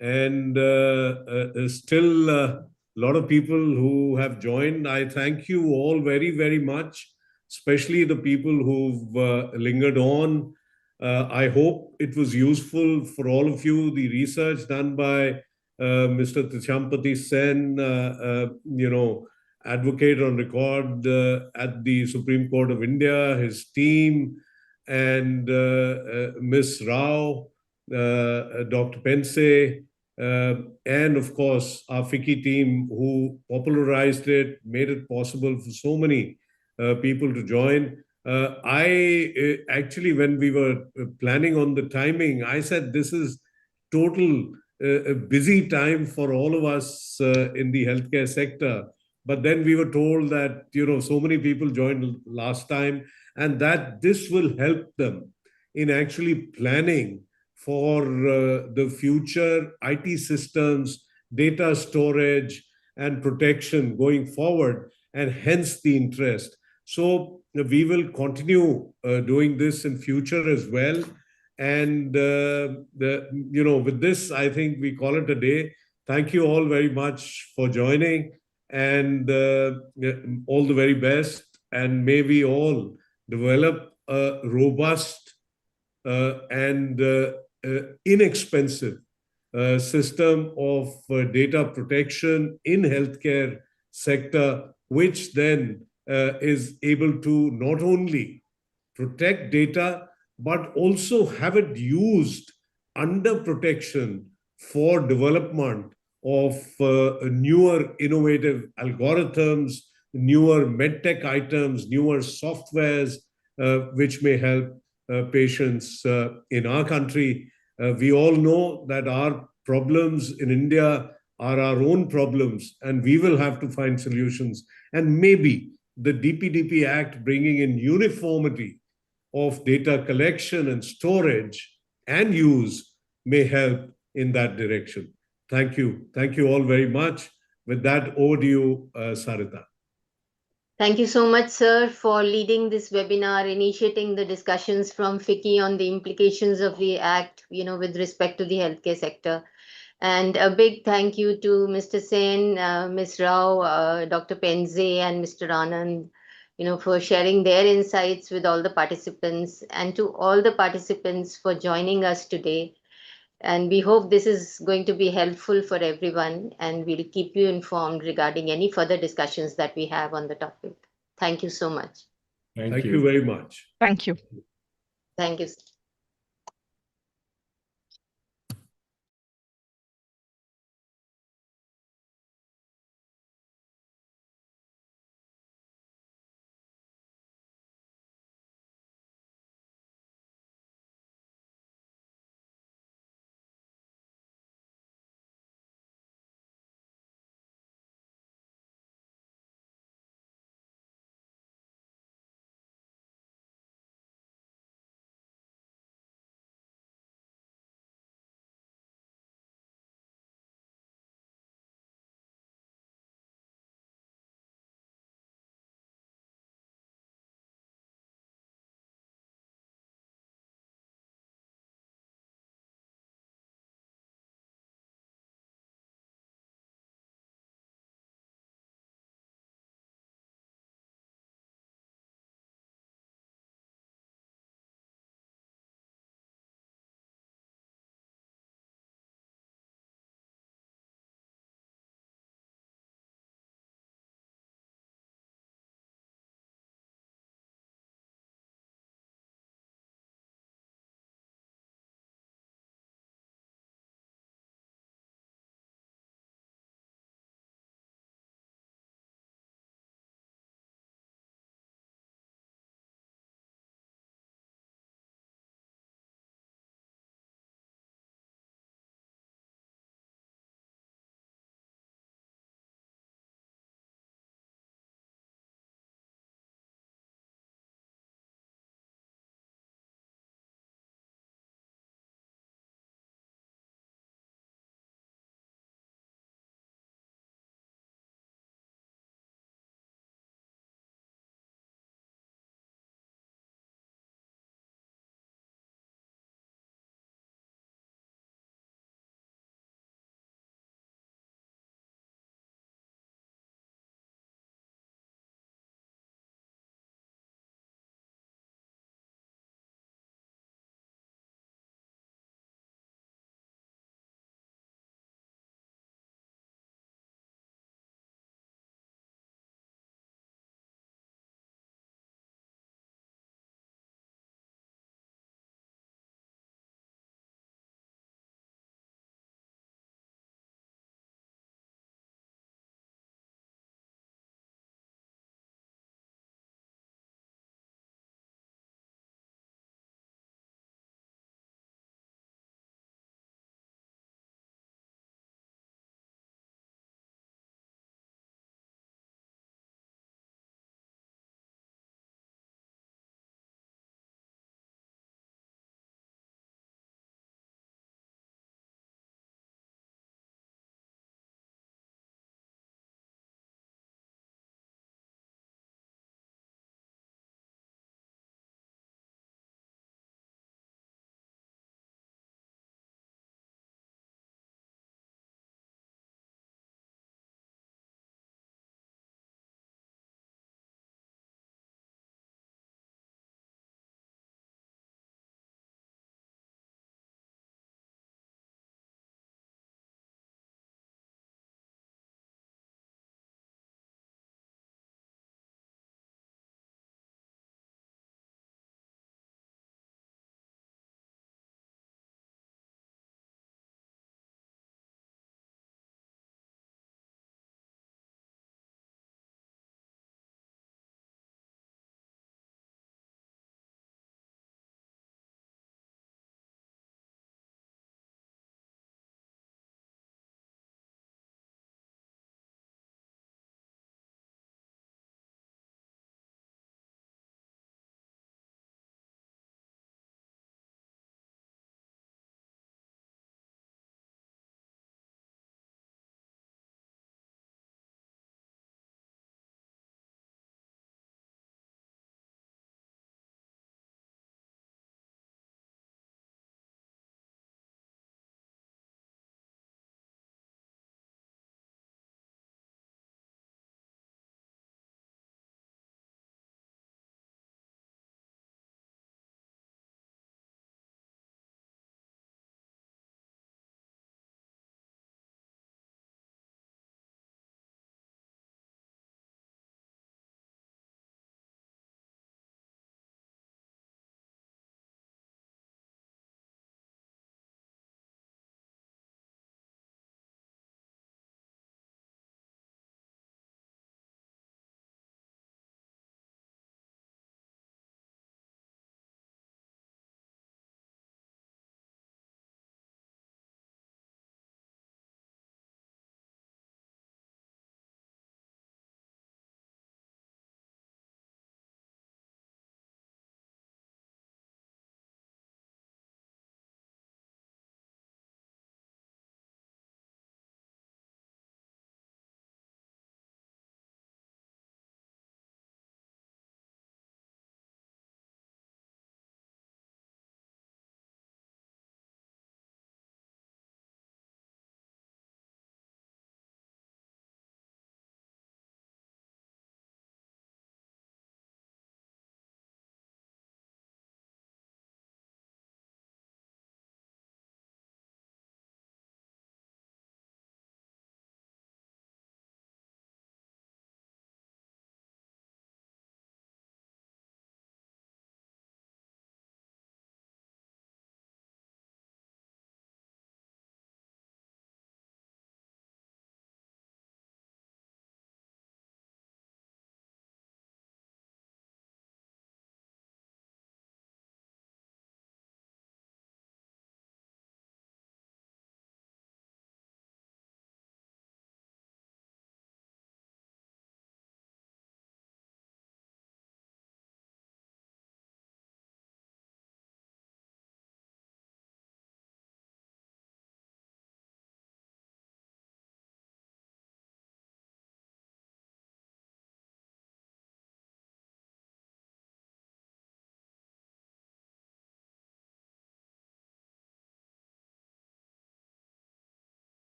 and still a lot of people who have joined. I thank you all very, very much, especially the people who've lingered on. I hope it was useful for all of you. The research done by Mr. Tishampati Sen, advocate on record at the Supreme Court of India, his team, and Ms. Rao, Dr. Pense, and of course our FICCI team who popularized it, made it possible for so many people to join. I actually, when we were planning on the timing, I said this is total a busy time for all of us in the healthcare sector. But then we were told that, so many people joined last time, and that this will help them in actually planning for the future IT systems, data storage, and protection going forward, and hence the interest. So we will continue doing this in future as well. And with this, I think we call it a day. Thank you all very much for joining, and all the very best. And may we all develop a robust and inexpensive system of data protection in healthcare sector, which then is able to not only protect data, but also have it used under protection for development of newer innovative algorithms, newer medtech items, newer softwares, which may help patients in our country. We all know that our problems in India are our own problems, and we will have to find solutions. And maybe the DPDP Act bringing in uniformity of data collection and storage and use may help in that direction. Thank you. Thank you all very much. With that, over to you, Sarita.
Thank you so much, sir, for leading this webinar, initiating the discussions from FICCI on the implications of the Act, with respect to the healthcare sector. And a big thank you to Mr. Sen, Ms. Rao, Dr. Penze, and Mr. Anand, for sharing their insights with all the participants, and to all the participants for joining us today. And we hope this is going to be helpful for everyone, and we'll keep you informed regarding any further discussions that we have on the topic. Thank you so much.
Thank you very much.
Thank you.
Thank you.